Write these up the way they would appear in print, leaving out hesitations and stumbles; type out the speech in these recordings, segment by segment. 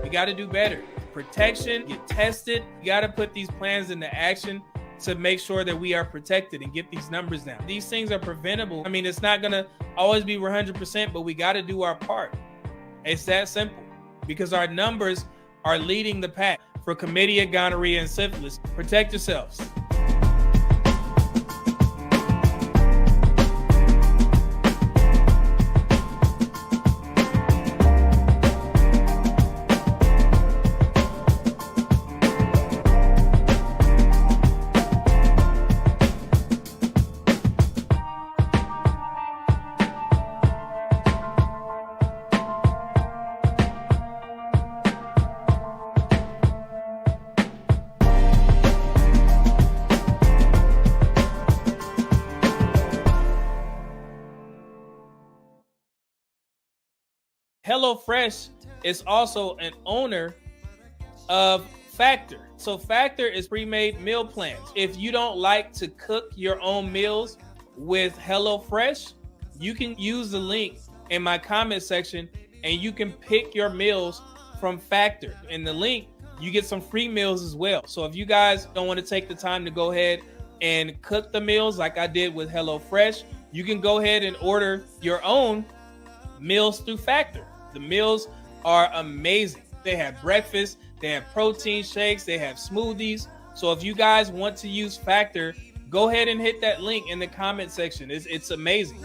We got to do better. Protection, get tested. You got to put these plans into action to make sure that we are protected and get these numbers down. These things are preventable. I mean, it's not going to always be 100%, but we got to do our part. It's that simple, because our numbers are leading the pack for chlamydia, gonorrhea, and syphilis. Protect yourselves. HelloFresh is also an owner of Factor. So Factor is pre-made meal plans. If you don't like to cook your own meals with HelloFresh, you can use the link in my comment section and you can pick your meals from Factor. In the link, you get some free meals as well. So if you guys don't want to take the time to go ahead and cook the meals like I did with HelloFresh, you can go ahead and order your own meals through Factor. The meals are amazing. They have breakfast, they have protein shakes, they have smoothies. So if you guys want to use Factor, go ahead and hit that link in the comment section. It's amazing.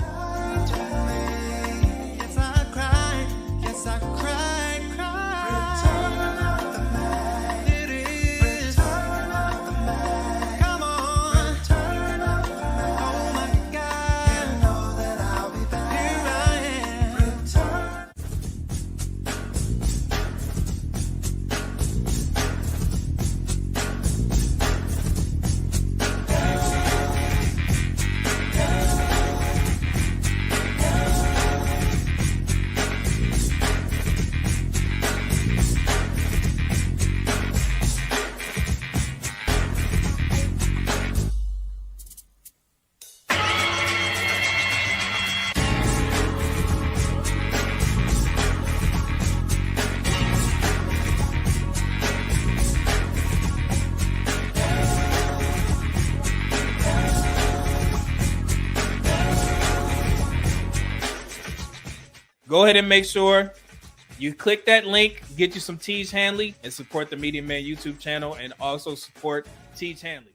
Go ahead and make sure you click that link, get you some Teach Hanley, and support the Media Man YouTube channel, and also support Teach Hanley.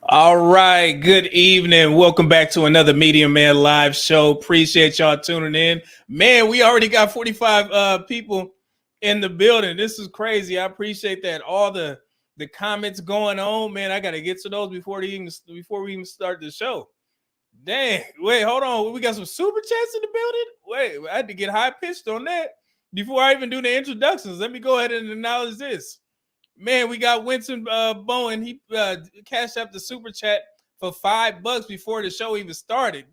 All right. Good evening. Welcome back to another Media Man live show. Appreciate y'all tuning in. Man, we already got 45 people in the building. This is crazy. I appreciate that. All the comments going on, man. I got to get to those before we even start the show. Dang. Wait, hold on. We got some super chats in the building. Wait, I had to get high pitched on that before I even do the introductions. Let me go ahead and acknowledge this. Man, we got Winston Bowen. He cashed up the super chat for $5 before the show even started.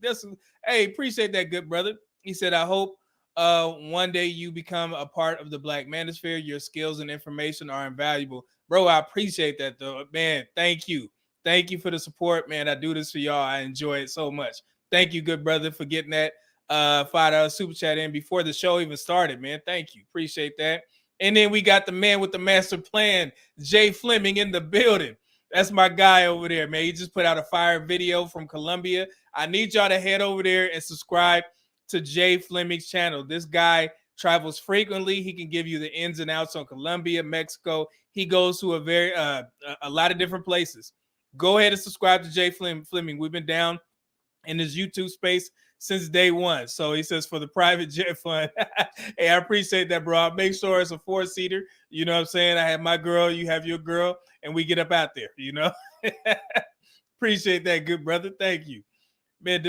Hey, appreciate that, good brother. He said, I hope one day you become a part of the Black Manosphere. Your skills and information are invaluable. Bro, I appreciate that, though. Man, thank you. Thank you for the support, man. I do this for y'all. I enjoy it so much. Thank you, good brother, for getting that $5 super chat in before the show even started, man. Thank you. Appreciate that. And then we got the man with the master plan, Jay Fleming, in the building. That's my guy over there, man. He just put out a fire video from Colombia. I need y'all to head over there and subscribe to Jay Fleming's channel. This guy travels frequently. He can give you the ins and outs on Colombia, Mexico. He goes to a lot of different places. Go ahead and subscribe to Jay Fleming. We've been down in his YouTube space since day one. So he says for the private jet fund. Hey, I appreciate that, bro. I'll make sure it's a 4-seater. You know what I'm saying? I have my girl, you have your girl, and we get up out there, you know? Appreciate that, good brother. Thank you. Man,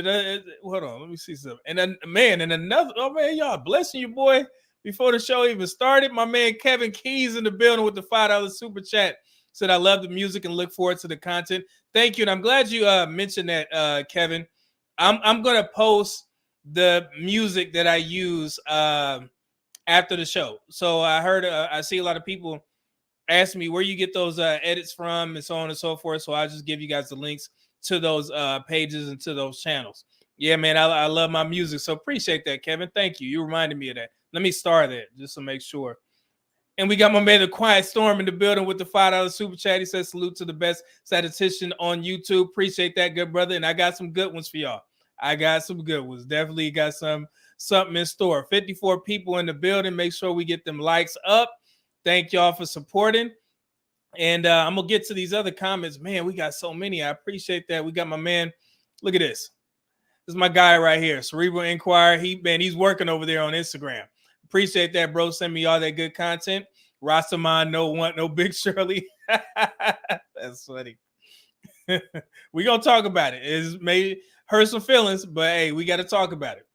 hold on, let me see something. And then, man, y'all blessing you, boy. Before the show even started, my man Kevin Keys in the building with the $5 super chat. Said, I love the music and look forward to the content. Thank you. And I'm glad you mentioned that, Kevin. I'm going to post the music that I use after the show. So I see a lot of people ask me where you get those edits from and so on and so forth. So I'll just give you guys the links to those pages and to those channels. Yeah, man, I love my music. So appreciate that, Kevin. Thank you. You reminded me of that. Let me start that just to make sure. And we got my man, the Quiet Storm, in the building with the $5 super chat. He says, salute to the best statistician on YouTube. Appreciate that, good brother. And I got some good ones for y'all. I got some good ones. Definitely got something in store. 54 people in the building. Make sure we get them likes up. Thank y'all for supporting. And I'm going to get to these other comments. Man, we got so many. I appreciate that. We got my man. Look at this. This is my guy right here, Cerebral Inquirer. He's working over there on Instagram. Appreciate that, bro. Send me all that good content. Rastaman, no Big Shirley. That's funny. We gonna talk about it. It's may hurt some feelings, but hey, we got to talk about it.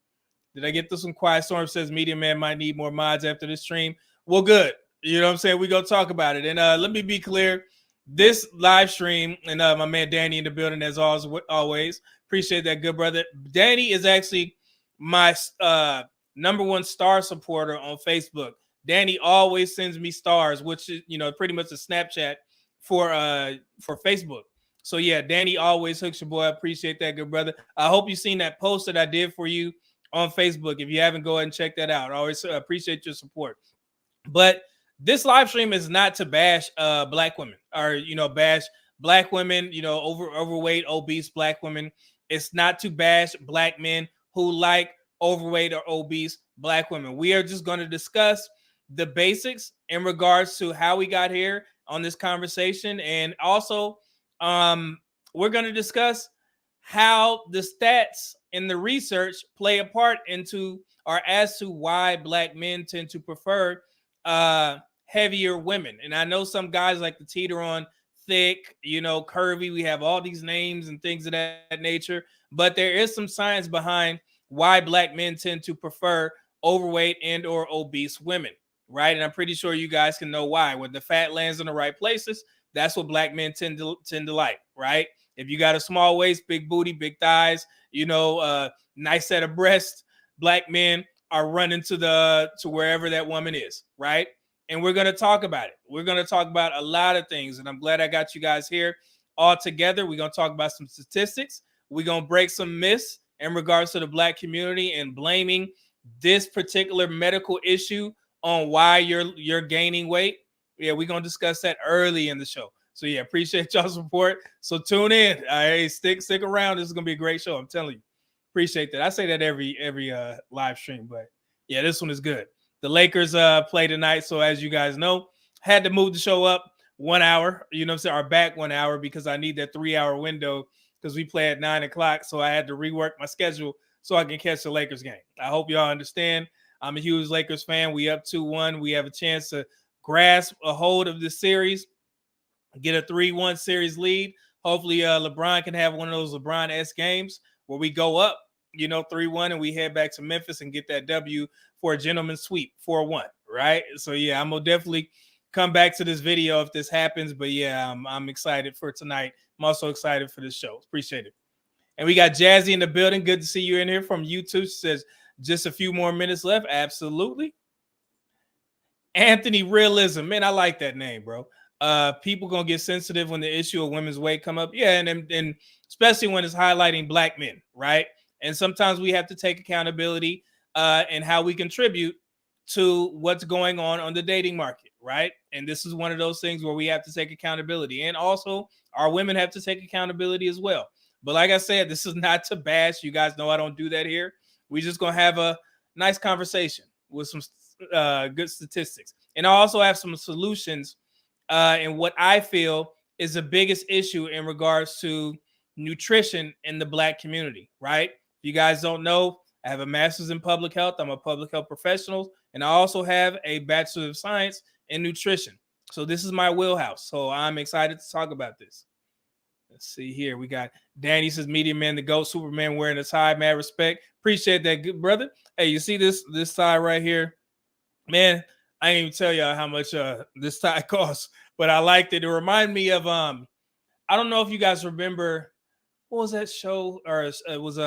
Did I get this one? Quiet Storm says Media Man might need more mods after this stream. Well, good. You know what I'm saying? We gonna talk about it. And let me be clear. This live stream, and my man Danny in the building as always. Appreciate that, good brother. Danny is actually my number one star supporter on Facebook. Danny always sends me stars, which is, pretty much a Snapchat for Facebook. So yeah, Danny always hooks your boy. I appreciate that, good brother. I hope you've seen that post that I did for you on Facebook. If you haven't, go ahead and check that out. I always appreciate your support. But this live stream is not to bash black women or bash black women, overweight, obese black women. It's not to bash black men who like overweight or obese black women. We are just going to discuss the basics in regards to how we got here on this conversation. And also, we're going to discuss how the stats and the research play a part into or as to why black men tend to prefer heavier women. And I know some guys like to teeter on thick, curvy. We have all these names and things of that nature, but there is some science behind why black men tend to prefer overweight and or obese women, right? And I'm pretty sure you guys can know why. When the fat lands in the right places, that's what black men tend to like, right? If you got a small waist, big booty, big thighs, nice set of breasts, black men are running to wherever that woman is, right? And we're going to talk about it. We're going to talk about a lot of things, and I'm glad I got you guys here all together. We're going to talk about some statistics. We're going to break some myths in regards to the black community and blaming this particular medical issue on why you're gaining weight. Yeah, we're going to discuss that early in the show. So yeah, appreciate y'all's support. So tune in. Hey, stick around. This is going to be a great show. I'm telling you. Appreciate that. I say that every live stream, but yeah, this one is good. The Lakers play tonight, so as you guys know, had to move the show up 1 hour, you know what I'm saying, or back 1 hour because I need that 3 hour window because we play at 9 o'clock. So I had to rework my schedule so I can catch the Lakers game. I hope y'all understand. I'm a huge Lakers fan. We up 2-1. We have a chance to grasp a hold of this series, get a 3-1 series lead. Hopefully, LeBron can have one of those LeBron-esque games where we go up, 3-1, and we head back to Memphis and get that W for a gentleman's sweep, 4-1, right? So, yeah, I'm going to definitely come back to this video if this happens. But, yeah, I'm excited for tonight. I'm also excited for this show. Appreciate it. And we got Jazzy in the building. Good to see you in here from YouTube. She says, just a few more minutes left. Absolutely. Anthony Realism. Man, I like that name, bro. People gonna get sensitive when the issue of women's weight come up. Yeah, and especially when it's highlighting black men, right? And sometimes we have to take accountability and how we contribute to what's going on the dating market, right? And this is one of those things where we have to take accountability. And also our women have to take accountability as well. But like I said, this is not to bash. You guys know I don't do that here. We just gonna have a nice conversation with some good statistics. And I also have some solutions in what I feel is the biggest issue in regards to nutrition in the black community, right? If you guys don't know, I have a master's in public health. I'm a public health professional, and I also have a bachelor of science in nutrition. So this is my wheelhouse. So I'm excited to talk about this. Let's see here. We got Danny says, Media Man, the GOAT, Superman wearing a tie, mad respect. Appreciate that, good brother. Hey, you see this tie right here? Man, I ain't even tell y'all how much this tie costs, but I liked it. It reminded me of I don't know if you guys remember, what was that show? Or it was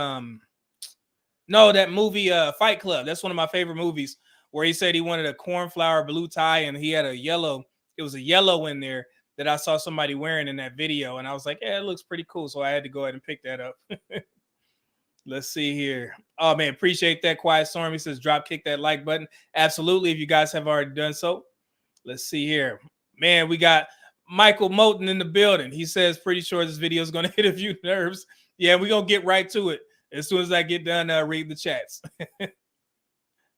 no, that movie Fight Club. That's one of my favorite movies where he said he wanted a cornflower blue tie and he had a yellow. It was a yellow in there that I saw somebody wearing in that video, and I was like, yeah, it looks pretty cool. So I had to go ahead and pick that up. Let's see here. Oh, man, appreciate that. Quiet Storm, he says, drop kick that like button. Absolutely, if you guys have already done so. Let's see here. Man, we got Michael Moten in the building. He says, pretty sure this video is going to hit a few nerves. Yeah, we're going to get right to it as soon as I get done reading the chats.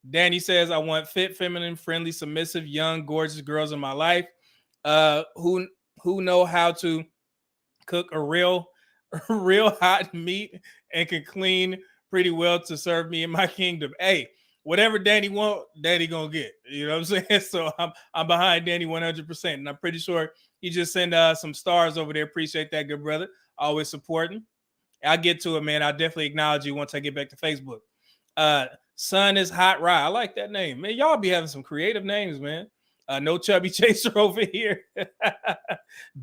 Danny says, I want fit, feminine, friendly, submissive, young, gorgeous girls in my life who know how to cook a real hot meat and can clean pretty well to serve me in my kingdom. Hey, whatever Danny want, Danny gonna get. You know what I'm saying? So I'm behind Danny 100%, and I'm pretty sure he just send some stars over there. Appreciate that, good brother. Always supporting. I'll get to it, man. I'll definitely acknowledge you once I get back to Facebook. Sun is Hot Rye. I like that name, man. Y'all be having some creative names, man. No Chubby Chaser over here.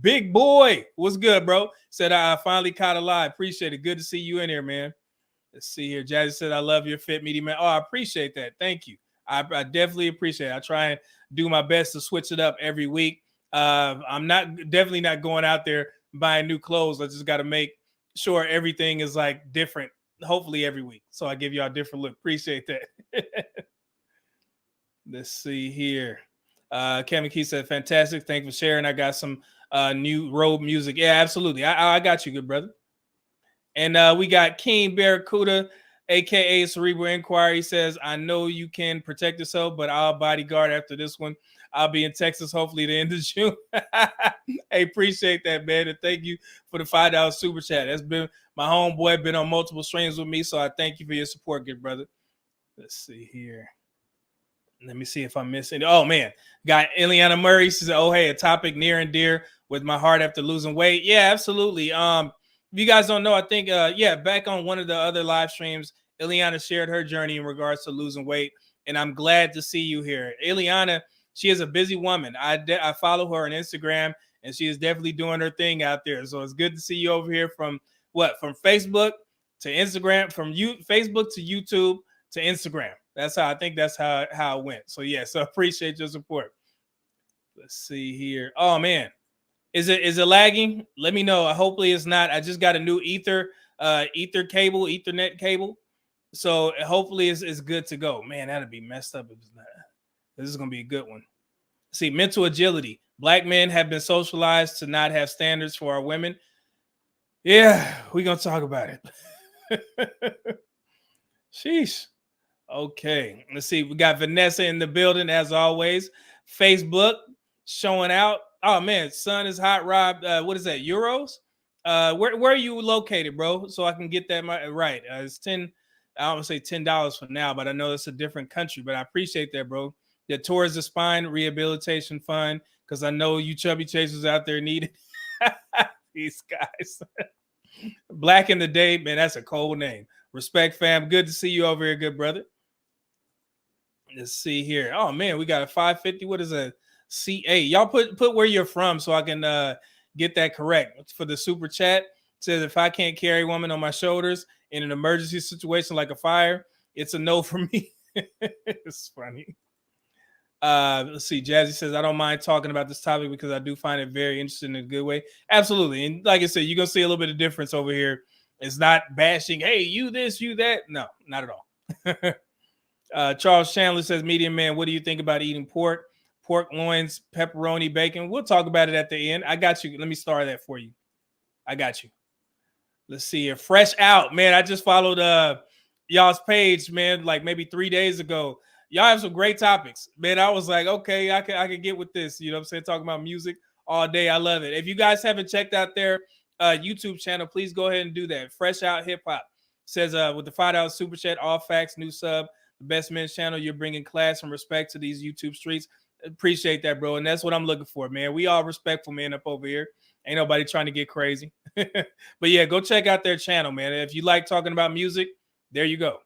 Big boy. What's good, bro? Said I finally caught a live. Appreciate it. Good to see you in here, man. Let's see here. Jazzy said, I love your fit, Media Man. Oh, I appreciate that. Thank you. I definitely appreciate it. I try and do my best to switch it up every week. I'm definitely not going out there buying new clothes. I just got to make sure everything is like different, hopefully every week. So I give y'all a different look. Appreciate that. Let's see here. Kevin Key said, fantastic. Thanks for sharing. I got some new road music. Yeah, absolutely. I got you, good brother. And we got King Barracuda, aka Cerebral Inquiry. He says, I know you can protect yourself, but I'll bodyguard after this one. I'll be in Texas hopefully the end of June. Hey, appreciate that, man. And thank you for the $5 super chat. That's been my homeboy, been on multiple streams with me. So I thank you for your support, good brother. Let's see here. Let me see if I'm missing. Oh, man. Got Ileana Murray. She said, oh, hey, a topic near and dear with my heart after losing weight. Yeah, absolutely. If you guys don't know, I think, back on one of the other live streams, Ileana shared her journey in regards to losing weight. And I'm glad to see you here. Ileana, she is a busy woman. I follow her on Instagram, and she is definitely doing her thing out there. So it's good to see you over here from Facebook to Instagram, from Facebook to YouTube to Instagram. That's how it went. So yeah, so appreciate your support. Let's see here. Oh man, is it lagging? Let me know. Hopefully it's not. I just got a new Ethernet cable. So hopefully it's good to go. Man, that'd be messed up if it's not. This is gonna be a good one. See, mental agility. Black men have been socialized to not have standards for our women. Yeah, we're gonna talk about it. Sheesh. Okay, let's see. We got Vanessa in the building as always. Facebook showing out. Oh man, sun is hot, Rob. What is that? Euros? Where are you located, bro? So I can get that right. It's 10. I don't say $10 for now, but I know it's a different country. But I appreciate that, bro. The Towards the Spine Rehabilitation Fund, because I know you chubby chasers out there need it. These guys. Black in the Day, man, that's a cold name. Respect, fam. Good to see you over here, good brother. Let's see here. Oh man, we got a 550. What is a CA? Y'all put where you're from so I can get that correct for the super chat. It says if I can't carry a woman on my shoulders in an emergency situation like a fire, it's a no for me. It's funny. Let's see. Jazzy says I don't mind talking about this topic because I do find it very interesting in a good way. Absolutely, and like I said, you're gonna see a little bit of difference over here. It's not bashing. Hey, you this, you that. No, not at all. Charles Chandler says, Medium Man, what do you think about eating pork loins, pepperoni, bacon? We'll talk about it at the end. I got you. Let me start that for you. I got you. Let's see here. Fresh out, man. I just followed y'all's page, man, like maybe 3 days ago. Y'all have some great topics, man. I was like, okay, I can get with this. You know what I'm saying? Talking about music all day. I love it. If you guys haven't checked out their YouTube channel, please go ahead and do that. Fresh Out Hip Hop says with the $5 super chat, all facts, new sub, the Best Men's channel. You're bringing class and respect to these YouTube streets. Appreciate that, bro. And that's what I'm looking for, man. We all respectful, man, up over here. Ain't nobody trying to get crazy. But yeah, go check out their channel, man. If you like talking about music, there you go.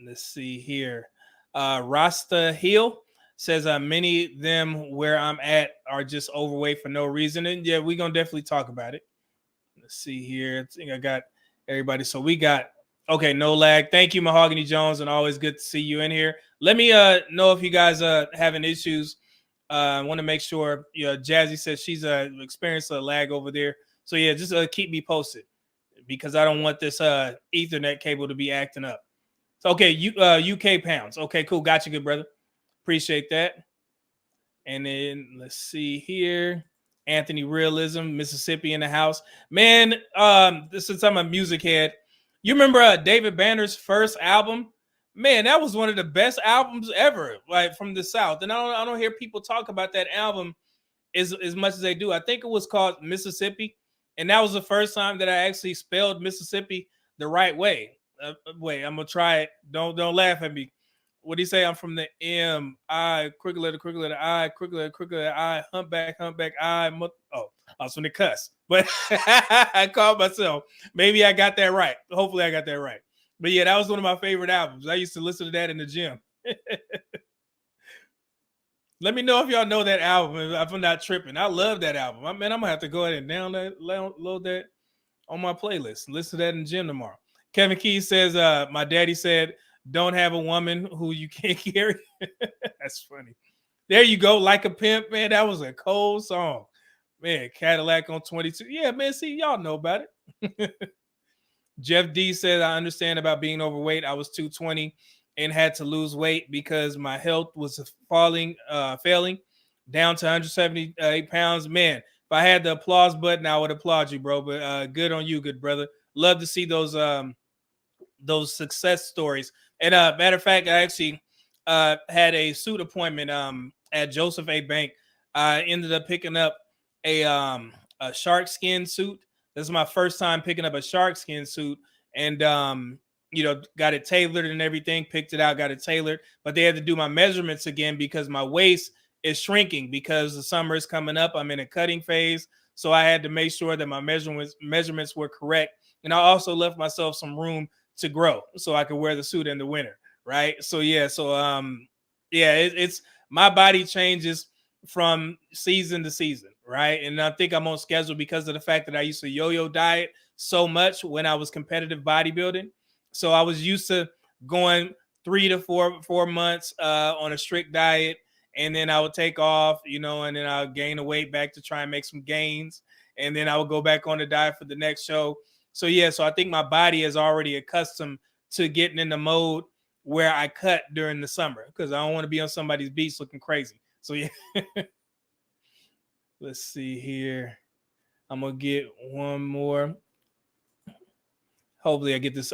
Let's see here. Rasta Hill says many of them where I'm at are just overweight for no reason. And yeah, we're going to definitely talk about it. Let's see here. I think I got everybody. So we got, okay, no lag. Thank you, Mahogany Jones, and always good to see you in here. Let me know if you guys having issues. I want to make sure, Jazzy says she's experienced a lag over there. So yeah, just keep me posted because I don't want this Ethernet cable to be acting up. So, okay, UK pounds. Okay, cool. Got you, good brother. Appreciate that. And then let's see here. Anthony Realism, Mississippi in the house. Man, since I'm a music head, you remember David Banner's first album? Man, that was one of the best albums ever, like from the South. And I don't hear people talk about that album as much as they do. I think it was called Mississippi, and that was the first time that I actually spelled Mississippi the right way. Wait, I'm gonna try it. Don't laugh at me. What do you say? I'm from the M, I, crooked letter, I, crooked letter, I, humpback, I. I was from the cuss, but I called myself. Maybe I got that right. Hopefully, I got that right. But yeah, that was one of my favorite albums. I used to listen to that in the gym. Let me know if y'all know that album. If I'm not tripping, I love that album. I'm gonna have to go ahead and download that on my playlist. Listen to that in the gym tomorrow. Kevin Key says, my daddy said, don't have a woman who you can't carry. That's funny. There you go. Like a Pimp, man. That was a cold song. Man, Cadillac on 22. Yeah, man. See, y'all know about it. Jeff D said, I understand about being overweight. I was 220 and had to lose weight because my health was failing down to 178 pounds. Man, if I had the applause button, I would applaud you, bro. But good on you, good brother. Love to see those success stories. And matter of fact, I actually had a suit appointment at Joseph A. Bank. I ended up picking up a shark skin suit. This is my first time picking up a shark skin suit, and got it tailored and everything. Picked it out, got it tailored, but they had to do my measurements again because my waist is shrinking because the summer is coming up. I'm in a cutting phase, so I had to make sure that my measurements were correct. And I also left myself some room to grow so I could wear the suit in the winter, right? So yeah, it's my body changes from season to season, right? And I think I'm on schedule because of the fact that I used to yo-yo diet so much when I was competitive bodybuilding. So I was used to going 3 to 4 months on a strict diet, and then I would take off, and then I would gain the weight back to try and make some gains, and then I would go back on the diet for the next show. So yeah, so I think my body is already accustomed to getting in the mode where I cut during the summer because I don't want to be on somebody's beach looking crazy. So yeah. Let's see here. I'm gonna get one more. Hopefully I get this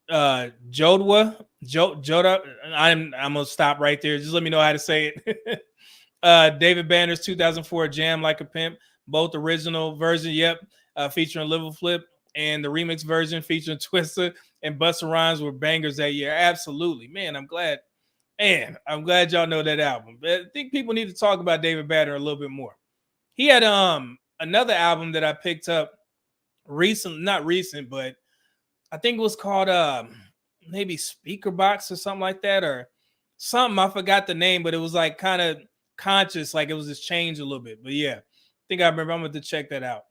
Joda. I'm gonna stop right there. Just let me know how to say it. David Banner's 2004 Jam Like a Pimp, both original version, yep, featuring Liver Flip, and the remix version featuring Twista and Busta Rhymes were bangers that year. Absolutely, man. I'm glad y'all know that album. But I think people need to talk about David Banner a little bit more. He had another album that I picked up not recent, but I think it was called maybe Speaker Box or something like that, or something. I forgot the name, but it was like kind of conscious, like it was just changed a little bit. But yeah, I think I remember. I'm going to check that out.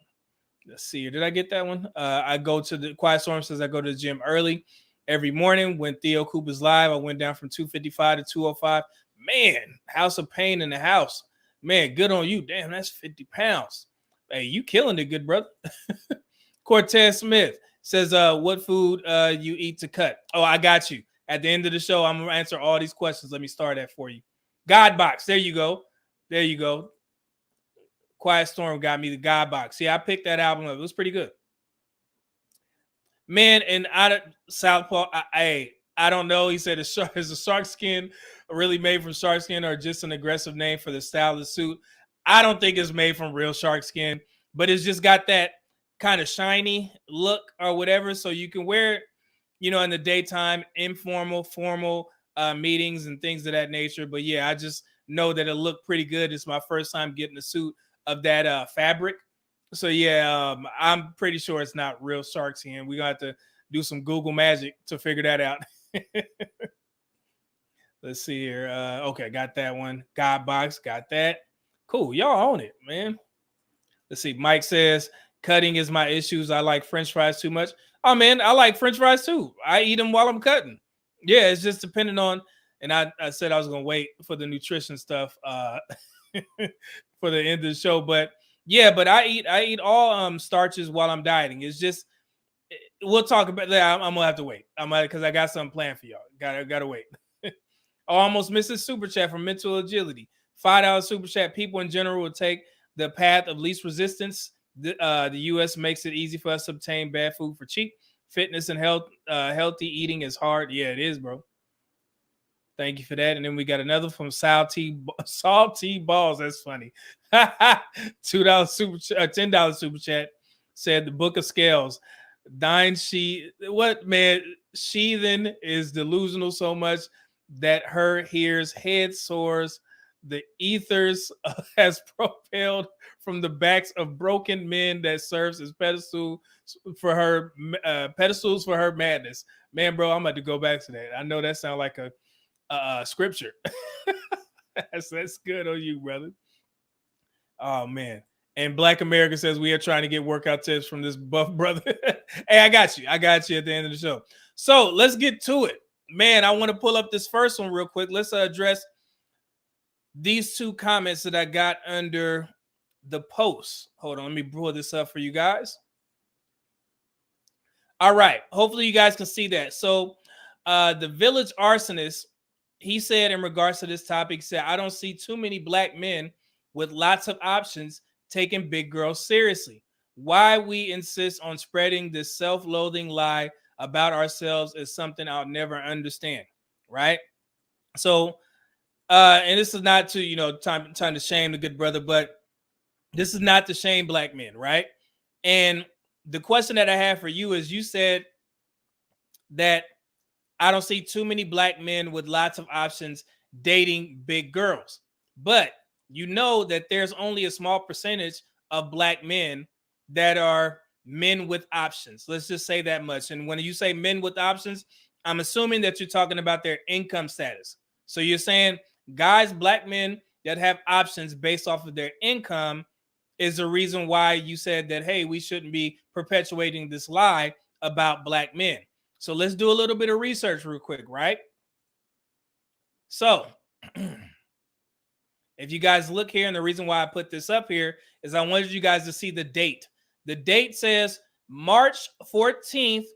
Let's see. Did I get that one? I go to the Quiet Storm says I go to the gym early every morning when Theo Cooper's live. I went down from 255 to 205. Man, House of Pain in the house. Man, good on you. Damn, that's 50 pounds. Hey, you killing it, good brother. Cortez Smith says, what food you eat to cut? Oh, I got you. At the end of the show, I'm going to answer all these questions. Let me start that for you. God Box. There you go. There you go. Quiet Storm got me the God Box. Yeah, I picked that album up. It was pretty good. Man, and out of Southpaw, I don't know. He said, is a shark skin really made from shark skin or just an aggressive name for the style of the suit? I don't think it's made from real shark skin, but it's just got that kind of shiny look or whatever. So you can wear it, in the daytime, informal, formal meetings and things of that nature. But yeah, I just know that it looked pretty good. It's my first time getting a suit of that fabric. So yeah, I'm pretty sure it's not real shark skin. We got to do some Google magic to figure that out. Let's see here. Okay, got that one. God Box, got that. Cool, y'all own it, man. Let's see. Mike says, cutting is my issues. I like French fries too much. Oh man, I like French fries too. I eat them while I'm cutting. Yeah, it's just depending on. And I said I was gonna wait for the nutrition stuff for the end of the show, but yeah, but I eat all starches while I'm dieting. It's just we'll talk about that. I'm gonna have to wait. Because I got something planned for y'all. Gotta wait. I almost missed a super chat from Mental Agility. $5 super chat. People in general will take the path of least resistance. The U.S. makes it easy for us to obtain bad food for cheap. Fitness and healthy eating is hard. Yeah, it is, bro. Thank you for that. And then we got another from Salty Balls. That's funny. $2 super chat, $10 super chat said the Book of Scales. Sheathen is delusional so much that her hears head sores. The ethers has propelled from the backs of broken men that serves as pedestals for her madness. Man, bro, I'm about to go back to that. I know that sounds like a scripture. that's good on you, brother. Oh man. And Black America says we are trying to get workout tips from this buff brother. Hey, I got you at the end of the show. So let's get to it, man. I want to pull up this first one real quick. Let's address these two comments that I got under the post. Hold on, let me pull this up for you guys. All right, hopefully you guys can see that. So the Village Arsonist, he said in regards to this topic, said, I don't see too many black men with lots of options taking big girls seriously. Why we insist on spreading this self-loathing lie about ourselves is something I'll never understand, right? So, and this is not to, time to shame the good brother, but this is not to shame black men, right? And the question that I have for you is, you said that I don't see too many black men with lots of options dating big girls. But you know that there's only a small percentage of black men that are men with options. Let's just say that much. And when you say men with options, I'm assuming that you're talking about their income status. So you're saying guys, black men that have options based off of their income is the reason why you said that, hey, we shouldn't be perpetuating this lie about black men. So let's do a little bit of research real quick, right? So if you guys look here, and the reason why I put this up here is I wanted you guys to see the date. The date says March 14th,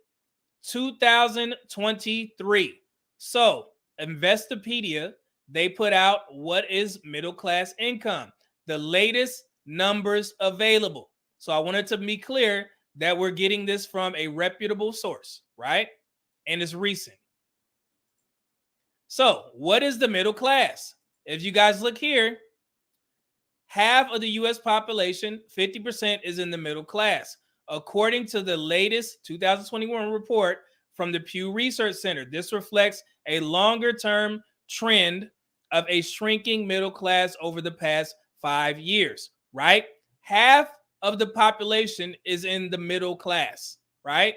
2023. So Investopedia, they put out what is middle class income, the latest numbers available. So I wanted to be clear that we're getting this from a reputable source, right? And it's recent. So what is the middle class? If you guys look here, half of the US population, 50%, is in the middle class. According to the latest 2021 report from the Pew Research Center, this reflects a longer-term trend of a shrinking middle class over the past 5 years, right? Half of the population is in the middle class, right?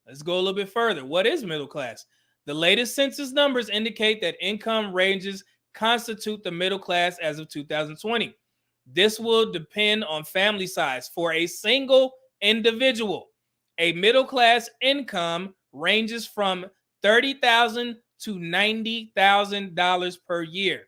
Let's go a little bit further. What is middle class? The latest census numbers indicate that income ranges constitute the middle class as of 2020. This will depend on family size. For a single individual, a middle class income ranges from $30,000 to $90,000 per year.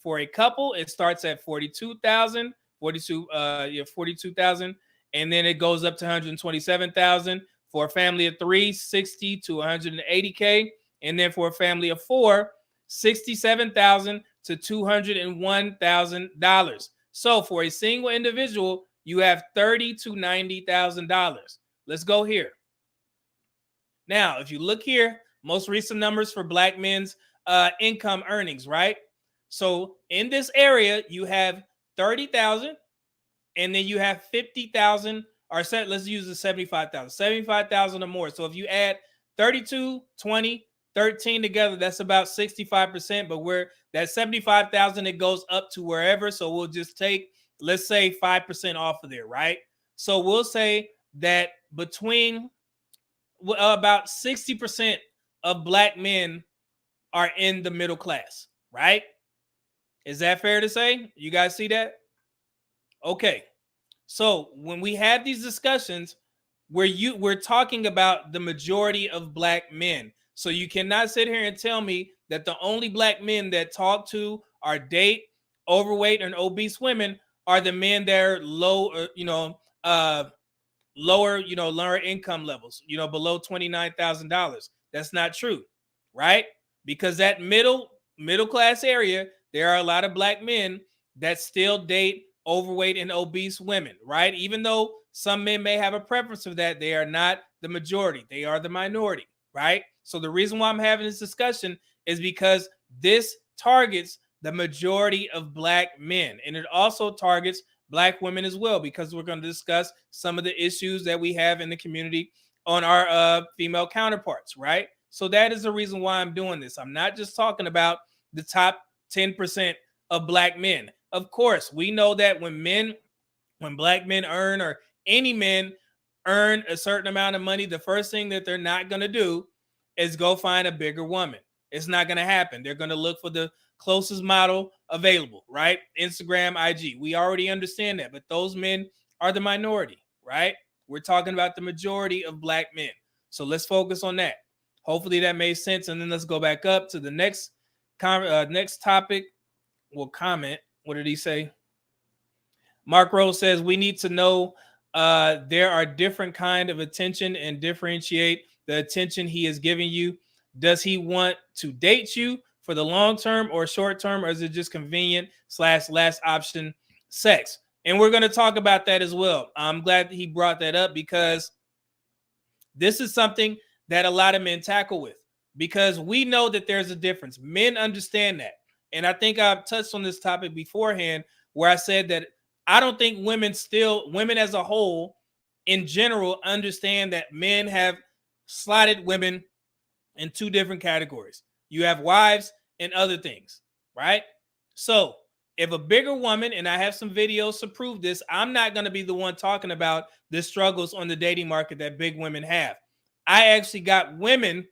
For a couple, it starts at 42,000, 42,000, and then it goes up to 127,000. For a family of 3, 60 to 180K, and then for a family of 4, $67,000 to $201,000. So for a single individual, you have $30,000 to $90,000. Let's go here. Now, if you look here, most recent numbers for Black men's income earnings, right? So in this area, you have 30,000, and then you have 50,000, or let's use the 75,000 or more. So if you add 32, 20, 13 together, that's about 65%. But where that 75,000, it goes up to wherever. So we'll just take, let's say 5% off of there, right? So we'll say that between about 60% of Black men are in the middle class, right? Is that fair to say? You guys see that? Okay. So when we have these discussions, we're talking about the majority of Black men. So you cannot sit here and tell me that the only Black men that talk to or date overweight and obese women are the men that are lower income levels, below $29,000. That's not true, right? Because that middle class area, there are a lot of Black men that still date overweight and obese women, right? Even though some men may have a preference for that, they are not the majority. They are the minority, right? So the reason why I'm having this discussion is because this targets the majority of Black men, and it also targets Black women as well, because we're going to discuss some of the issues that we have in the community on our female counterparts, right? So that is the reason why I'm doing this. I'm not just talking about the top 10% of Black men. Of course, we know that when Black men earn, or any men earn a certain amount of money, the first thing that they're not going to do is go find a bigger woman. It's not going to happen. They're going to look for the closest model available, right? Instagram, IG. We already understand that, but those men are the minority, right? We're talking about the majority of Black men. So let's focus on that. Hopefully that made sense. And then let's go back up to the next topic. We'll comment. What did he say? Mark Rose says, we need to know there are different kind of attention and differentiate the attention he is giving you. Does he want to date you for the long term or short term, or is it just convenient / last option sex? And we're going to talk about that as well. I'm glad that he brought that up, because this is something that a lot of men tackle with, because we know that there's a difference. Men understand that. And I think I've touched on this topic beforehand, where I said that I don't think women as a whole in general understand that men have slotted women in two different categories. You have wives and other things, right? So if a bigger woman, and I have some videos to prove this, I'm not going to be the one talking about the struggles on the dating market that big women have. I actually got women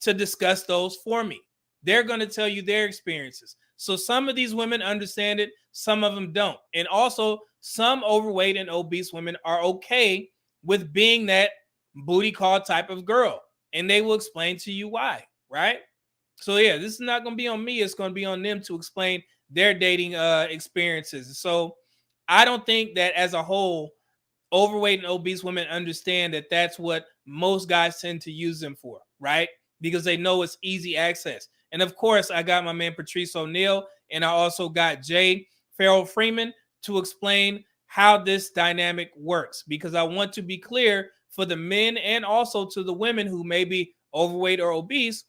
to discuss those for me. They're going to tell you their experiences. So some of these women understand it, some of them don't. And also, some overweight and obese women are okay with being that booty call type of girl, and they will explain to you why, right? So yeah, this is not going to be on me. It's going to be on them to explain their dating experiences. So I don't think that as a whole, overweight and obese women understand that that's what most guys tend to use them for, right? Because they know it's easy access. And of course, I got my man Patrice O'Neal, and I also got Jay Farrell Freeman to explain how this dynamic works, because I want to be clear for the men and also to the women who may be overweight or obese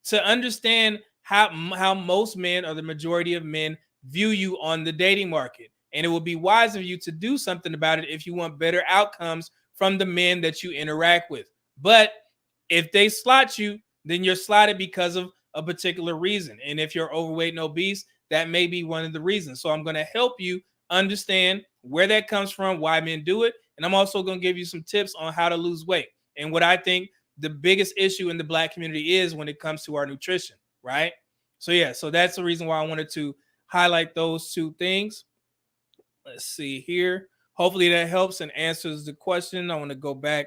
to understand how most men, or the majority of men, view you on the dating market. and it would be wise of you to do something about it if you want better outcomes from the men that you interact with. But if they slot you, then you're slotted because of a particular reason. And if you're overweight and obese, that may be one of the reasons. So I'm going to help you understand where that comes from, why men do it. And I'm also going to give you some tips on how to lose weight and what I think the biggest issue in the Black community is when it comes to our nutrition, right? So yeah, so that's the reason why I wanted to highlight those two things. Let's see here. Hopefully that helps and answers the question. I want to go back.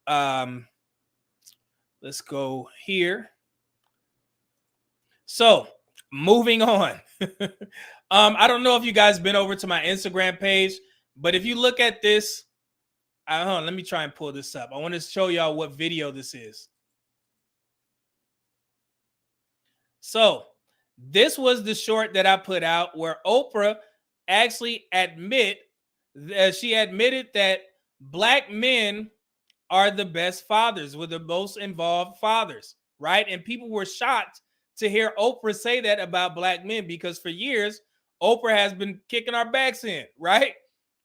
Let's go here. So moving on. I don't know if you guys been over to my Instagram page, but if you look at this, let me try and pull this up. I want to show y'all what video this is. So this was the short that I put out where Oprah actually admitted that Black men are the best fathers, were the most involved fathers, right? And people were shocked to hear Oprah say that about Black men because for years, Oprah has been kicking our backs in, right?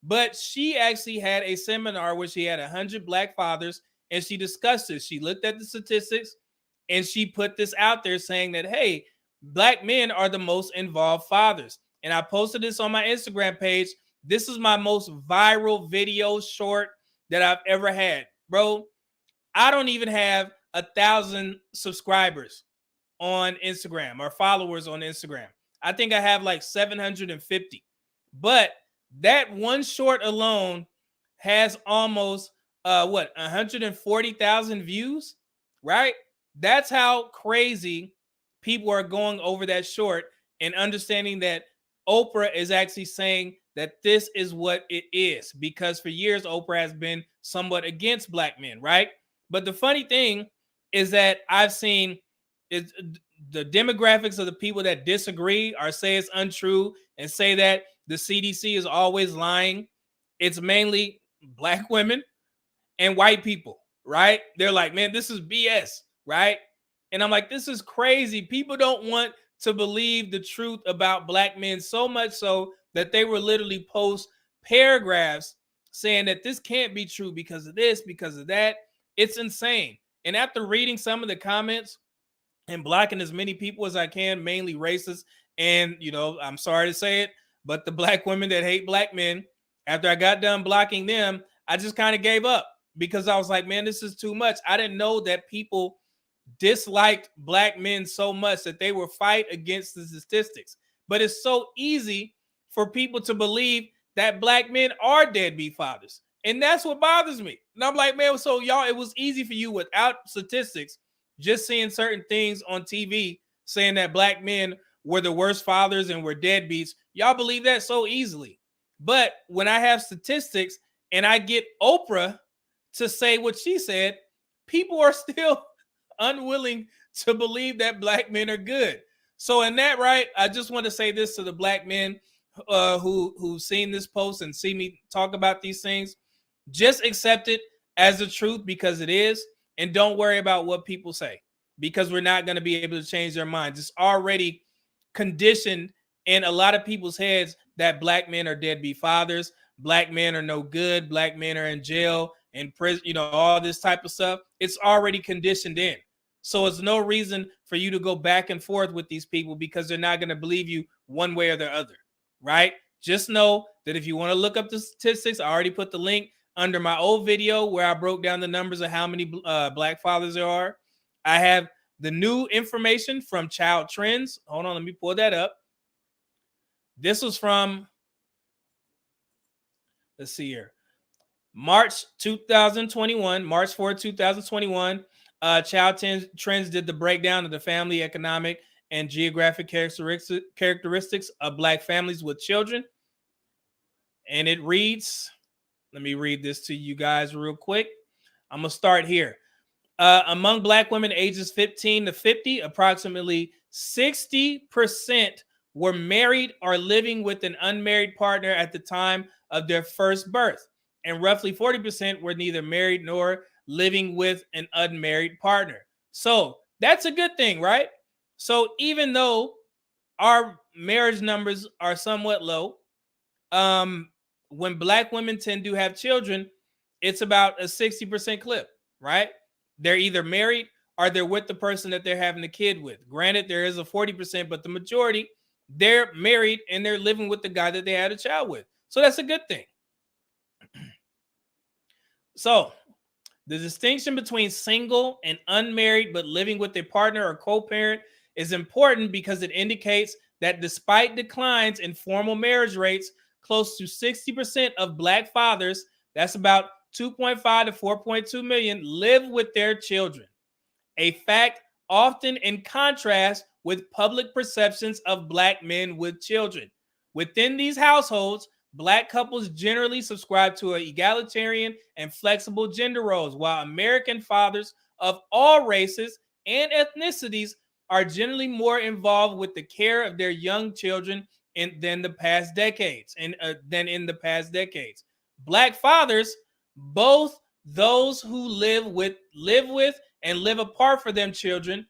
But she actually had a seminar where she had 100 Black fathers and she discussed this. She looked at the statistics and she put this out there saying that, hey, Black men are the most involved fathers. And I posted this on my Instagram page. This is my most viral video short that I've ever had. Bro, I don't even have 1,000 subscribers on Instagram or followers on Instagram. I think I have like 750. But that one short alone has almost 140,000 views, right? That's how crazy people are going over that short and understanding that Oprah is actually saying that this is what it is, because for years Oprah has been somewhat against Black men, right? But the funny thing is that I've seen is the demographics of the people that disagree or say it's untrue and say that the CDC is always lying. It's mainly Black women and white people, right? They're like, man, this is BS, right? And I'm like, this is crazy. People don't want to believe the truth about Black men, so much so that they will literally post paragraphs saying that this can't be true because of this, because of that. It's insane. And after reading some of the comments and blocking as many people as I can, mainly racist, and, you know, I'm sorry to say it, but the Black women that hate Black men, after I got done blocking them, I just kind of gave up because I was like, man, this is too much. I didn't know that people disliked Black men so much that they would fight against the statistics. But it's so easy for people to believe that Black men are deadbeat fathers. And that's what bothers me. And I'm like, man, so y'all, it was easy for you without statistics, just seeing certain things on TV saying that Black men were the worst fathers and were deadbeats. Y'all believe that so easily. But when I have statistics and I get Oprah to say what she said, people are still unwilling to believe that Black men are good. So in that, right, I just want to say this to the Black men who've seen this post and see me talk about these things. Just accept it as the truth because it is, and don't worry about what people say, because we're not going to be able to change their minds. It's already conditioned in a lot of people's heads that Black men are deadbeat fathers, Black men are no good, Black men are in jail, in prison, you know, all this type of stuff. It's already conditioned in. So it's no reason for you to go back and forth with these people because they're not going to believe you one way or the other, right? Just know that if you want to look up the statistics, I already put the link under my old video where I broke down the numbers of how many Black fathers there are. I have the new information from Child Trends. Hold on, let me pull that up. This was from, let's see here, March 2021, March 4, 2021. Child Trends did the breakdown of the family, economic, and geographic characteristics of Black families with children. And it reads, let me read this to you guys real quick. I'm going to start here. Among Black women ages 15 to 50, approximately 60% were married or living with an unmarried partner at the time of their first birth. And roughly 40% were neither married nor living with an unmarried partner. So that's a good thing, right? So even though our marriage numbers are somewhat low, when black women tend to have children, it's about a 60% clip, right? They're either married or they're with the person that they're having a kid with. Granted, there is a 40%, but the majority, they're married and they're living with the guy that they had a child with. So that's a good thing. So the distinction between single and unmarried but living with a partner or co-parent is important because it indicates that despite declines in formal marriage rates, close to 60% of black fathers, that's about 2.5 to 4.2 million, live with their children. A fact often in contrast with public perceptions of black men with children. Within these households, black couples generally subscribe to an egalitarian and flexible gender roles, while American fathers of all races and ethnicities are generally more involved with the care of their young children than in the past decades. Black fathers, both those who live with and live apart from their children,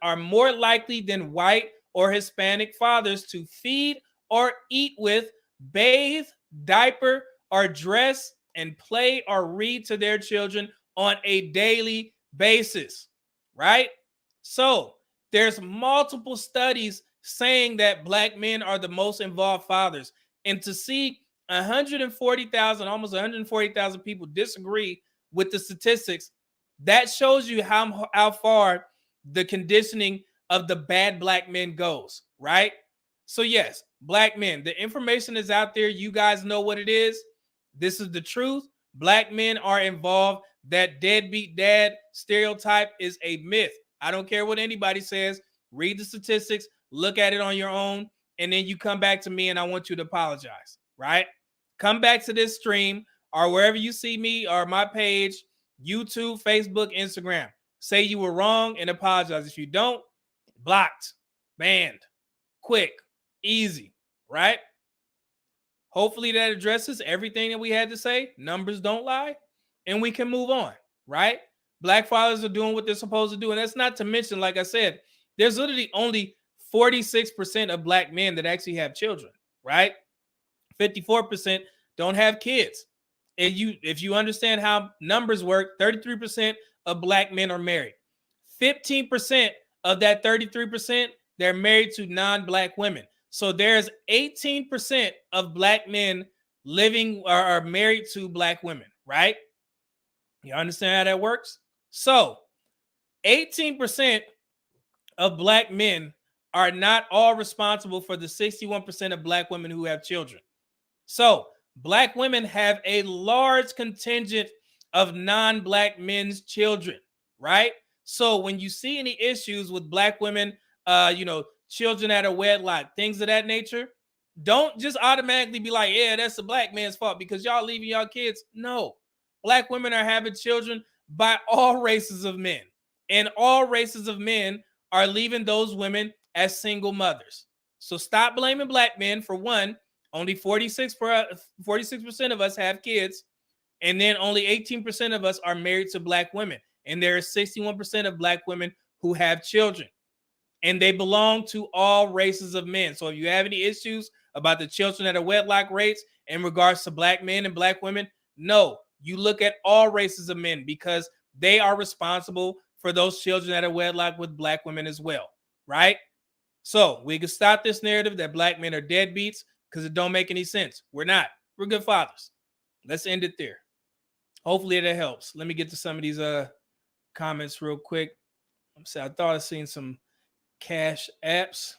are more likely than white or Hispanic fathers to feed or eat with, bathe, diaper, or dress, and play or read to their children on a daily basis, right? So there's multiple studies saying that black men are the most involved fathers. And to see 140,000, almost 140,000 people disagree with the statistics, that shows you how far the conditioning of the bad black men goes, right? So yes, black men, the information is out there. You guys know what it is. This is the truth. Black men are involved. That deadbeat dad stereotype is a myth. I don't care what anybody says. Read the statistics, look at it on your own, and then you come back to me and I want you to apologize, right? Come back to this stream or wherever you see me or my page, YouTube, Facebook, Instagram. Say you were wrong and apologize. If you don't, blocked, banned, quick, easy, right? Hopefully that addresses everything that we had to say. Numbers don't lie, and we can move on, right? Black fathers are doing what they're supposed to do, and that's not to mention, like I said, there's literally only 46% of black men that actually have children, right? 54% don't have kids. And if you understand how numbers work, 33% of black men are married. 15% of that 33%, they're married to non-black women. So there's 18% of black men living or are married to black women, right? You understand how that works? So 18% of black men are not all responsible for the 61% of black women who have children. So black women have a large contingent of non-black men's children, right? So when you see any issues with black women, children at a wedlock, things of that nature, don't just automatically be like, yeah, that's the black man's fault because y'all leaving y'all kids. No, black women are having children by all races of men, and all races of men are leaving those women as single mothers. So stop blaming black men. For one, only 46% of us have kids, and then only 18% of us are married to black women. And there is 61% of black women who have children, and they belong to all races of men. So if you have any issues about the children at a wedlock rates in regards to black men and black women, no, you look at all races of men because they are responsible for those children at a wedlock with black women as well, right? So we can stop this narrative that black men are deadbeats because it don't make any sense. We're not. We're good fathers. Let's end it there. Hopefully that helps. Let me get to some of these comments real quick. So I thought I seen some cash apps.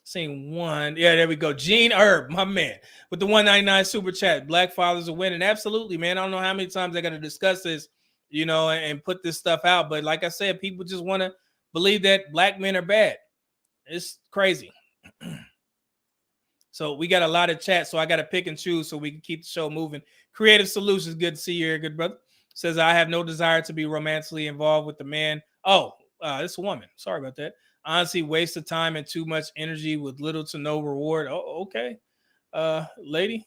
Seen one. Yeah, there we go. Gene Herb, my man, with the 199 super chat. Black fathers are winning. Absolutely, man. I don't know how many times I got to discuss this, and put this stuff out. But like I said, people just want to believe that black men are bad. It's crazy. So we got a lot of chat, so I got to pick and choose so we can keep the show moving. Creative Solutions, good to see you here, good brother. Says, I have no desire to be romantically involved with the man. Oh, it's a woman. Sorry about that. Honestly, waste of time and too much energy with little to no reward. Oh, okay. Lady.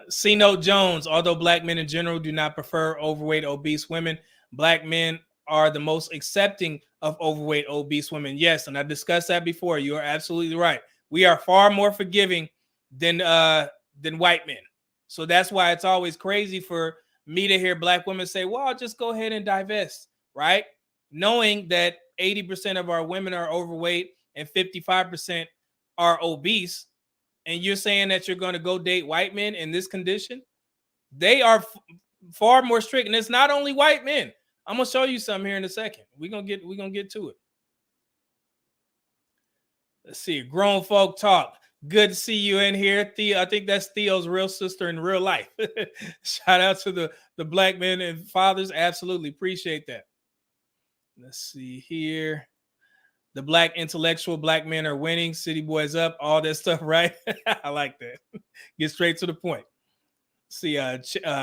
C. Note Jones, although black men in general do not prefer overweight, obese women, black men are the most accepting of overweight, obese women. Yes, and I discussed that before. You are absolutely right. We are far more forgiving than white men. So that's why it's always crazy for me to hear black women say, well, I'll just go ahead and divest, right? Knowing that 80% of our women are overweight and 55% are obese, and you're saying that you're going to go date white men in this condition, they are far more strict. And it's not only white men. I'm gonna show you something here in a second. We're gonna get to it. Let's see. Grown folk talk. Good to see you in here, Theo. I think that's Theo's real sister in real life. Shout out to the black men and fathers. Absolutely appreciate that. Let's see here. The black intellectual black men are winning. City boys up. All that stuff, right? I like that. Get straight to the point. See,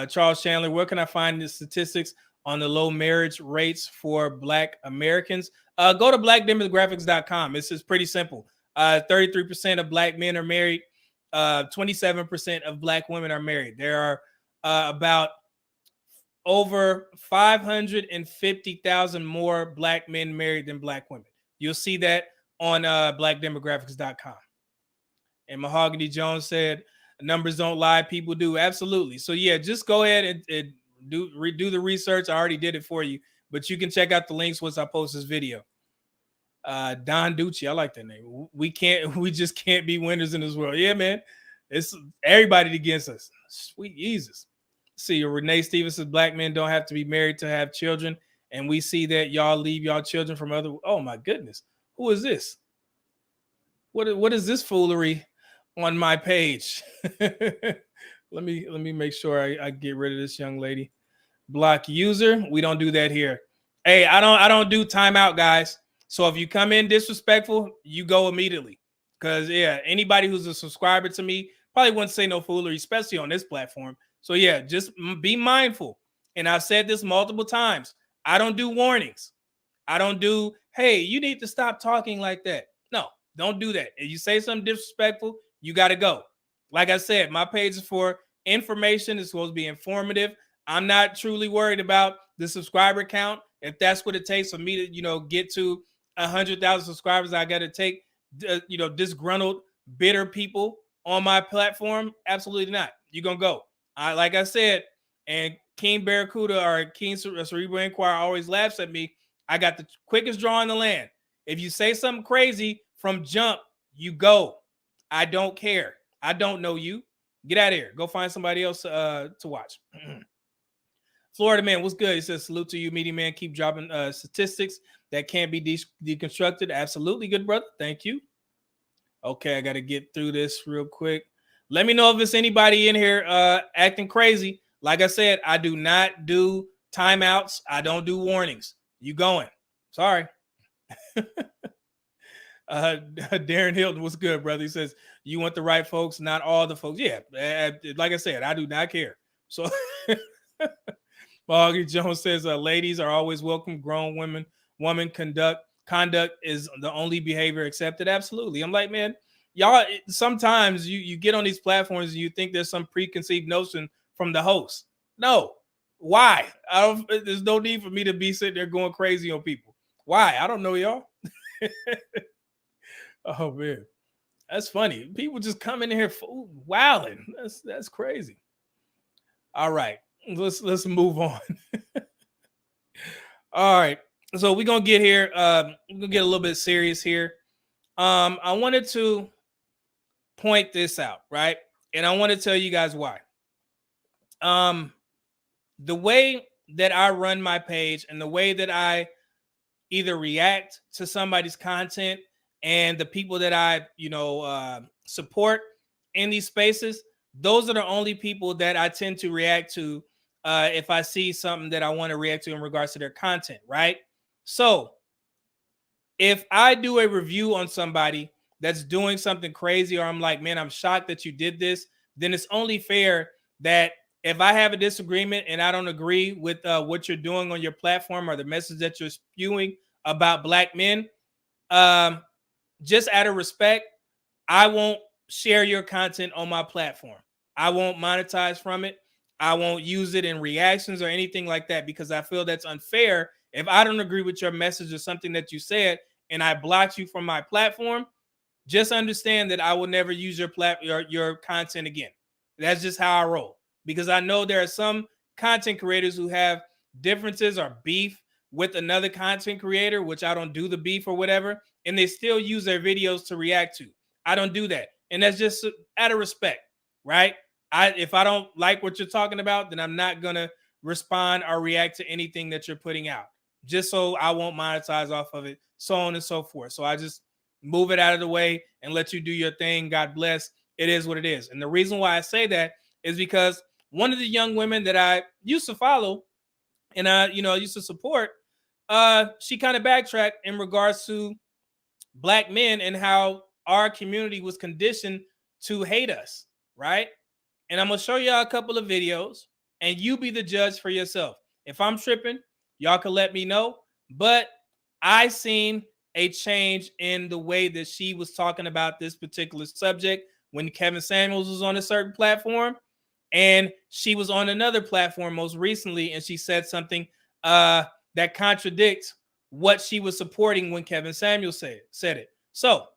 Charles Chandler, where can I find the statistics on the low marriage rates for black Americans? Go to blackdemographics.com. It's just pretty simple. 33% of black men are married. 27% of black women are married. There are about over 550,000 more black men married than black women. You'll see that on blackdemographics.com. And Mahogany Jones said, numbers don't lie, people do. Absolutely. So yeah, just go ahead and redo the research. I already did it for you, but you can check out the links once I post this video. Don Ducci, I like that name. We just can't be winners in this world. Yeah, man. It's everybody against us. Sweet Jesus. See, Renee Stevens says black men don't have to be married to have children. And we see that y'all leave y'all children from other. Oh my goodness. Who is this? What is this foolery on my page? let me make sure I get rid of this young lady. Block user. We don't do that here. Hey, I don't do timeout, guys. So if you come in disrespectful, you go immediately. Because yeah, anybody who's a subscriber to me probably wouldn't say no foolery, especially on this platform. So yeah, just be mindful. And I've said this multiple times. I don't do warnings. I don't do, hey, you need to stop talking like that. No, don't do that. If you say something disrespectful, you got to go. Like I said, my page is for information. It's supposed to be informative. I'm not truly worried about the subscriber count. If that's what it takes for me to, get to 100,000 subscribers, I got to take, disgruntled, bitter people on my platform. Absolutely not. You're going to go. Like I said, and King Barracuda or King Cerebral Inquirer always laughs at me. I got the quickest draw in the land. If you say something crazy from jump, you go. I don't care. I don't know you. Get out of here. Go find somebody else to watch. Florida man, what's good? He says, salute to you, meaty man. Keep dropping statistics that can't be deconstructed. Absolutely, good brother. Thank you. Okay, I got to get through this real quick. Let me know if it's anybody in here acting crazy. Like I said, I do not do timeouts. I don't do warnings. You going. Sorry. Darren Hilton, what's good, brother? He says, you want the right folks, not all the folks. Yeah, like I said, I do not care. So Boggy Jones says, ladies are always welcome. Grown woman conduct is the only behavior accepted. Absolutely. I'm like, man, y'all, sometimes you get on these platforms and you think there's some preconceived notion from the host. No. Why? There's no need for me to be sitting there going crazy on people. Why? I don't know, y'all. Oh man, that's funny. People just come in here wilding. That's crazy. All right, let's move on. All right, so we're gonna get here. We're gonna get a little bit serious here. I wanted to point this out, right? And I want to tell you guys why. The way that I run my page and the way that I either react to somebody's content and the people that I, support in these spaces, those are the only people that I tend to react to if I see something that I want to react to in regards to their content, right? So if I do a review on somebody that's doing something crazy, or I'm like, man, I'm shocked that you did this, then it's only fair that if I have a disagreement and I don't agree with what you're doing on your platform or the message that you're spewing about black men, just out of respect, I won't share your content on my platform. I won't monetize from it. I won't use it in reactions or anything like that because I feel that's unfair If I don't agree with your message or something that you said and I blocked you from my platform, just understand that I will never use your content again. That's just how I roll, because I know there are some content creators who have differences or beef with another content creator, which I don't do the beef or whatever, and they still use their videos to react to. I don't do that. And that's just out of respect, right? If I don't like what you're talking about, then I'm not going to respond or react to anything that you're putting out, just so I won't monetize off of it, so on and so forth. So I just move it out of the way and let you do your thing. God bless. It is what it is. And the reason why I say that is because one of the young women that I used to follow and I used to support, she kind of backtracked in regards to black men and how our community was conditioned to hate us, right? And I'm gonna show y'all a couple of videos, and you be the judge for yourself. If I'm tripping, y'all can let me know. But I seen a change in the way that she was talking about this particular subject when Kevin Samuels was on a certain platform, and she was on another platform most recently, and she said something that contradicts what she was supporting when Kevin Samuels said it. So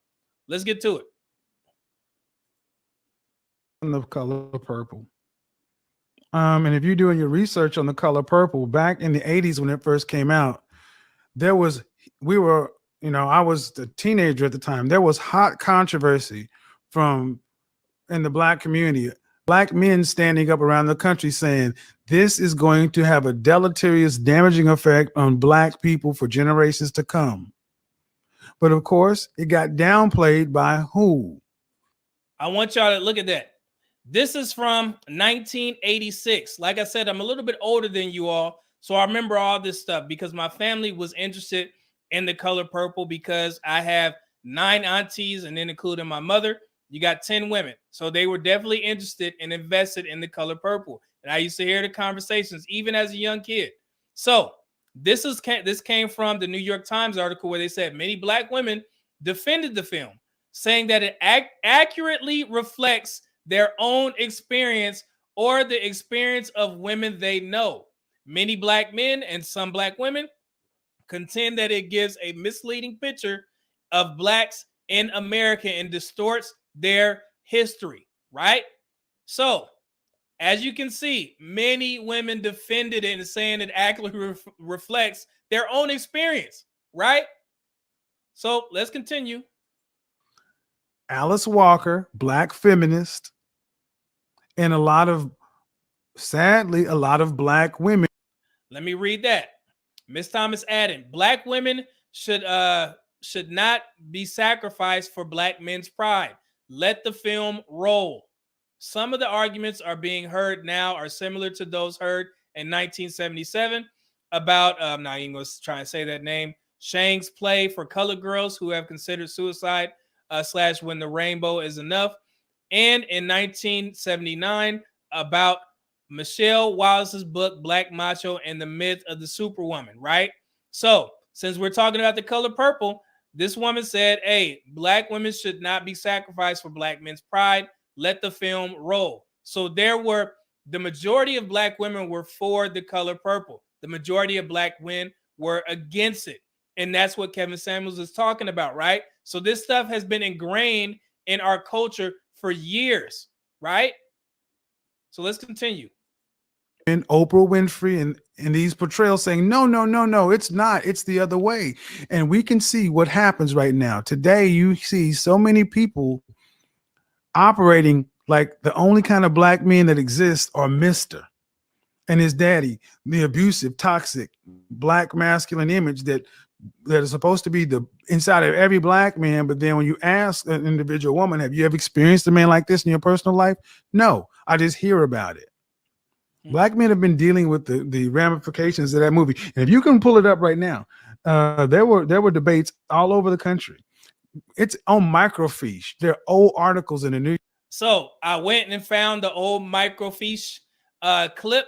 let's get to it. The color purple. And if you're doing your research on the color purple, back in the 80s when it first came out, I was a teenager at the time. There was hot controversy in the black community, black men standing up around the country saying this is going to have a deleterious, damaging effect on black people for generations to come. But of course, it got downplayed by who? I want y'all to look at that. This is from 1986. Like I said, I'm a little bit older than you all, so I remember all this stuff because my family was interested in the color purple because I have 9 aunties, and then including my mother, you got 10 women. So they were definitely interested and invested in the color purple. And I used to hear the conversations even as a young kid. So this came from the New York Times article where they said many black women defended the film, saying that it accurately reflects their own experience or the experience of women they know. Many black men and some black women contend that it gives a misleading picture of blacks in America and distorts their history, right? So, as you can see, many women defended it and saying it accurately reflects their own experience, right? So, let's continue. Alice Walker, black feminist, and sadly, a lot of black women. Let me read that. Miss Thomas added, black women should not be sacrificed for black men's pride. Let the film roll. Some of the arguments are being heard now are similar to those heard in 1977 about, I'm not even going to try and say that name, Shang's play for colored girls who have considered suicide / when the rainbow is enough. And in 1979 about Michelle Wallace's book, Black Macho and the Myth of the Superwoman, right? So, since we're talking about the color purple, this woman said, hey, black women should not be sacrificed for black men's pride. Let the film roll. So the majority of black women were for the color purple. The majority of black men were against it. And that's what Kevin Samuels is talking about, right? So this stuff has been ingrained in our culture for years, right? So let's continue. And Oprah Winfrey and these portrayals saying, no, it's not. It's the other way. And we can see what happens right now. Today, you see so many people operating like the only kind of black men that exist are Mr. and his daddy, the abusive, toxic, black masculine image that is supposed to be the inside of every black man. But then when you ask an individual woman, have you ever experienced a man like this in your personal life? No, I just hear about it. Black men have been dealing with the ramifications of that movie. And if you can pull it up right now, there were debates all over the country. It's on microfiche. There are old articles in the New. So I went and found the old microfiche clip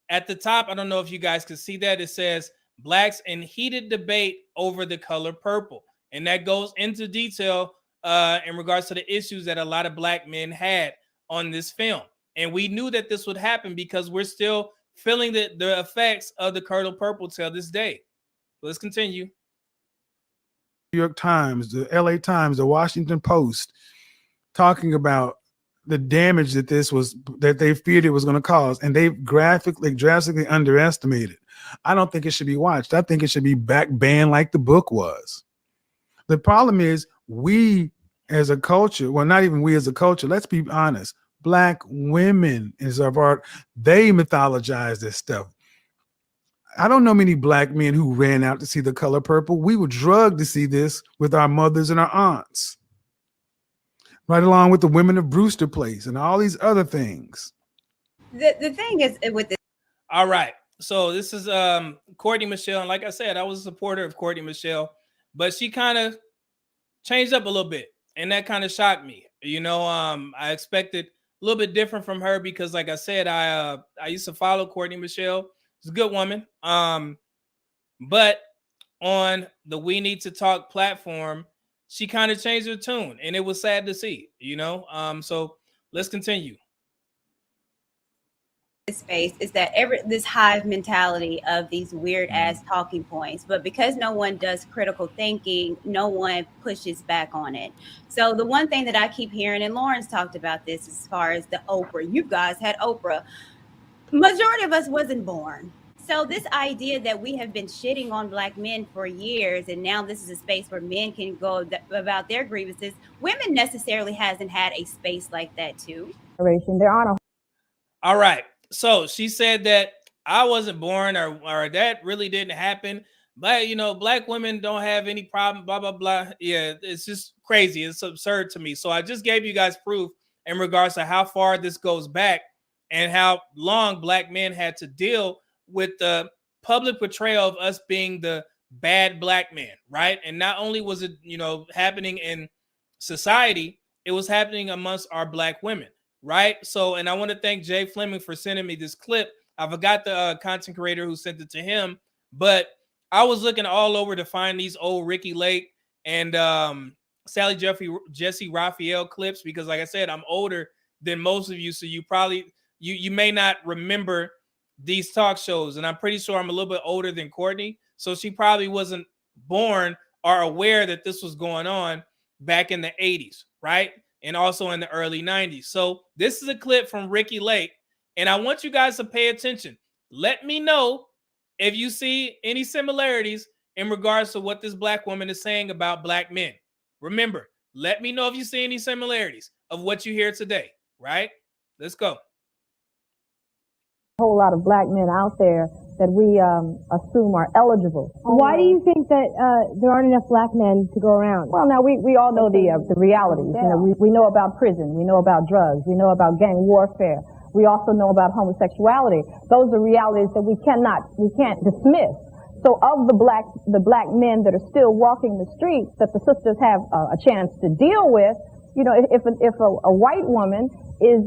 at the top. I don't know if you guys can see that. It says blacks in heated debate over the color purple. And that goes into detail in regards to the issues that a lot of black men had on this film. And we knew that this would happen because we're still feeling the effects of the color purple till this day. Let's continue. New York Times, the LA Times, the Washington Post, talking about the damage that they feared it was going to cause, and they drastically underestimated. I don't think it should be watched. I think it should be banned like the book was. The problem is we as a culture, well, not even we as a culture, let's be honest, Black women is of art. They mythologize this stuff. I don't know many Black men who ran out to see The Color Purple. We were drugged to see this with our mothers and our aunts, right along with the Women of Brewster Place and all these other things. The thing is with this. All right. So this is Courtney Michelle. And like I said, I was a supporter of Courtney Michelle, but she kind of changed up a little bit. And that kind of shocked me. You know, I expected a little bit different from her because, like I said, I used to follow Courtney Michelle. She's a good woman. But on the We Need to Talk platform, she kind of changed her tune, and it was sad to see, you know. So let's continue. Space is that this hive mentality of these weird ass talking points, but because no one does critical thinking, no one pushes back on it. So the one thing that I keep hearing, and Lawrence talked about this as far as the Oprah, you guys had Oprah, majority of us wasn't born. So this idea that we have been shitting on Black men for years, and now this is a space where men can go about their grievances, women necessarily hasn't had a space like that too. There aren't All right. So she said that I wasn't born or that really didn't happen. But, you know, Black women don't have any problem, blah, blah, blah. Yeah, it's just crazy. It's absurd to me. So I just gave you guys proof in regards to how far this goes back and how long Black men had to deal with the public portrayal of us being the bad Black men, right? And not only was it, you know, happening in society, it was happening amongst our Black women. Right. So, and I want to thank Jay Fleming for sending me this clip. I forgot the content creator who sent it to him, but I was looking all over to find these old Ricky Lake and Sally Jesse Raphael clips because, like I said, I'm older than most of you. So you probably you may not remember these talk shows. And I'm pretty sure I'm a little bit older than Courtney. So she probably wasn't born or aware that this was going on back in the 80s. Right. And also in the early 90s. So this is a clip from Ricky Lake, and I want you guys to pay attention. Let me know if you see any similarities in regards to what this Black woman is saying about Black men. Remember, let me know if you see any similarities of what you hear today, right? Let's go. a whole lot of Black men out there that we assume are eligible. Why do you think that there aren't enough Black men to go around? Well, now we all know the realities. You know, we know about prison, we know about drugs, we know about gang warfare. We also know about homosexuality. Those are realities that we can't dismiss. So of the black men that are still walking the streets that the sisters have a chance to deal with, you know, if a white woman is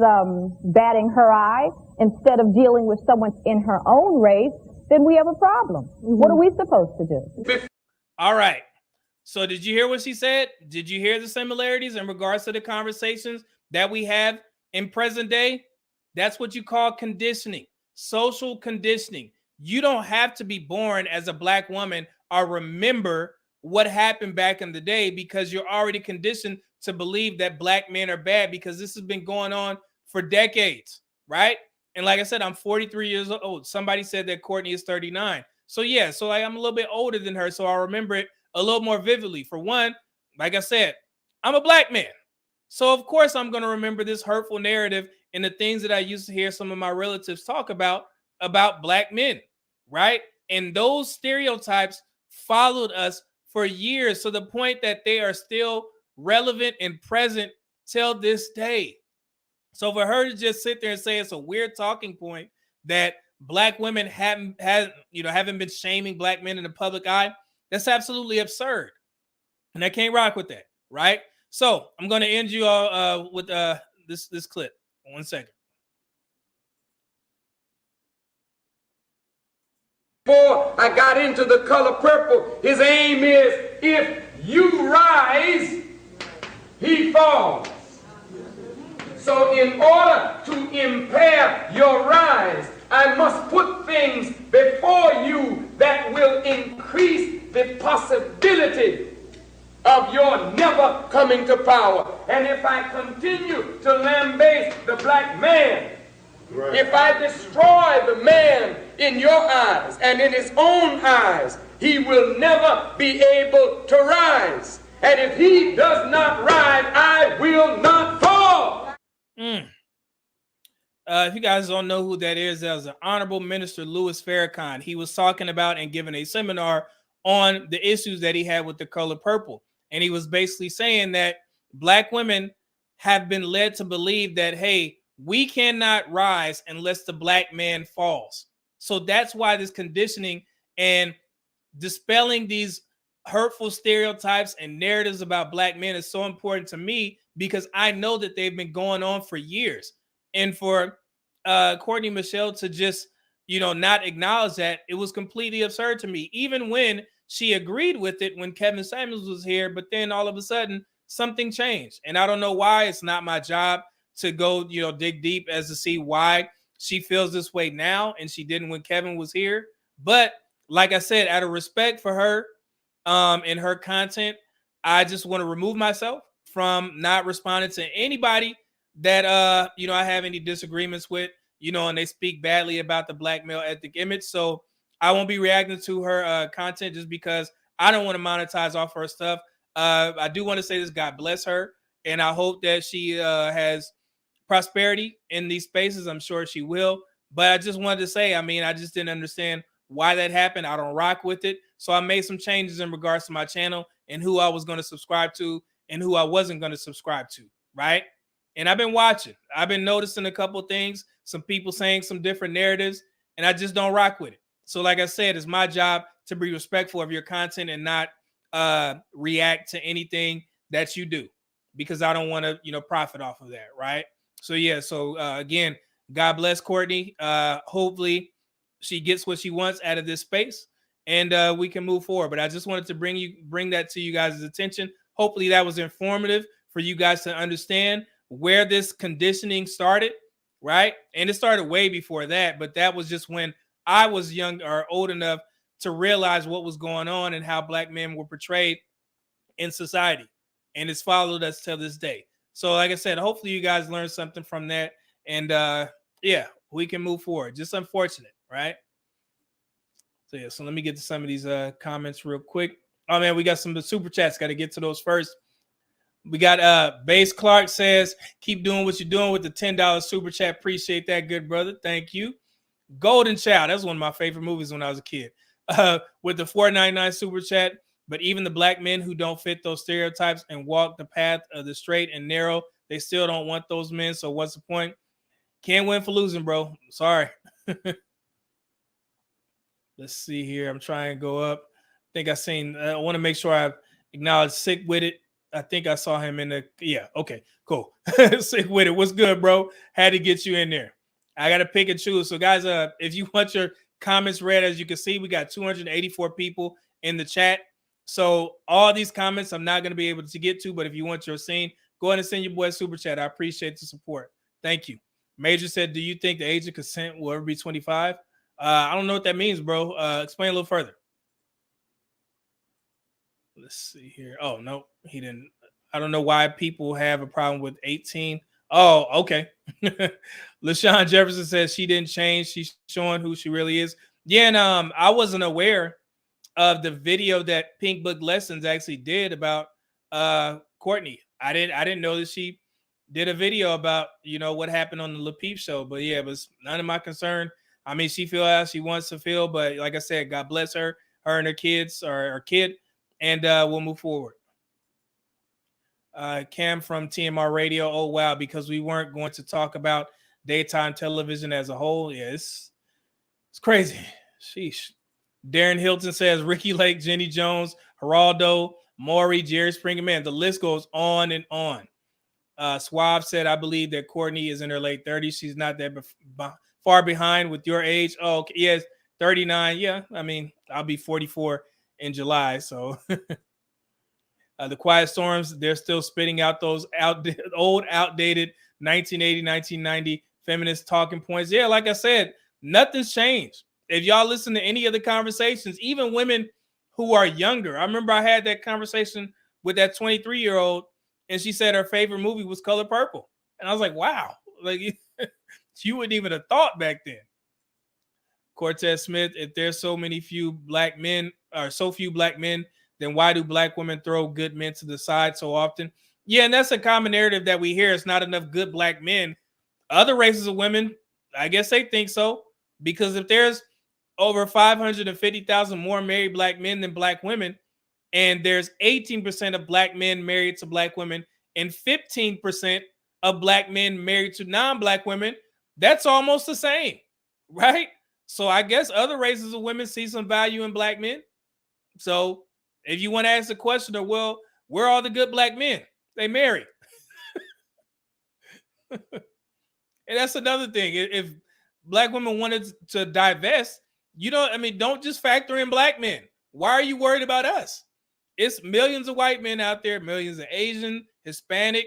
batting her eye instead of dealing with someone in her own race, then we have a problem. Mm-hmm. What are we supposed to do? All right. So did you hear what she said? Did you hear the similarities in regards to the conversations that we have in present day? That's what you call conditioning, social conditioning. You don't have to be born as a Black woman or remember what happened back in the day because you're already conditioned to believe that Black men are bad because this has been going on for decades, right? And like I said, I'm 43 years old. Somebody said that Courtney is 39. So yeah, so I'm a little bit older than her, so I remember it a little more vividly. For one, like I said, I'm a Black man. So of course I'm going to remember this hurtful narrative and the things that I used to hear some of my relatives talk about Black men, right? And those stereotypes followed us for years to the point that they are still relevant and present till this day. So for her to just sit there and say it's a weird talking point that Black women haven't been shaming Black men in the public eye, that's absolutely absurd. And I can't rock with that, right? So I'm going to end you all with this clip. 1 second. Before I got into The Color Purple, his aim is if you rise, he falls. So in order to impair your rise, I must put things before you that will increase the possibility of your never coming to power. And if I continue to lambaste the black man, if I destroy the man in your eyes and in his own eyes, he will never be able to rise. And if he does not rise, I will not fall. If you guys don't know who that is, that was the Honorable Minister Louis Farrakhan. He was talking about and giving a seminar on the issues that he had with the color purple. And he was basically saying that black women have been led to believe that, hey, we cannot rise unless the black man falls. So that's why this conditioning and dispelling these hurtful stereotypes and narratives about black men is so important to me, because I know that they've been going on for years. And for Courtney Michelle to just, not acknowledge that, it was completely absurd to me, even when she agreed with it when Kevin Samuels was here. But then all of a sudden something changed. And I don't know why. It's not my job to go, dig deep as to see why she feels this way now and she didn't when Kevin was here. But like I said, out of respect for her and her content, I just want to remove myself from not responding to anybody that I have any disagreements with, and they speak badly about the black male ethnic image. So I won't be reacting to her content just because I don't want to monetize off her stuff. I do want to say this: God bless her, and I hope that she has prosperity in these spaces. I'm sure she will. But I just wanted to say, I just didn't understand why that happened. I don't rock with it. So I made some changes in regards to my channel and who I was going to subscribe to and who I wasn't going to subscribe to, right? And I've been watching. I've been noticing a couple things, some people saying some different narratives, and I just don't rock with it. So like I said, it's my job to be respectful of your content and not react to anything that you do, because I don't want to, profit off of that, right? So yeah, so again, God bless Courtney. Hopefully she gets what she wants out of this space and we can move forward. But I just wanted to bring that to you guys' attention. Hopefully that was informative for you guys to understand where this conditioning started, right? And it started way before that, but that was just when I was young or old enough to realize what was going on and how black men were portrayed in society. And it's followed us till this day. So like I said, hopefully you guys learned something from that. And yeah, we can move forward. Just unfortunate, right? So yeah, so let me get to some of these comments real quick. Oh man, we got some of the super chats. Got to get to those first. We got Base Clark says, keep doing what you're doing with the $10 super chat. Appreciate that, good brother. Thank you. Golden Child, that's one of my favorite movies when I was a kid. With the $4.99 super chat. But even the black men who don't fit those stereotypes and walk the path of the straight and narrow, they still don't want those men. So what's the point? Can't win for losing, bro. Sorry. Let's see here. I'm trying to go up. I think I want to make sure I acknowledge Sick With It. I think I saw him in the, yeah, okay, cool. Sick With It. What's good, bro? Had to get you in there. I got to pick and choose. So guys, if you want your comments read, as you can see, we got 284 people in the chat. So all these comments I'm not going to be able to get to, but if you want your scene, go ahead and send your boy a super chat. I appreciate the support. Thank you. Major said, do you think the age of consent will ever be 25? I don't know what that means, bro. Explain a little further. Let's see here. Oh, no, he didn't. I don't know why people have a problem with 18. Oh, okay. LaShawn Jefferson says she didn't change. She's showing who she really is. Yeah, and I wasn't aware of the video that Pink Book Lessons actually did about Courtney. I didn't know that she did a video about, what happened on the Lil Peep show. But yeah, it was none of my concern. I mean, she feels how she wants to feel, but like I said, God bless her and her kids, or her kid, and we'll move forward. Cam from TMR Radio. Oh wow, because we weren't going to talk about daytime television as a whole. Yeah, it's crazy. Sheesh. Darren Hilton says Ricky Lake, Jenny Jones, Geraldo, Maury, Jerry Springer. Man, the list goes on and on. Suave said, I believe that Courtney is in her late 30s. She's not that far behind with your age. Oh, okay. Yes, 39. Yeah, I mean, I'll be 44 in July. So the Quiet Storms, they're still spitting out those old, outdated 1980, 1990 feminist talking points. Yeah, like I said, Nothing's changed. If y'all listen to any of the conversations, even women who are younger, I remember I had that conversation with that 23-year-old, and she said her favorite movie was Color Purple. And I was like, wow, like you wouldn't even have thought back then. Cortez Smith, if there's so few black men, then why do black women throw good men to the side so often? Yeah, and that's a common narrative that we hear. It's not enough good black men. Other races of women, I guess they think so, because if there's over 550,000 more married black men than black women, and there's 18% of black men married to black women and 15% of black men married to non-black women, that's almost the same, right? So I guess other races of women see some value in black men. So if you want to ask the question of, well, where are all the good black men? They married. And that's another thing. If black women wanted to divest, don't just factor in black men. Why are you worried about us? It's millions of white men out there, millions of Asian, Hispanic.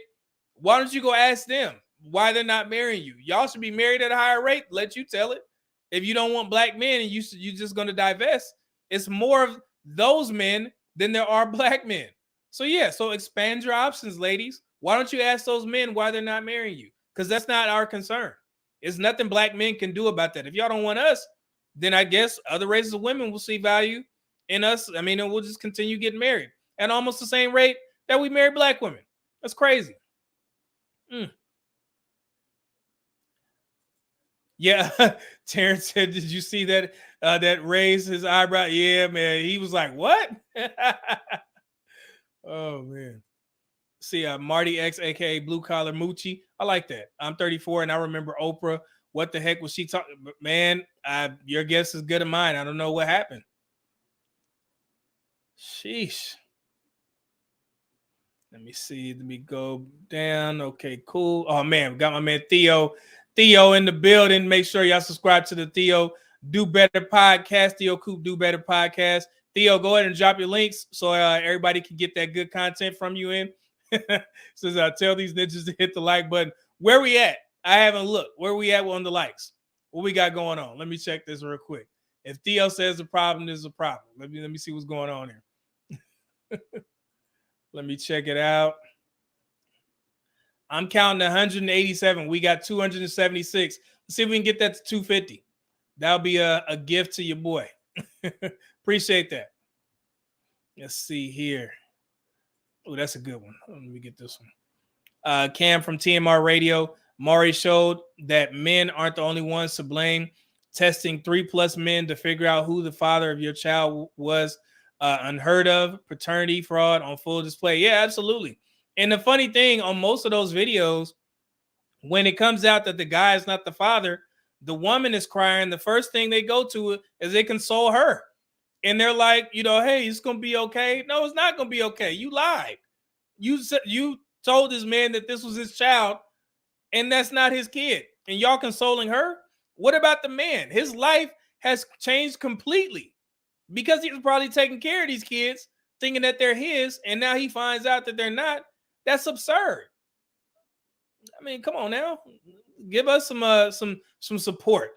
Why don't you go ask them why they're not marrying you? Y'all should be married at a higher rate. Let you tell it. If you don't want black men and you're just going to divest, it's more of those men than there are black men. So yeah, so expand your options, ladies. Why don't you ask those men why they're not marrying you? Because that's not our concern. It's nothing black men can do about that. If y'all don't want us, then I guess other races of women will see value in us. And we'll just continue getting married at almost the same rate that we marry black women. That's crazy. Yeah, Terrence said, did you see that that raised his eyebrow? Yeah, man. He was like, what? Oh, man. See, Marty X, aka Blue Collar Moochie. I like that. I'm 34 and I remember Oprah. What the heck was she talking? Man, your guess is good as mine. I don't know what happened. Sheesh. Let me see. Let me go down. Okay, cool. Oh, man, we got my man Theo in the building. Make sure y'all subscribe to the Theo Do Better podcast. Theo Coop Do Better podcast. Theo, go ahead and drop your links so everybody can get that good content from you in. Says I tell these ninjas to hit the like button. Where we at? I haven't looked. Where we at on the likes? What we got going on? Let me check this real quick. If Theo says the problem is a problem, let me see what's going on here. Let me check it out. I'm counting 187. We got 276. Let's see if we can get that to 250. That'll be a gift to your boy. Appreciate that. Let's see here. Oh, that's a good one. Let me get this one. Cam from TMR Radio. Maury showed that men aren't the only ones to blame. Testing 3+ men to figure out who the father of your child was unheard of. Paternity fraud on full display. Yeah, absolutely. And the funny thing on most of those videos, when it comes out that the guy is not the father, the woman is crying. The first thing they go to is they console her. And they're like, hey, it's going to be okay. No, it's not going to be okay. You lied. You told this man that this was his child and that's not his kid. And y'all consoling her? What about the man? His life has changed completely because he was probably taking care of these kids thinking that they're his. And now he finds out that they're not. That's absurd. Come on now. Give us some support.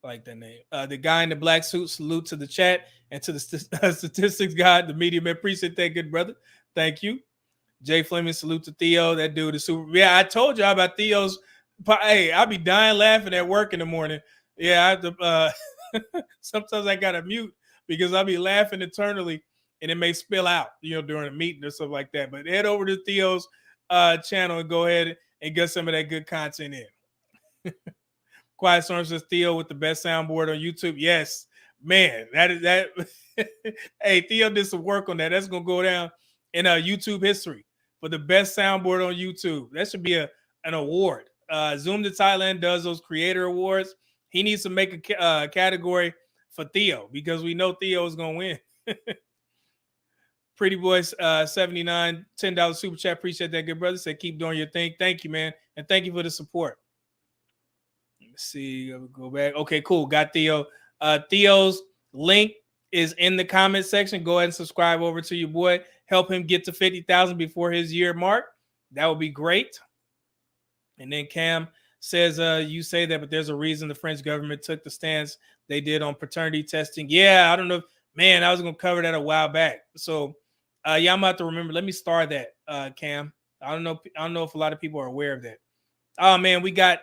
I like that name. The guy in the black suit, salute to the chat and to the statistics guy, the media man. Appreciate that, good brother. Thank you. Jay Fleming, salute to Theo. That dude is super. Yeah, I told you about Theo's. Hey, I'll be dying laughing at work in the morning. Yeah, I have to. Sometimes I got to mute because I'll be laughing internally and it may spill out, during a meeting or stuff like that. But head over to Theo's channel and go ahead and get some of that good content in. Quiet Storm says Theo with the best soundboard on YouTube. Yes, man, that. Hey, Theo did some work on that. That's gonna go down in YouTube history for the best soundboard on YouTube. That should be an award. Zoom to Thailand does those creator awards. He needs to make a category for Theo because we know Theo is gonna win. Pretty Boys 79, $10 super chat. Appreciate that, good brother. Said keep doing your thing. Thank you, man, and thank you for the support. Let's see. Go back. Okay, cool. Got Theo. Theo's link is in the comment section. Go ahead and subscribe over to your boy. Help him get to 50,000 before his year mark. That would be great. And then Cam says, you say that, but there's a reason the French government took the stance they did on paternity testing. Yeah, I don't know. Man, I was going to cover that a while back. So, yeah, I'm about to remember. Let me start that, Cam. I don't know if a lot of people are aware of that. Oh, man, we got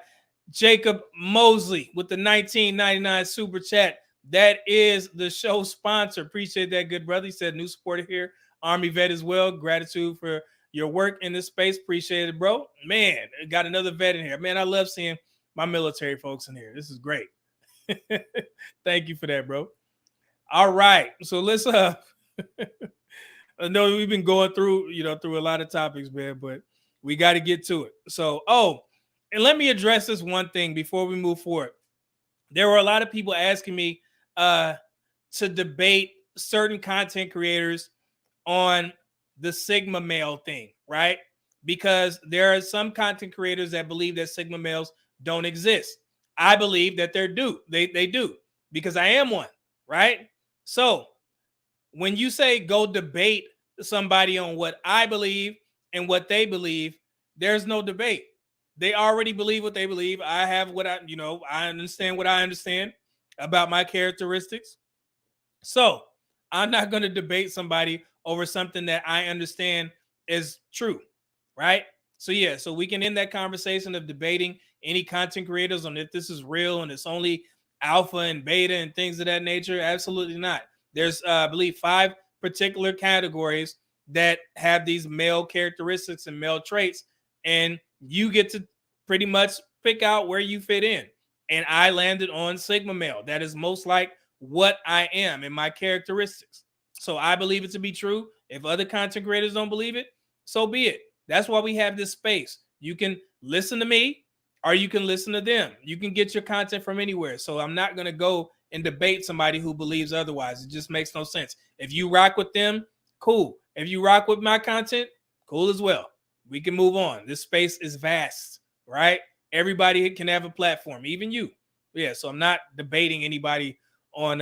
Jacob Mosley with the 1999 super chat. That is the show sponsor. Appreciate that, good brother. He said new supporter here. Army vet as well. Gratitude for your work in this space. Appreciate it, bro. Man, got another vet in here. Man, I love seeing my military folks in here. This is great. Thank you for that, bro. All right. So let's I know we've been going through a lot of topics, man, but we got to get to it. So, and let me address this one thing before we move forward. There were a lot of people asking me to debate certain content creators on the Sigma male thing, right? Because there are some content creators that believe that Sigma males don't exist. I believe that they do, because I am one, right? So when you say go debate somebody on what I believe and what they believe, there's no debate. They already believe what they believe. I have what I understand what I understand about my characteristics. So I'm not going to debate somebody over something that I understand is true, right? So yeah, so we can end that conversation of debating any content creators on if this is real and it's only alpha and beta and things of that nature. Absolutely not. There's, I believe, 5 particular categories that have these male characteristics and male traits, and you get to pretty much pick out where you fit in. And I landed on Sigma male. That is most like what I am and my characteristics. So I believe it to be true. If other content creators don't believe it, so be it. That's why we have this space. You can listen to me or you can listen to them. You can get your content from anywhere. So I'm not going to go and debate somebody who believes otherwise. It just makes no sense. If you rock with them, cool. If you rock with my content, cool as well. We can move on. This space is vast, right? Everybody can have a platform, even you. Yeah, so I'm not debating anybody on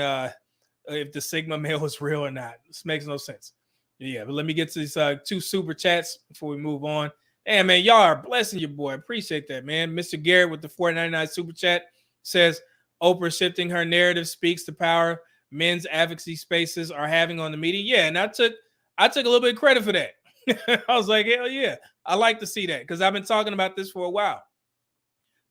if the Sigma male is real or not. This makes no sense. Yeah, but let me get to these 2 super chats before we move on. Hey, man, y'all are blessing your boy. Appreciate that, man. Mr. Garrett with the $4.99 super chat says, Oprah shifting her narrative speaks to power men's advocacy spaces are having on the media. Yeah, and I took a little bit of credit for that. I was like, hell yeah. I like to see that because I've been talking about this for a while.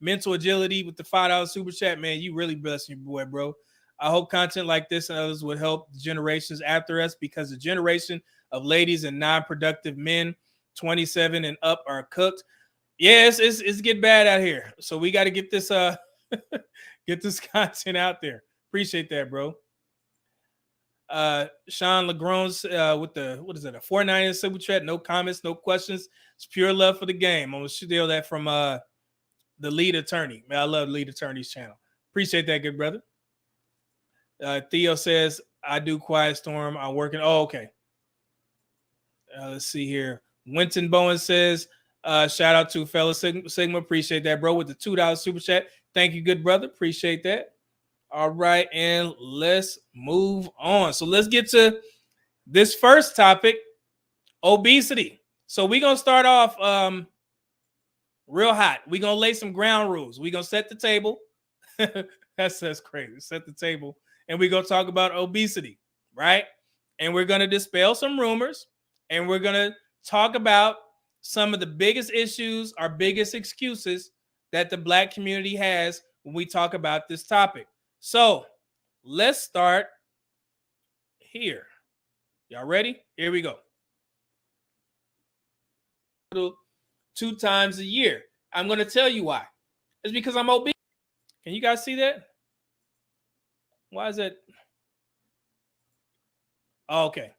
Mental Agility with the $5 super chat, man. You really blessing your boy, bro. I hope content like this and others would help the generations after us because the generation of ladies and non-productive men 27 and up are cooked. Yes, it's getting bad out here. So we got to get this get this content out there. Appreciate that, bro. Sean Legron's with the what is it, a $4.99 super chat? No comments, no questions. It's pure love for the game. I'm gonna steal that from the lead attorney. Man, I love lead attorney's channel. Appreciate that, good brother. Theo says, I do Quiet Storm. I'm working. Oh, okay. Let's see here. Winton Bowen says, shout out to fellow Sigma. Appreciate that, bro, with the $2 super chat. Thank you, good brother. Appreciate that. All right, and let's move on. So let's get to this first topic, obesity. So we're going to start off real hot. We're going to lay some ground rules. We're going to set the table. That's crazy. Set the table. And we're going to talk about obesity, right? And we're going to dispel some rumors. And we're going to talk about some of the biggest issues, our biggest excuses that the Black community has when we talk about this topic. So let's start here. Y'all ready? Here we go. 2 times a year. I'm going to tell you why. It's because I'm obese. Can you guys see that? Why is that? Oh, okay.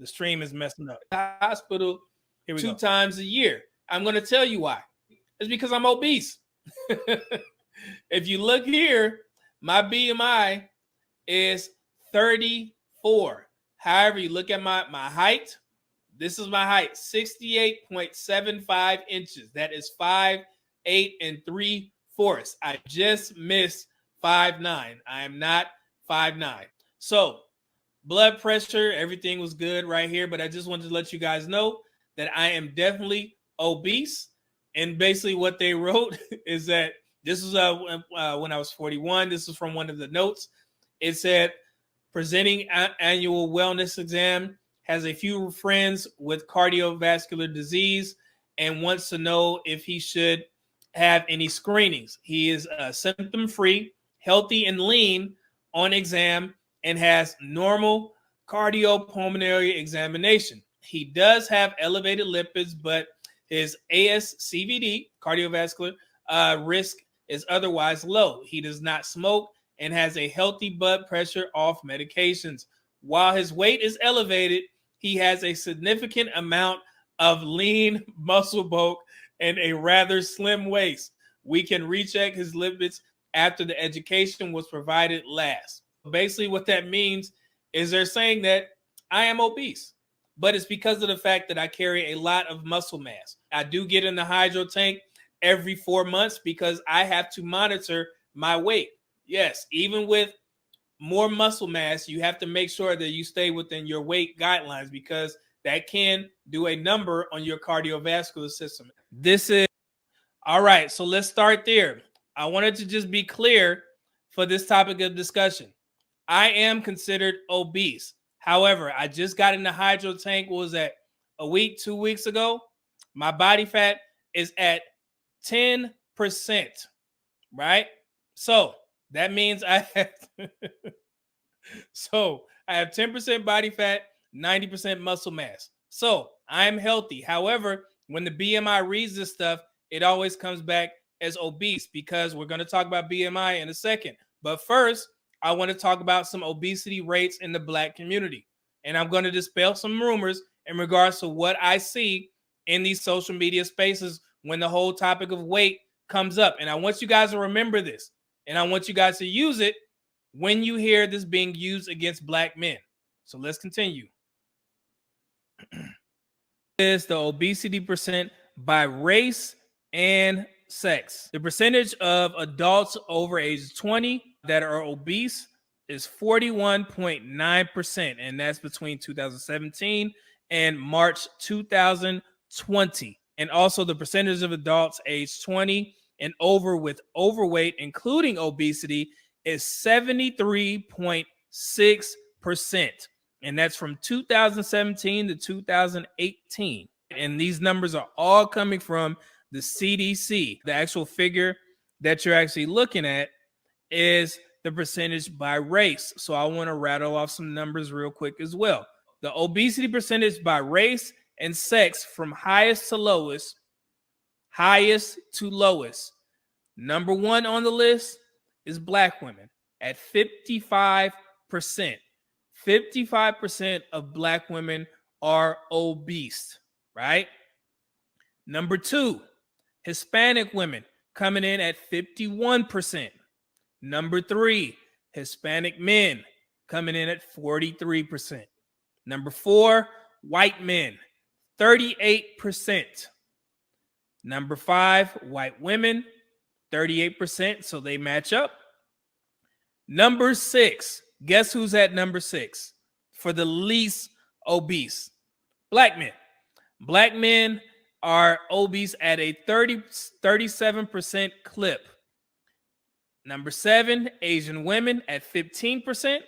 The stream is messing up. Hospital. Here we 2 times a year. I'm going to tell you why. It's because I'm obese. If you look here, my BMI is 34. However, you look at my height. This is my height, 68.75 inches. That is 5'8" 3/4. I just missed 5'9". I am not 5'9". So blood pressure, everything was good right here. But I just wanted to let you guys know that I am definitely obese. And basically what they wrote is that this was when I was 41. This is from one of the notes. It said, presenting annual wellness exam, has a few friends with cardiovascular disease and wants to know if he should have any screenings. He is symptom-free, healthy and lean on exam, and has normal cardiopulmonary examination. He does have elevated lipids, but his ASCVD, cardiovascular risk, is otherwise low. He does not smoke and has a healthy blood pressure off medications. While his weight is elevated, he has a significant amount of lean muscle bulk and a rather slim waist. We can recheck his lipids after the education was provided last. Basically, what that means is they're saying that I am obese, but it's because of the fact that I carry a lot of muscle mass. I do get in the hydro tank every 4 months because I have to monitor my weight. Yes, even with more muscle mass, you have to make sure that you stay within your weight guidelines because that can do a number on your cardiovascular system. This is all right. So let's start there. I wanted to just be clear for this topic of discussion. I am considered obese. However, I just got in the hydro tank. What was that? A week, 2 weeks ago? My body fat is at 10%, right? So that means I have I have 10% body fat, 90% muscle mass. So I'm healthy. However, when the BMI reads this stuff, it always comes back as obese because we're going to talk about BMI in a second. But first, I want to talk about some obesity rates in the Black community. And I'm going to dispel some rumors in regards to what I see in these social media spaces when the whole topic of weight comes up. And I want you guys to remember this. And I want you guys to use it when you hear this being used against Black men. So let's continue. Is the obesity percent by race and sex. The percentage of adults over age 20 that are obese is 41.9%, and that's between 2017 and March 2020. And also the percentage of adults age 20 and over with overweight, including obesity, is 73.6%. And that's from 2017 to 2018. And these numbers are all coming from the CDC. The actual figure that you're actually looking at is the percentage by race. So I want to rattle off some numbers real quick as well. The obesity percentage by race and sex from highest to lowest. Number one on the list is Black women at 55%. 55% of Black women are obese, right? Number two, Hispanic women coming in at 51%. Number three, Hispanic men coming in at 43%. Number four, white men, 38%. Number five, white women, 38%, so they match up. Number six, guess who's at number six for the least obese? Black men. Black men are obese at a 37% clip. Number seven, Asian women at 15%.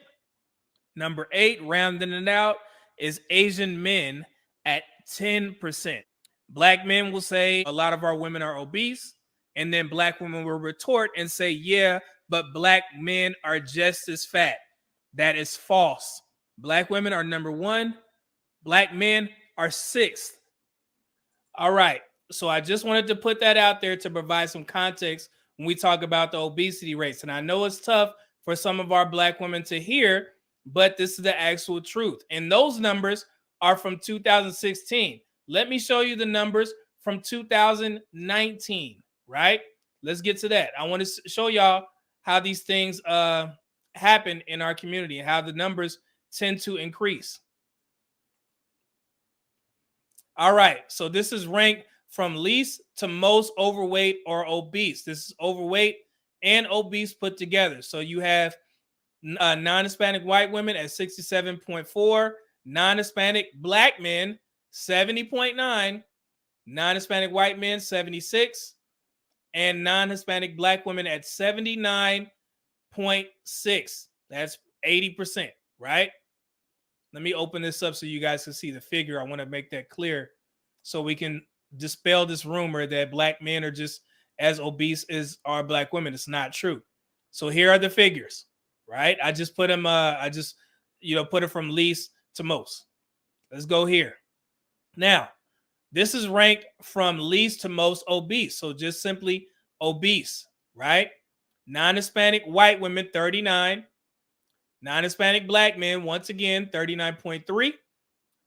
Number eight, rounding it out, is Asian men at 10%. Black men will say a lot of our women are obese, and then Black women will retort and say, yeah, but Black men are just as fat. That is false. Black women are number one. Black men are sixth. All right. So I just wanted to put that out there to provide some context when we talk about the obesity rates. And I know it's tough for some of our Black women to hear, but this is the actual truth. And those numbers are from 2016. Let me show you the numbers from 2019, right? Let's get to that. I want to show y'all how these things happen in our community and how the numbers tend to increase. All right, so this is ranked from least to most overweight or obese. This is overweight and obese put together. So you have non-Hispanic white women at 67.4, non-Hispanic Black men 70.9, Non-Hispanic white men, 76. And non-Hispanic black women at 79.6. That's 80%, right? Let me open this up so you guys can see the figure. I want to make that clear so we can dispel this rumor that black men are just as obese as are black women. It's not true. So here are the figures, right? I just put them, put it from least to most. Let's go here. Now, this is ranked from least to most obese. So just simply obese, right? Non-Hispanic white women, 39. Non-Hispanic black men, once again, 39.3.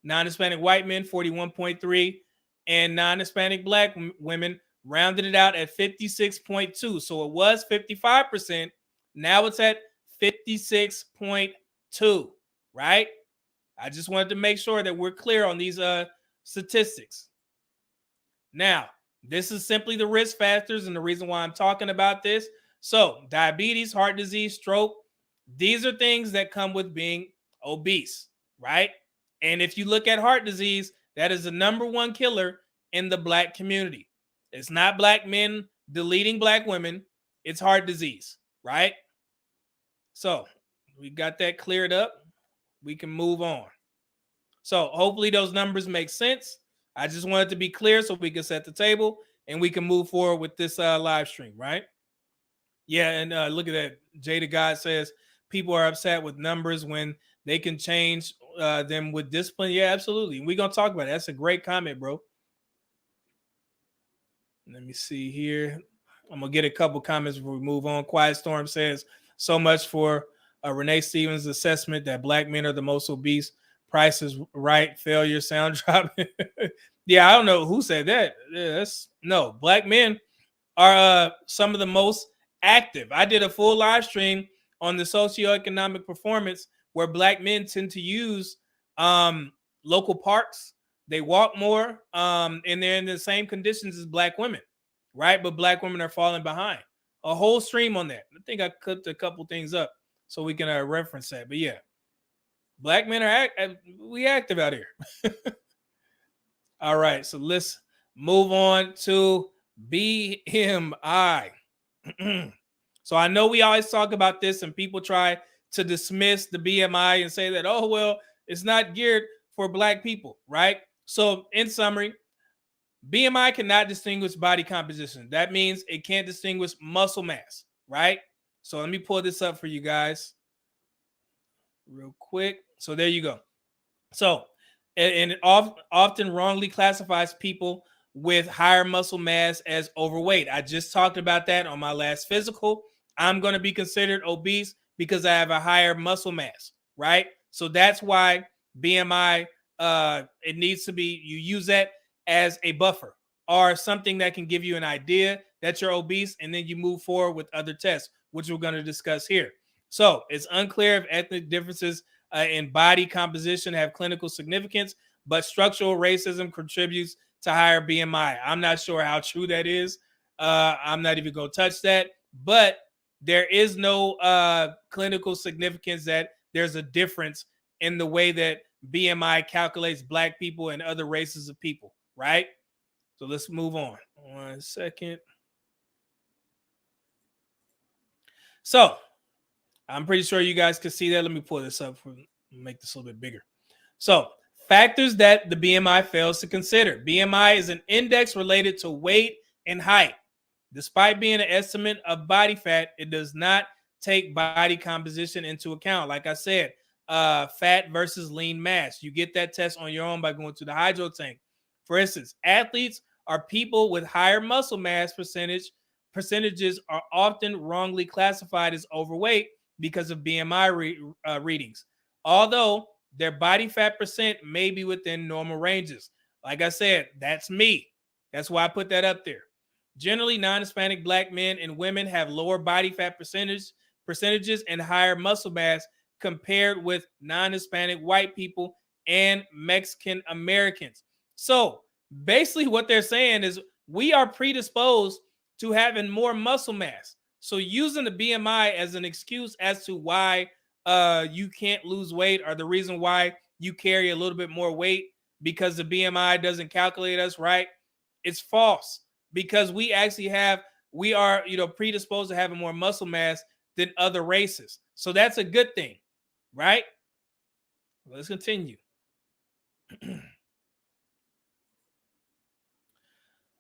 Non-Hispanic white men, 41.3. And non-Hispanic black women rounded it out at 56.2. So it was 55%. Now it's at 56.2, right? I just wanted to make sure that we're clear on these statistics. Now, this is simply the risk factors and the reason why I'm talking about this. So diabetes, heart disease, stroke, these are things that come with being obese, right? And if you look at heart disease, that is the number one killer in the black community. It's not black men deleting black women. It's heart disease, right? So we got that cleared up. We can move on. So hopefully those numbers make sense. I just wanted to be clear so we can set the table and we can move forward with this live stream, right? Yeah, and look at that. Jada God says people are upset with numbers when they can change them with discipline. Yeah, absolutely. We're going to talk about it. That's a great comment, bro. Let me see here. I'm going to get a couple comments before we move on. Quiet Storm says, so much for Renee Stevens' assessment that black men are the most obese. Price is right. Failure. Sound drop. Yeah, I don't know who said that. Yeah, no, black men are some of the most active. I did a full live stream on the socioeconomic performance where black men tend to use local parks. They walk more and they're in the same conditions as black women, right? But black women are falling behind. A whole stream on that. I think I clipped a couple things up so we can reference that. But yeah, black men are we active out here. All right, so let's move on to BMI. So I know we always talk about this and people try to dismiss the BMI and say that, oh, well, it's not geared for black people, right? So in summary, BMI cannot distinguish body composition. That means it can't distinguish muscle mass, right? So let me pull this up for you guys real quick. So there you go. So, and it often wrongly classifies people with higher muscle mass as overweight. I just talked about that on my last physical. I'm going to be considered obese because I have a higher muscle mass, right? So that's why BMI, it needs to be, you use that as a buffer or something that can give you an idea that you're obese, and then you move forward with other tests, which we're going to discuss here. So it's unclear if ethnic differences in body composition have clinical significance, but structural racism contributes to higher BMI. I'm not sure how true that is. I'm not even going to touch that, but there is no clinical significance that there's a difference in the way that BMI calculates black people and other races of people, right? So let's move on. 1 second. So I'm pretty sure you guys can see that. Let me pull this up for make this a little bit bigger. So factors that the BMI fails to consider. BMI is an index related to weight and height. Despite being an estimate of body fat, it does not take body composition into account. Like I said, fat versus lean mass. You get that test on your own by going to the hydro tank. For instance, athletes are people with higher muscle mass percentages are often wrongly classified as overweight because of BMI readings, although their body fat percent may be within normal ranges. Like I said, that's me. That's why I put that up there. Generally, non-Hispanic black men and women have lower body fat percentages and higher muscle mass compared with non-Hispanic white people and Mexican Americans. So basically what they're saying is we are predisposed to having more muscle mass. So using the BMI as an excuse as to why you can't lose weight or the reason why you carry a little bit more weight because the BMI doesn't calculate us right, It's false, because we actually we are, predisposed to having more muscle mass than other races. So that's a good thing, right? Let's continue.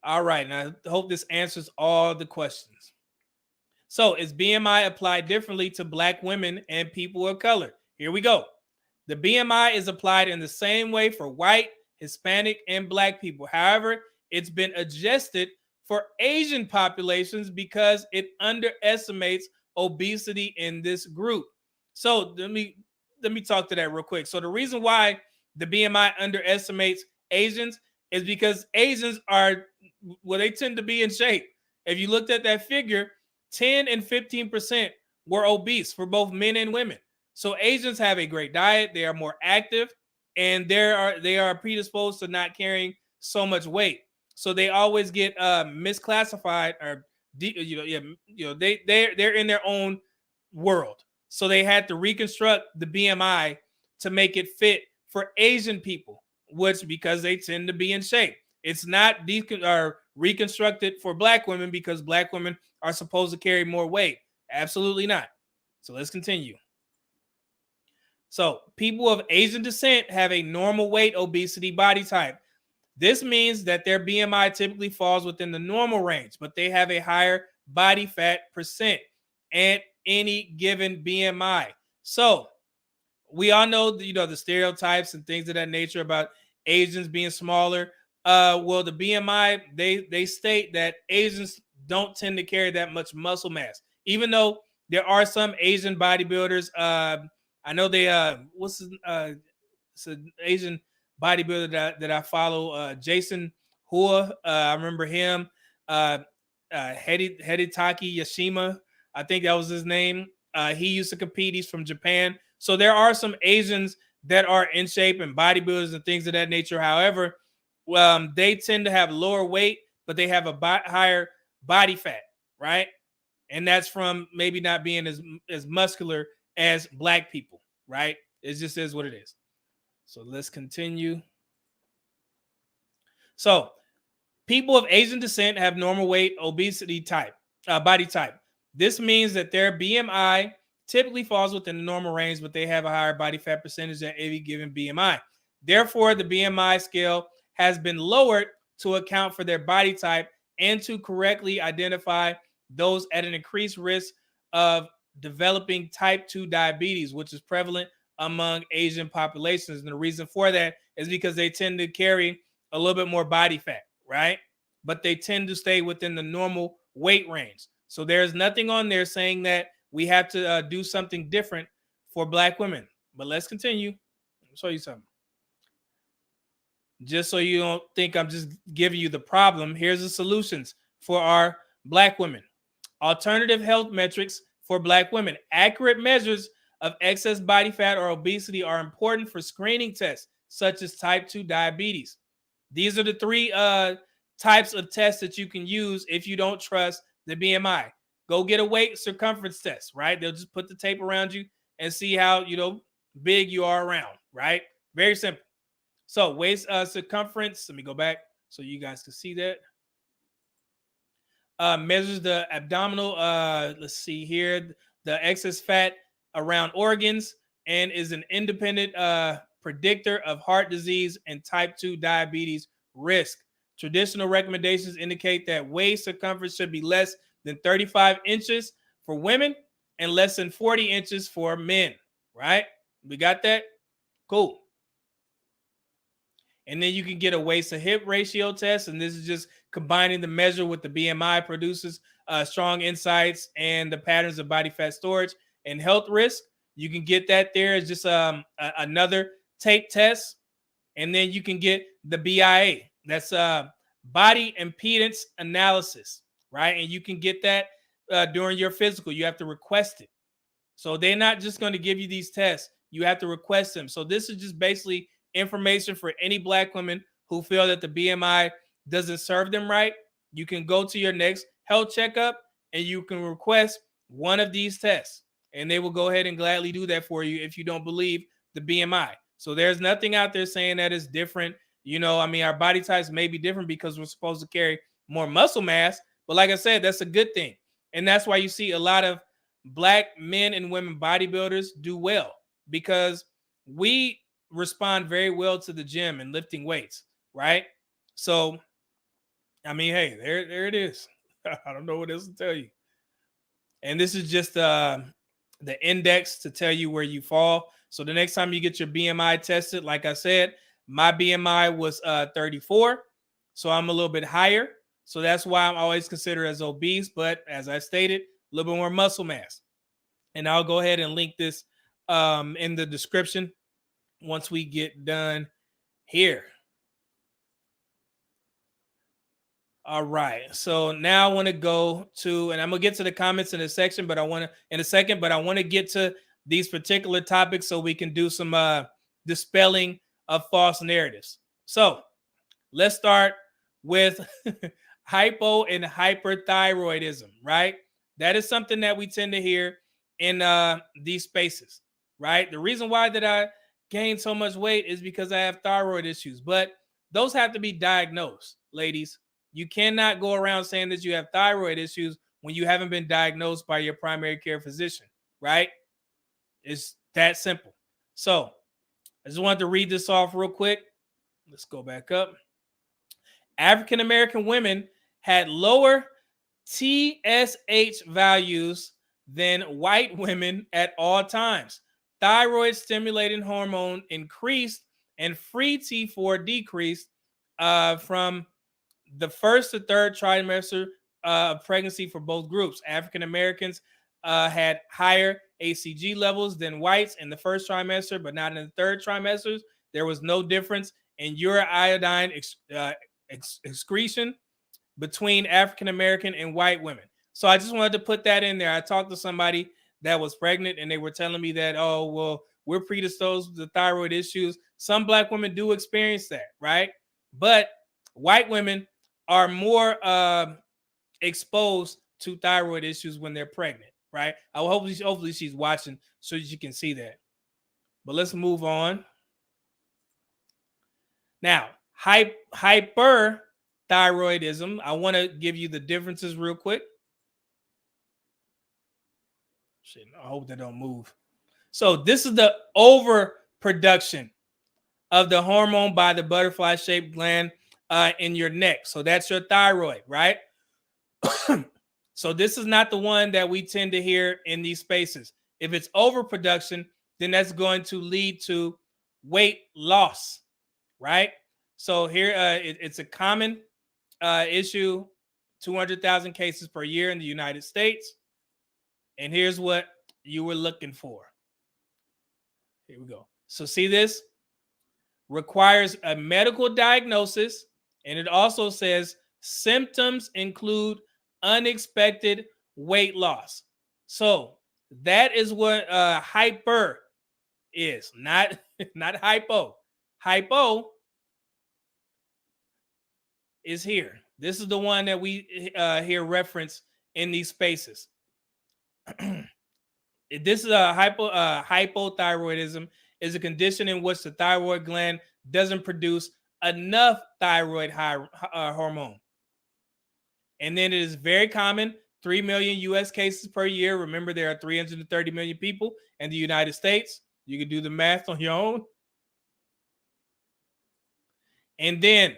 All right, now I hope this answers all the questions. So is BMI applied differently to Black women and people of color? Here we go. The BMI is applied in the same way for white, Hispanic, and Black people. However, it's been adjusted for Asian populations because it underestimates obesity in this group. So let me talk to that real quick. So the reason why the BMI underestimates Asians is because Asians are, well, they tend to be in shape. If you looked at that figure, 10 and 15% were obese for both men and women. So Asians have a great diet. They are more active, and they are predisposed to not carrying so much weight. So they always get misclassified, or they're in their own world. So they had to reconstruct the BMI to make it fit for Asian people, which, because they tend to be in shape. It's not reconstructed for Black women because Black women are supposed to carry more weight. Absolutely not. So let's continue. So people of Asian descent have a normal weight obesity body type. This means that their BMI typically falls within the normal range, but they have a higher body fat percent at any given BMI. So we all know, the stereotypes and things of that nature about Asians being smaller. Well, the BMI, they state that Asians don't tend to carry that much muscle mass, even though there are some Asian bodybuilders. I know they it's an Asian bodybuilder that I follow, Jason Hua. I remember him. Hidetaki Yashima, I think that was his name. He used to compete. He's from Japan. So there are some Asians that are in shape and bodybuilders and things of that nature. However, they tend to have lower weight, but they have a higher body fat, right? And that's from maybe not being as muscular as Black people, right? It just is what it is. So let's continue. So people of Asian descent have normal weight obesity type, body type. This means that their BMI typically falls within the normal range, but they have a higher body fat percentage than any given BMI. Therefore, the BMI scale has been lowered to account for their body type and to correctly identify those at an increased risk of developing type 2 diabetes, which is prevalent among Asian populations. And the reason for that is because they tend to carry a little bit more body fat, right? But they tend to stay within the normal weight range. So there's nothing on there saying that we have to do something different for Black women. But let's continue. I'll show you something. Just so you don't think I'm just giving you the problem, here's the solutions for our Black women. Alternative health metrics for Black women. Accurate measures of excess body fat or obesity are important for screening tests, such as type 2 diabetes. These are the three types of tests that you can use if you don't trust the BMI. Go get a waist circumference test, right? They'll just put the tape around you and see how, big you are around, right? Very simple. So waist circumference, let me go back so you guys can see that. Measures the abdominal, let's see here, the excess fat around organs, and is an independent predictor of heart disease and type 2 diabetes risk. Traditional recommendations indicate that waist circumference should be less than 35 inches for women and less than 40 inches for men, right? We got that? Cool. And then you can get a waist to hip ratio test. And this is just combining the measure with the BMI, produces strong insights and the patterns of body fat storage and health risk. You can get that there. It's just another tape test. And then you can get the BIA. That's body impedance analysis, right? And you can get that during your physical. You have to request it. So they're not just going to give you these tests. You have to request them. So this is just basically information for any Black women who feel that the BMI doesn't serve them right. You can go to your next health checkup and you can request one of these tests, and they will go ahead and gladly do that for you if you don't believe the BMI. So there's nothing out there saying that is different You know, I mean, our body types may be different because we're supposed to carry more muscle mass. But like I said, that's a good thing. And that's why you see a lot of black men and women bodybuilders do well, because we respond very well to the gym and lifting weights, right? So, I mean, hey, there it is. I don't know what else to tell you. And this is just the index to tell you where you fall. So the next time you get your BMI tested, like I said, my BMI was 34. So I'm a little bit higher. So that's why I'm always considered as obese. But as I stated, a little bit more muscle mass. And I'll go ahead and link this in the description once we get done here. All right. So now I want to go to, and I'm gonna get to the comments in a section, but I want to get to these particular topics so we can do some dispelling of false narratives. So let's start with hypo and hyperthyroidism, right? That is something that we tend to hear in these spaces, right? The reason why that I gained so much weight is because I have thyroid issues, but those have to be diagnosed, ladies. You cannot go around saying that you have thyroid issues when you haven't been diagnosed by your primary care physician, right? It's that simple. So I just wanted to read this off real quick. Let's go back up. African American women had lower TSH values than white women at all times. Thyroid stimulating hormone increased and free T4 decreased from the first to third trimester of pregnancy for both groups. African Americans had higher ACG levels than whites in the first trimester, but not in the third trimesters. There was no difference in uriodine excretion between African American and white women. So I just wanted to put that in there. I talked to somebody that was pregnant, and they were telling me that, oh, well, we're predisposed to thyroid issues. Some black women do experience that, right? But white women are more exposed to thyroid issues when they're pregnant, right? I will hopefully she's watching so you can see that. But let's move on. Now, hyperthyroidism. I want to give you the differences real quick. Shit, I hope they don't move. So this is the overproduction of the hormone by the butterfly-shaped gland in your neck. So that's your thyroid, right? So this is not the one that we tend to hear in these spaces. If it's overproduction, then that's going to lead to weight loss, right? So here it's a common issue, 200,000 cases per year in the United States. And here's what you were looking for. Here we go. So see this? Requires a medical diagnosis, and it also says symptoms include unexpected weight loss. So that is what hyper is, not hypo. Hypo is here. This is the one that we hear reference in these spaces. This is a hypothyroidism is a condition in which the thyroid gland doesn't produce enough thyroid hormone. And then it is very common, 3 million US cases per year. Remember, there are 330 million people in the United States. You can do the math on your own. And then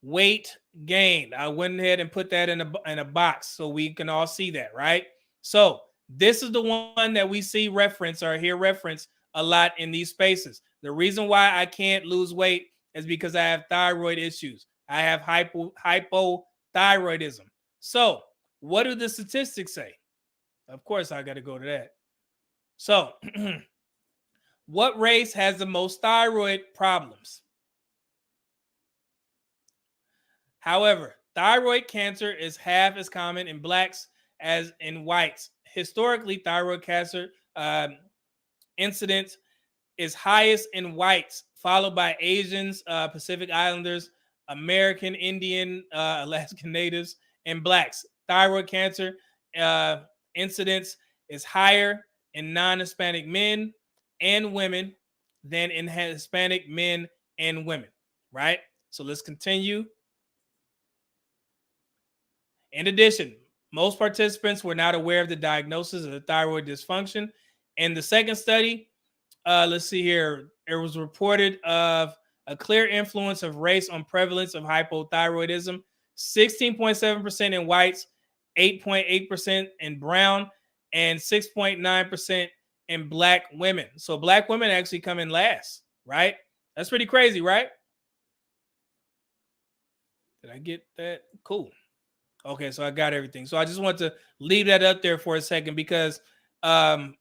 weight gain. I went ahead and put that in a box so we can all see that, right? So this is the one that we see reference or hear reference a lot in these spaces. The reason why I can't lose weight is because I have thyroid issues. I have hypothyroidism. So what do the statistics say? Of course, I got to go to that. So what race has the most thyroid problems? However, thyroid cancer is half as common in blacks as in whites. Historically, thyroid cancer incidence is highest in whites, followed by Asians, Pacific Islanders, American Indian, Alaskan Natives, and blacks. Thyroid cancer incidence is higher in non-Hispanic men and women than in Hispanic men in women, right? So let's continue. In addition, most participants were not aware of the diagnosis of the thyroid dysfunction. In the second study, let's see here, it was reported of a clear influence of race on prevalence of hypothyroidism, 16.7% in whites, 8.8% in brown, and 6.9% in black women. So black women actually come in last, right? That's pretty crazy, right? Did I get that? Cool. Okay, so I got everything. So I just want to leave that up there for a second because, like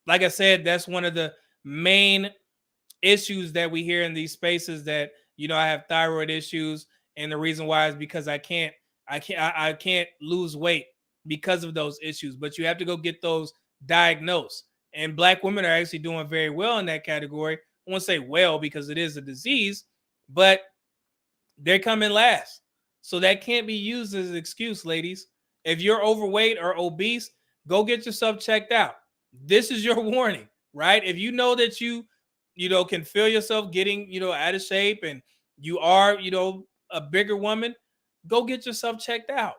I said, that's one of the main issues that we hear in these spaces, that, you know, I have thyroid issues, and the reason why is because I can't lose weight because of those issues. But you have to go get those diagnosed. And black women are actually doing very well in that category. I won't say well because it is a disease, but they're coming last. So that can't be used as an excuse, ladies. If you're overweight or obese, go get yourself checked out. This is your warning, right? If you know that you can feel yourself getting, out of shape, and you are, a bigger woman, go get yourself checked out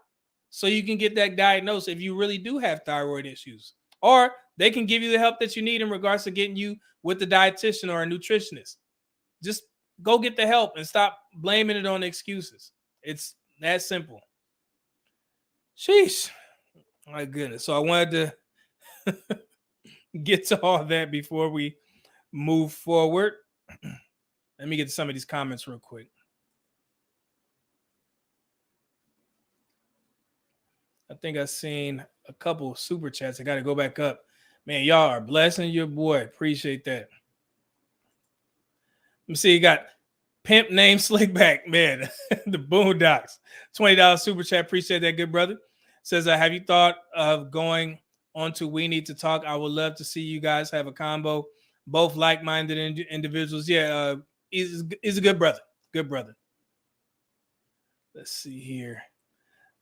so you can get that diagnosed if you really do have thyroid issues. Or they can give you the help that you need in regards to getting you with a dietitian or a nutritionist. Just go get the help and stop blaming it on excuses. It's that simple. Sheesh. My goodness. So I wanted to get to all that before we move forward. Let me get to some of these comments real quick. I think I've seen a couple of super chats. I got to go back up. Man, y'all are blessing your boy. Appreciate that. Let me see. You got Pimp Name Slickback, man. The Boondocks. $20 super chat. Appreciate that, good brother. Says, have you thought of going on to We Need to Talk? I would love to see you guys have a combo. Both like-minded individuals. Yeah, he's a good brother. Good brother. Let's see here.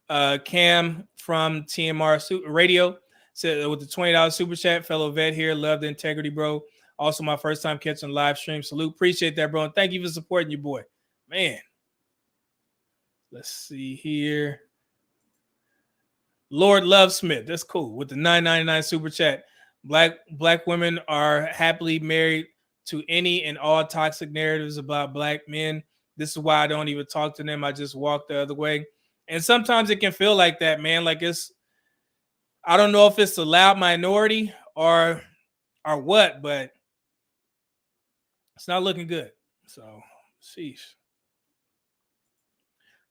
Cam from TMR Radio said, with the $20 super chat, fellow vet here. Love the integrity, bro. Also, my first time catching live stream. Salute. Appreciate that, bro. And thank you for supporting your boy. Man. Let's see here. Lord Love Smith. That's cool. With the $9.99 super chat. Black women are happily married to any and all toxic narratives about black men. This is why I don't even talk to them. I just walk the other way. And sometimes it can feel like that, man. Like I don't know if it's a loud minority or what, but it's not looking good. So, sheesh.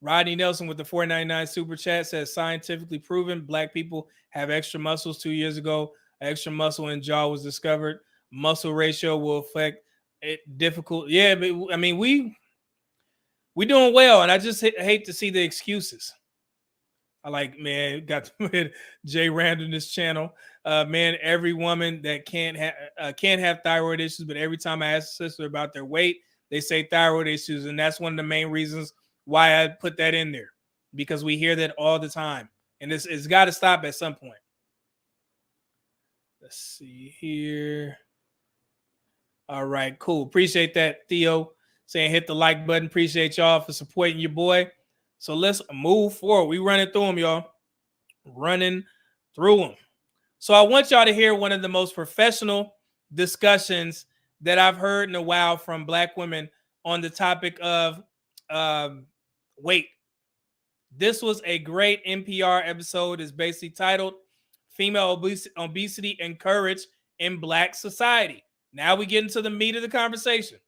Rodney Nelson with the $4.99 super chat says, scientifically proven black people have extra muscles. 2 years ago, an extra muscle in jaw was discovered. Muscle ratio will affect it difficult. Yeah, but I mean, we doing well, and I just hate to see the excuses. I like, man, got Jay Randomness channel. Man, every woman that can't have thyroid issues, but every time I ask a sister about their weight, they say thyroid issues, and that's one of the main reasons why I put that in there, because we hear that all the time, and it's got to stop at some point. Let's see here. All right, cool. Appreciate that, Theo, saying hit the like button. Appreciate y'all for supporting your boy. So let's move forward. We running through them, y'all. Running through them. So I want y'all to hear one of the most professional discussions that I've heard in a while from black women on the topic of weight. This was a great NPR episode. It's basically titled Female Obesity Encouraged in Black Society. Now we get into the meat of the conversation.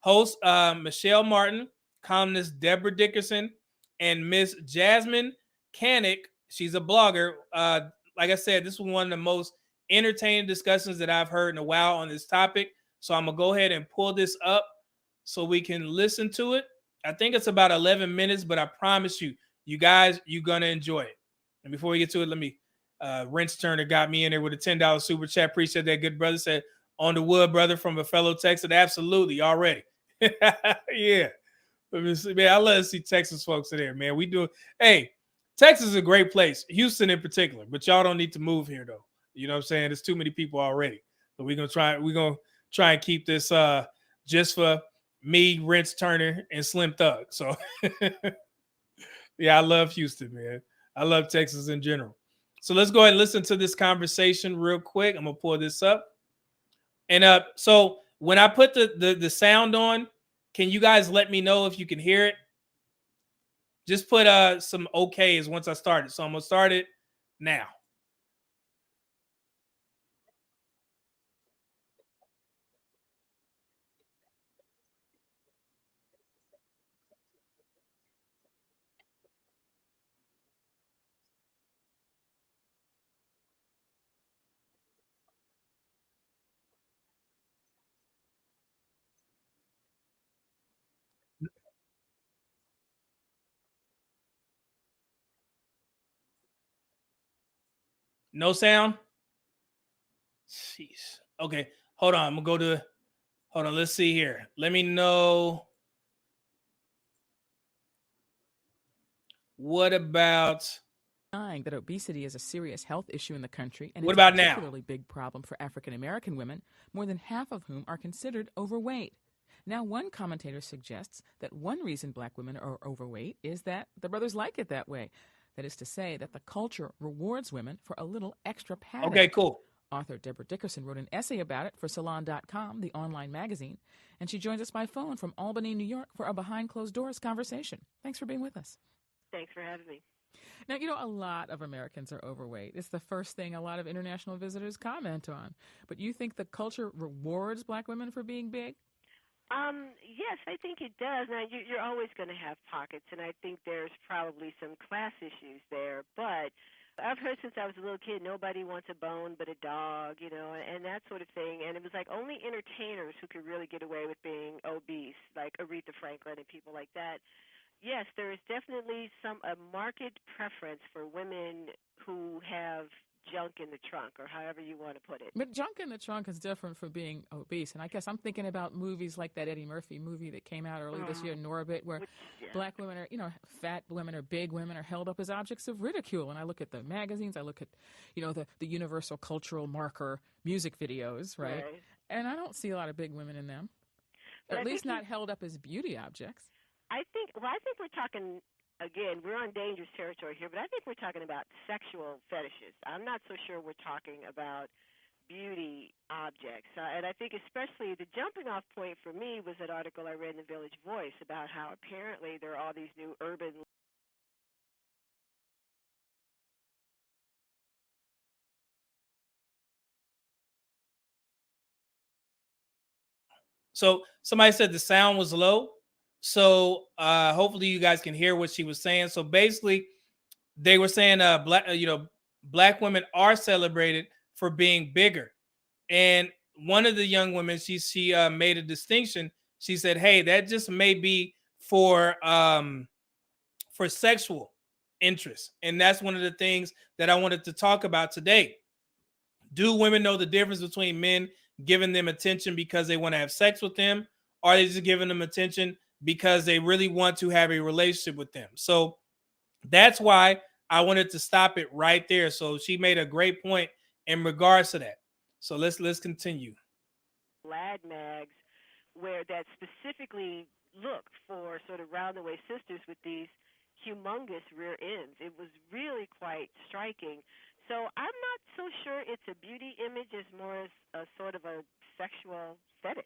Host Michelle Martin, columnist Deborah Dickerson, and Miss Jasmine Canick. She's a blogger. Like I said, this was one of the most entertaining discussions that I've heard in a while on this topic. So I'm going to go ahead and pull this up so we can listen to it. I think it's about 11 minutes, but I promise you, you guys, you're going to enjoy it. And before we get to it, let me, Wrench Turner got me in there with a $10 super chat. Appreciate that, good brother. Said, on the wood, brother, from a fellow Texan. Absolutely, already. Yeah. Man, I love to see Texas folks in there, man. We do. Hey, Texas is a great place. Houston in particular, but y'all don't need to move here, though. You know what I'm saying? There's too many people already. So we're gonna try and keep this just for me, Rance Turner, and Slim Thug. So yeah, I love Houston, man. I love Texas in general. So let's go ahead and listen to this conversation real quick. I'm gonna pull this up. And so when I put the sound on, can you guys let me know if you can hear it? Just put some okays once I start it. So I'm gonna start it now. No sound? Jeez. Okay, hold on. I'm gonna go to hold on, let's see here. Let me know. What about That obesity is a serious health issue in the country, and What it's about a now? particularly big problem for African American women, more than half of whom are considered overweight. Now, one commentator suggests that one reason black women are overweight is that the brothers like it that way. That is to say, that the culture rewards women for a little extra padding. Okay, cool. Author Deborah Dickerson wrote an essay about it for Salon.com, the online magazine, and she joins us by phone from Albany, New York, for a behind closed doors conversation. Thanks for being with us. Thanks for having me. Now, you know, a lot of Americans are overweight. It's the first thing a lot of international visitors comment on. But you think the culture rewards black women for being big? Yes, I think it does. Now, you're always going to have pockets, and I think there's probably some class issues there. But I've heard since I was a little kid, nobody wants a bone but a dog, and that sort of thing. And it was like only entertainers who could really get away with being obese, like Aretha Franklin and people like that. Yes, there is definitely a market preference for women who have junk in the trunk, or however you want to put it. But junk in the trunk is different from being obese. And I guess I'm thinking about movies like that Eddie Murphy movie that came out early this year, Norbit, where black women are, fat women or big women are held up as objects of ridicule. And I look at the magazines, I look at, the universal cultural marker music videos, right? And I don't see a lot of big women in them, or at least not held up as beauty objects. I think we're talking, again, we're on dangerous territory here, but I think we're talking about sexual fetishes. I'm not so sure we're talking about beauty objects. And I think especially the jumping off point for me was that article I read in the Village Voice about how apparently there are all these new urban So somebody said the sound was low. So hopefully you guys can hear what she was saying. So basically, they were saying black women are celebrated for being bigger. And one of the young women, she made a distinction. She said, "Hey, that just may be for sexual interest," and that's one of the things that I wanted to talk about today. Do women know the difference between men giving them attention because they want to have sex with them, or are they just giving them attention because they really want to have a relationship with them? So that's why I wanted to stop it right there. So she made a great point in regards to that. So let's continue. lad mags where that specifically look for sort of round-the-way sisters with these humongous rear ends. It was really quite striking. So I'm not so sure it's a beauty image as more as a sort of a sexual fetish.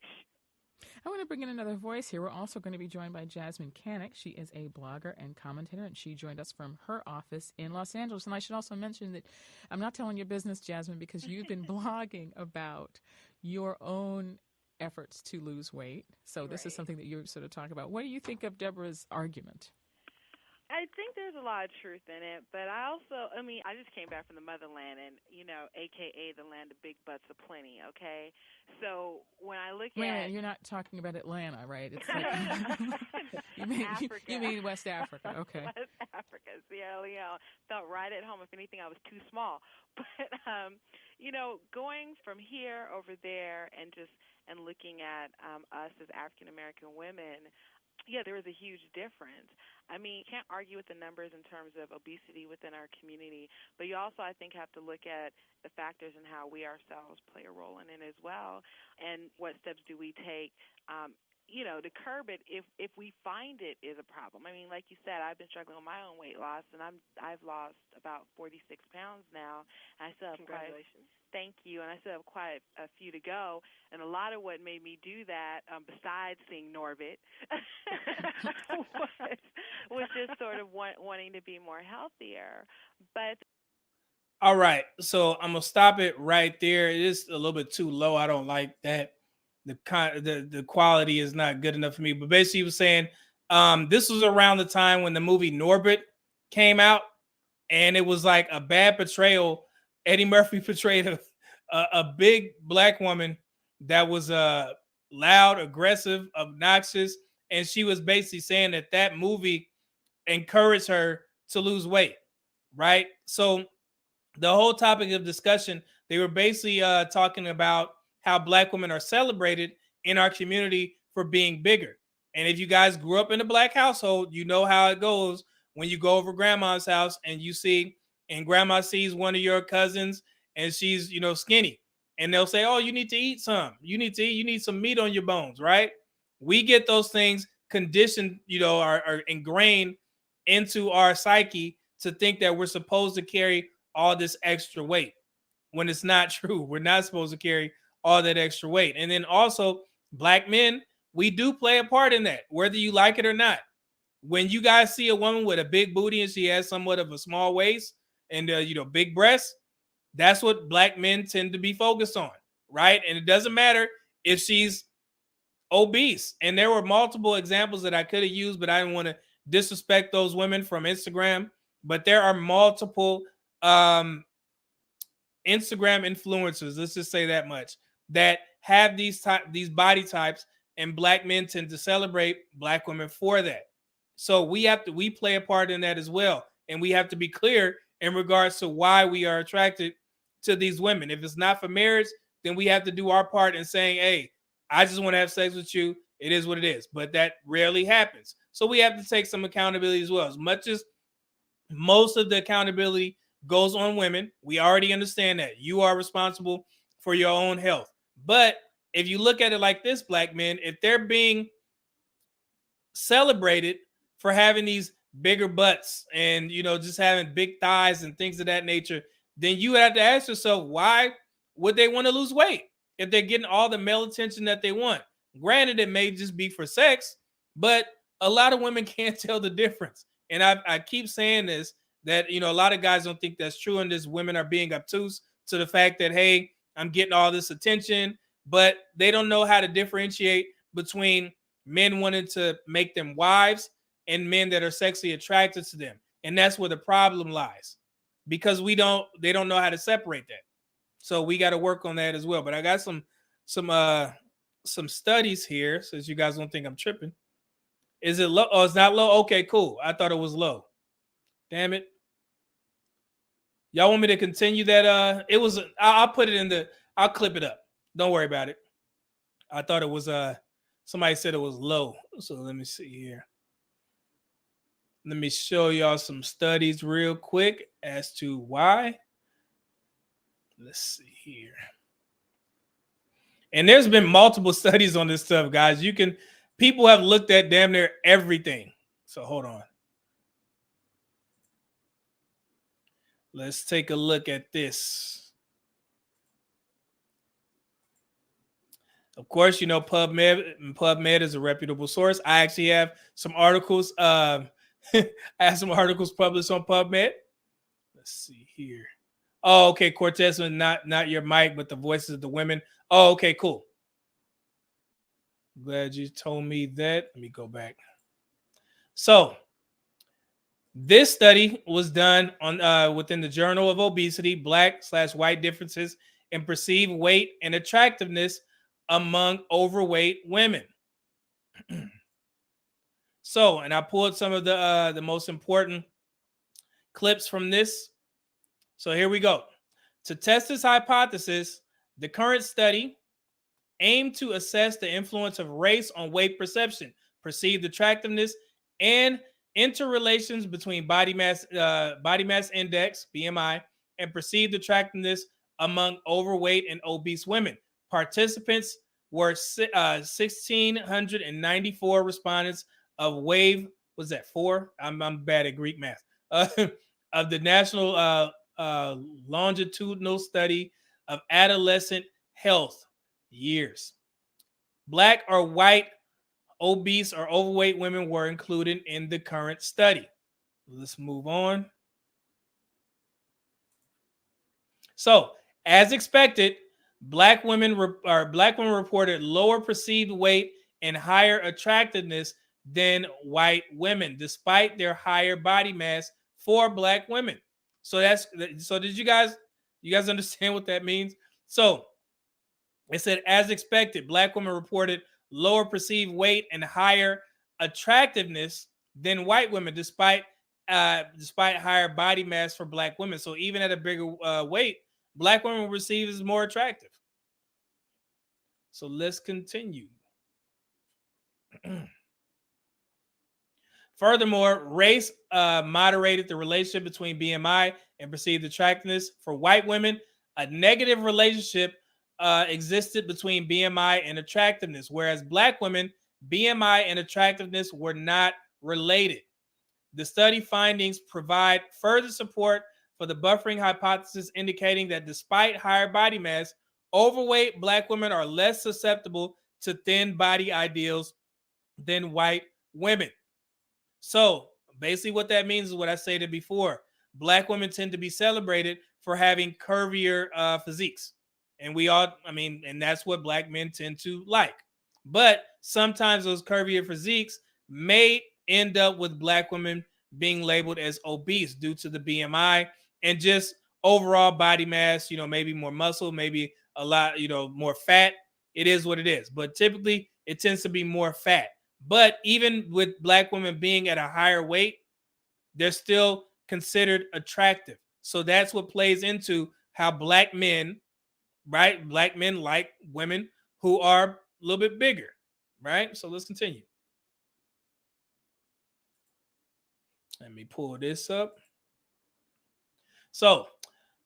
I want to bring in another voice here. We're also going to be joined by Jasmine Canick. She is a blogger and commentator, and she joined us from her office in Los Angeles. And I should also mention that I'm not telling your business, Jasmine, because you've been blogging about your own efforts to lose weight. So this is something that you're sort of talking about. What do you think of Deborah's argument? I think there's a lot of truth in it, but I just came back from the motherland and, AKA the land of big butts aplenty, okay? So when I look Wait, you're not talking about Atlanta, right? It's like, you mean West Africa, okay. West Africa, Sierra Leone. Felt right at home. If anything, I was too small. But, going from here over there and looking at us as African-American women, yeah, there is a huge difference. I mean, you can't argue with the numbers in terms of obesity within our community, but you also, I think, have to look at the factors and how we ourselves play a role in it as well, and what steps do we take, to curb it if we find it is a problem. I mean, like you said, I've been struggling with my own weight loss, and I've lost about 46 pounds now. I still have Congratulations. Thank you, and I still have quite a few to go. And a lot of what made me do that, besides seeing Norbit, was just sort of wanting to be more healthier. But All right, so I'm gonna stop it right there. It is a little bit too low. I don't like that. The quality is not good enough for me. But basically, he was saying this was around the time when the movie Norbit came out, and it was like a bad portrayal. Eddie Murphy portrayed a big black woman that was loud, aggressive, obnoxious, and she was basically saying that movie encouraged her to lose weight, right? So the whole topic of discussion, they were basically talking about how black women are celebrated in our community for being bigger. And if you guys grew up in a black household, you know how it goes when you go over grandma's house and grandma sees one of your cousins and she's, skinny. And they'll say, oh, you need to eat some. You need some meat on your bones, right? We get those things conditioned, are ingrained into our psyche to think that we're supposed to carry all this extra weight when it's not true. We're not supposed to carry all that extra weight. And then also, black men, we do play a part in that, whether you like it or not. When you guys see a woman with a big booty and she has somewhat of a small waist and big breasts, that's what black men tend to be focused on, right? And it doesn't matter if she's obese. And there were multiple examples that I could have used, but I didn't want to disrespect those women from Instagram. But there are multiple Instagram influencers, let's just say that much, that have these body types, and black men tend to celebrate black women for that. So we play a part in that as well. And we have to be clear in regards to why we are attracted to these women. If it's not for marriage, then we have to do our part in saying, hey, I just want to have sex with you. It is what it is. But that rarely happens. So we have to take some accountability as well. As much as most of the accountability goes on women, we already understand that. You are responsible for your own health. But if you look at it like this, black men, if they're being celebrated for having these bigger butts and, just having big thighs and things of that nature, then you have to ask yourself, why would they want to lose weight if they're getting all the male attention that they want? Granted, it may just be for sex, but a lot of women can't tell the difference. And I keep saying this, that, a lot of guys don't think that's true, and this women are being obtuse to the fact that, hey, I'm getting all this attention, but they don't know how to differentiate between men wanting to make them wives and men that are sexually attracted to them. And that's where the problem lies, because they don't know how to separate that. So we got to work on that as well. But I got some studies here, since you guys don't think I'm tripping. Is it low? Oh, it's not low. Okay, cool. I thought it was low. Damn it. Y'all want me to continue that? It was, I'll put it I'll clip it up. Don't worry about it. I thought it was, somebody said it was low. So let me see here. Let me show y'all some studies real quick as to why. Let's see here. And there's been multiple studies on this stuff, guys. People have looked at damn near everything. So hold on. Let's take a look at this. Of course, PubMed is a reputable source. I actually have some articles. I have some articles published on PubMed. Let's see here. Oh, okay. Cortez, not your mic, but the voices of the women. Oh, okay, cool. Glad you told me that. Let me go back. So this study was done on within the Journal of Obesity, Black/White Differences in Perceived Weight and Attractiveness among Overweight Women. So, and I pulled some of the most important clips from this. So here we go. To test this hypothesis, the current study aimed to assess the influence of race on weight perception, perceived attractiveness, and interrelations between body mass index, BMI, and perceived attractiveness among overweight and obese women. Participants were 1,694 respondents of WAVE. Was that 4? I'm bad at Greek math. Of the National Longitudinal Study of Adolescent Health years. Black or white, obese or overweight women were included in the current study. Let's move on. So, as expected, black women reported lower perceived weight and higher attractiveness than white women, despite their higher body mass for black women. So did you guys understand what that means? So it said, as expected, black women reported lower perceived weight and higher attractiveness than white women, despite higher body mass for black women. So even at a bigger weight, black women were perceived as more attractive. So let's continue. Furthermore, race moderated the relationship between BMI and perceived attractiveness. For white women, a negative relationship existed between BMI and attractiveness, whereas black women, BMI and attractiveness were not related. The study findings provide further support for the buffering hypothesis, indicating that despite higher body mass, overweight black women are less susceptible to thin body ideals than white women. So basically what that means is what I stated before. Black women tend to be celebrated for having curvier physiques. And and that's what black men tend to like. But sometimes those curvier physiques may end up with black women being labeled as obese due to the BMI and just overall body mass, maybe more muscle, maybe a lot, more fat. It is what it is. But typically it tends to be more fat. But even with black women being at a higher weight, they're still considered attractive. So that's what plays into how black men, right? Black men like women who are a little bit bigger, right? So let's continue. Let me pull this up. So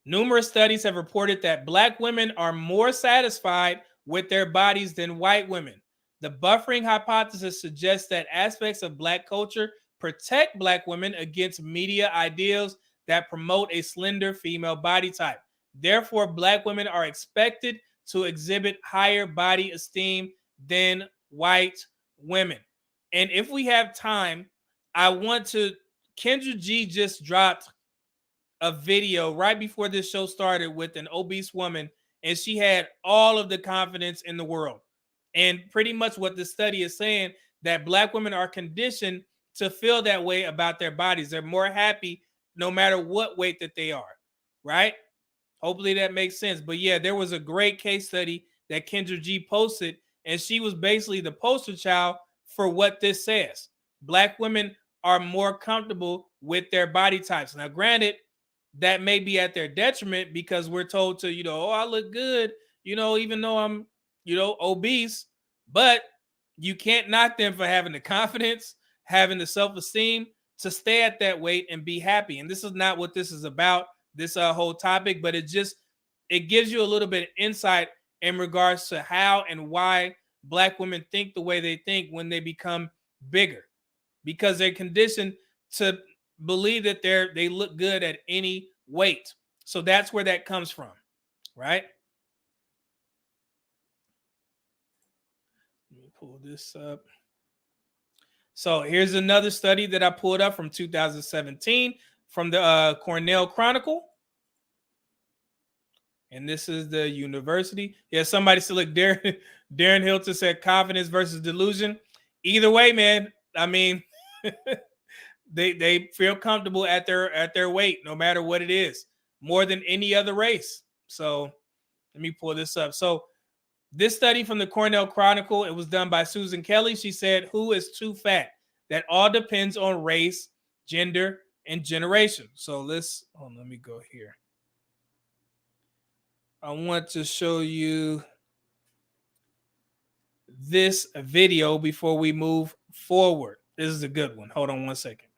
numerous studies have reported that black women are more satisfied with their bodies than white women. The buffering hypothesis suggests that aspects of black culture protect black women against media ideals that promote a slender female body type. Therefore, black women are expected to exhibit higher body esteem than white women. And if we have time, Kendra G just dropped a video right before this show started with an obese woman, and she had all of the confidence in the world. And pretty much what the study is saying, that black women are conditioned to feel that way about their bodies. They're more happy no matter what weight that they are, right? Hopefully that makes sense. But yeah, there was a great case study that Kendra G posted, and she was basically the poster child for what this says. Black women are more comfortable with their body types. Now, granted, that may be at their detriment because we're told to, oh, I look good, even though I'm, obese, but you can't knock them for having the confidence, having the self-esteem to stay at that weight and be happy. And this is not what this is about, this whole topic, but it gives you a little bit of insight in regards to how and why black women think the way they think when they become bigger, because they're conditioned to believe that they look good at any weight. So that's where that comes from, right? Let me pull this up. So here's another study that I pulled up from 2017 from the Cornell Chronicle. And this is the university. Yeah, somebody said, look, Darren Hilton said confidence versus delusion. Either way, man, I mean, they feel comfortable at their weight, no matter what it is, more than any other race. So let me pull this up. So this study from the Cornell Chronicle, it was done by Susan Kelly. She said, who is too fat? That all depends on race, gender, and generation. So let me go here. I want to show you this video before we move forward. This is a good one. Hold on one second.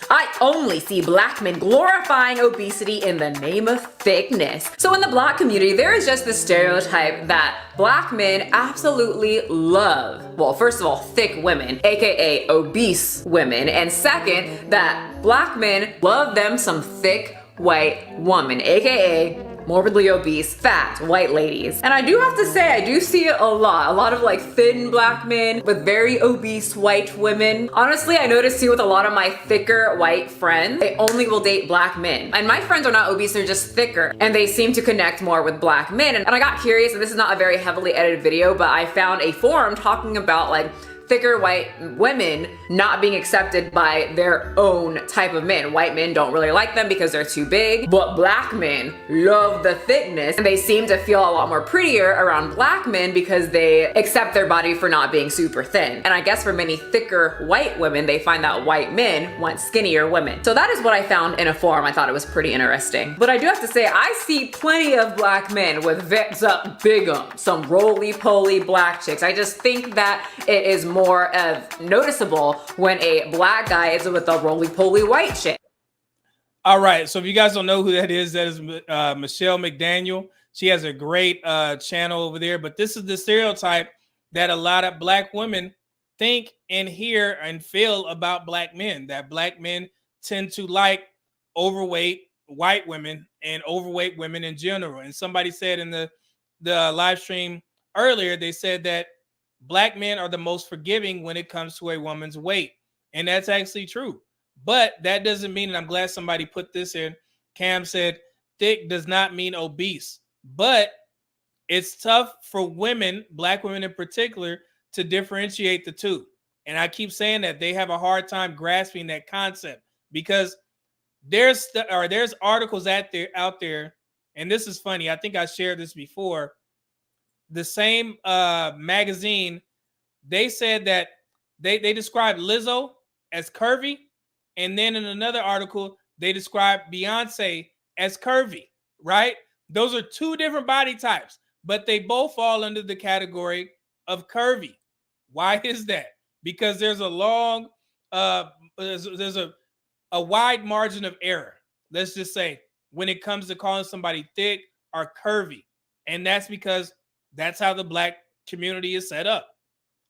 I only see black men glorifying obesity in the name of thickness. So in the black community, there is just this stereotype that black men absolutely love, well, first of all, thick women, aka obese women, and second, that black men love them some thick white woman, aka morbidly obese, fat, white ladies. And I do have to say, I do see it a lot of like thin black men with very obese white women. Honestly, I noticed too with a lot of my thicker white friends, they only will date black men. And my friends are not obese, they're just thicker, and they seem to connect more with black men. And I got curious, and this is not a very heavily edited video, but I found a forum talking about like thicker white women not being accepted by their own type of men. White men don't really like them because they're too big, but black men love the thickness, and they seem to feel a lot more prettier around black men because they accept their body for not being super thin. And I guess for many thicker white women, they find that white men want skinnier women. So that is what I found in a forum. I thought it was pretty interesting. But I do have to say, I see plenty of black men with vets up big some roly-poly black chicks. I just think that it is more of noticeable when a black guy is with a roly-poly white chick. All right, so if you guys don't know who that is Michelle McDaniel. She has a great channel over there, but this is the stereotype that a lot of black women think and hear and feel about black men, that black men tend to like overweight white women and overweight women in general. And somebody said in the live stream earlier, they said that black men are the most forgiving when it comes to a woman's weight. And that's actually true. But that doesn't mean, and I'm glad somebody put this in, Cam said, thick does not mean obese. But it's tough for women, black women in particular, to differentiate the two. And I keep saying that they have a hard time grasping that concept because there's articles out there, and this is funny. I think I shared this before. The same magazine, they said that they described Lizzo as curvy, and then in another article they described Beyonce as curvy, right? Those are two different body types, but they both fall under the category of curvy. Why is that? Because there's a long there's a wide margin of error, let's just say, when it comes to calling somebody thick or curvy. And that's because that's how the black community is set up.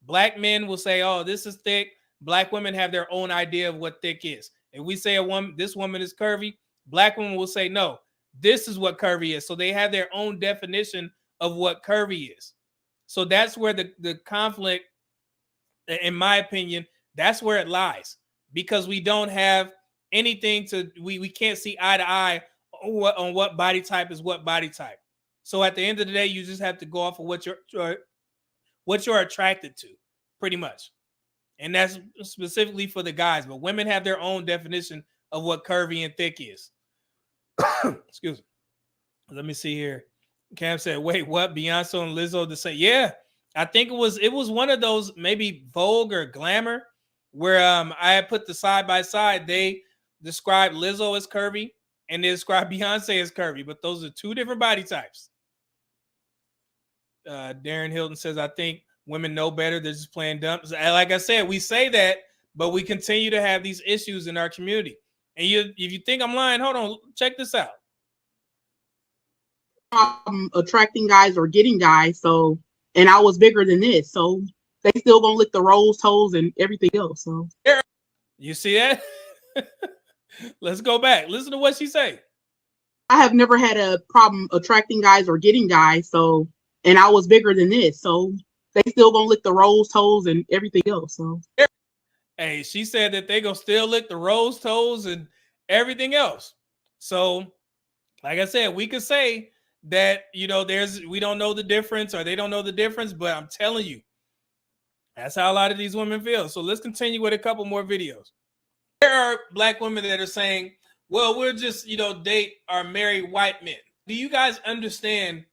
Black men will say, oh, this is thick. Black women have their own idea of what thick is. If we say this woman is curvy, black women will say, no, this is what curvy is. So they have their own definition of what curvy is. So that's where the conflict, in my opinion, that's where it lies. Because we don't have anything we can't see eye to eye on what body type is what body type. So at the end of the day, you just have to go off of what you're attracted to, pretty much. And that's specifically for the guys. But women have their own definition of what curvy and thick is. Excuse me. Let me see here. Cam said, wait, what? Beyonce and Lizzo the same? Yeah, I think it was one of those, maybe Vogue or Glamour, where I had put the side by side. They described Lizzo as curvy and they described Beyonce as curvy, but those are two different body types. Darren Hilton says, I think women know better. They're just playing dumb. Like I said, we say that, but we continue to have these issues in our community. And if you think I'm lying, hold on, check this out. Attracting guys or getting guys, so, and I was bigger than this, so they still gonna lick the rose toes and everything else. So you see that? Let's go back. Listen to what she say. I have never had a problem attracting guys or getting guys, so, and I was bigger than this, so they still gonna lick the rose toes and everything else. So hey, she said that they gonna still lick the rose toes and everything else. So like I said, we could say that, we don't know the difference or they don't know the difference, but I'm telling you, that's how a lot of these women feel. So let's continue with a couple more videos. There are black women that are saying, well, we'll just, date or marry white men. Do you guys understand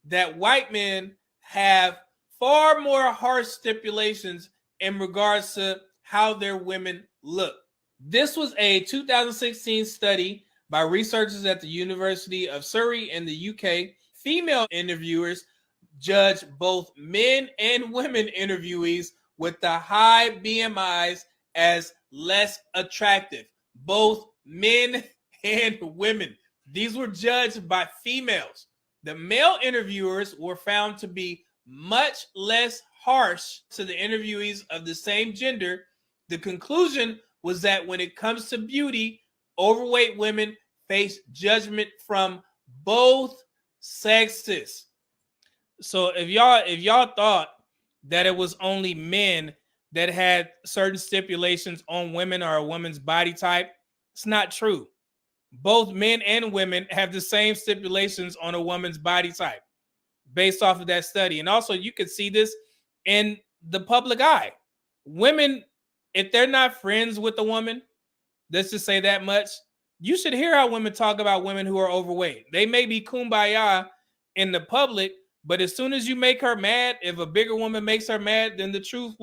that white men have far more harsh stipulations in regards to how their women look? This was a 2016 study by researchers at the University of Surrey in the UK. Female interviewers judged both men and women interviewees with the high BMIs as less attractive. both men and women. These were judged by females. The male interviewers were found to be much less harsh to the interviewees of the same gender. The conclusion was that when it comes to beauty, overweight women face judgment from both sexes. So if y'all thought that it was only men that had certain stipulations on women or a woman's body type, it's not true. Both men and women have the same stipulations on a woman's body type based off of that study. And also you could see this in the public eye. Women, if they're not friends with a woman, let's just say that much, you should hear how women talk about women who are overweight. They may be kumbaya in the public, but as soon as you make her mad, if a bigger woman makes her mad, then the truth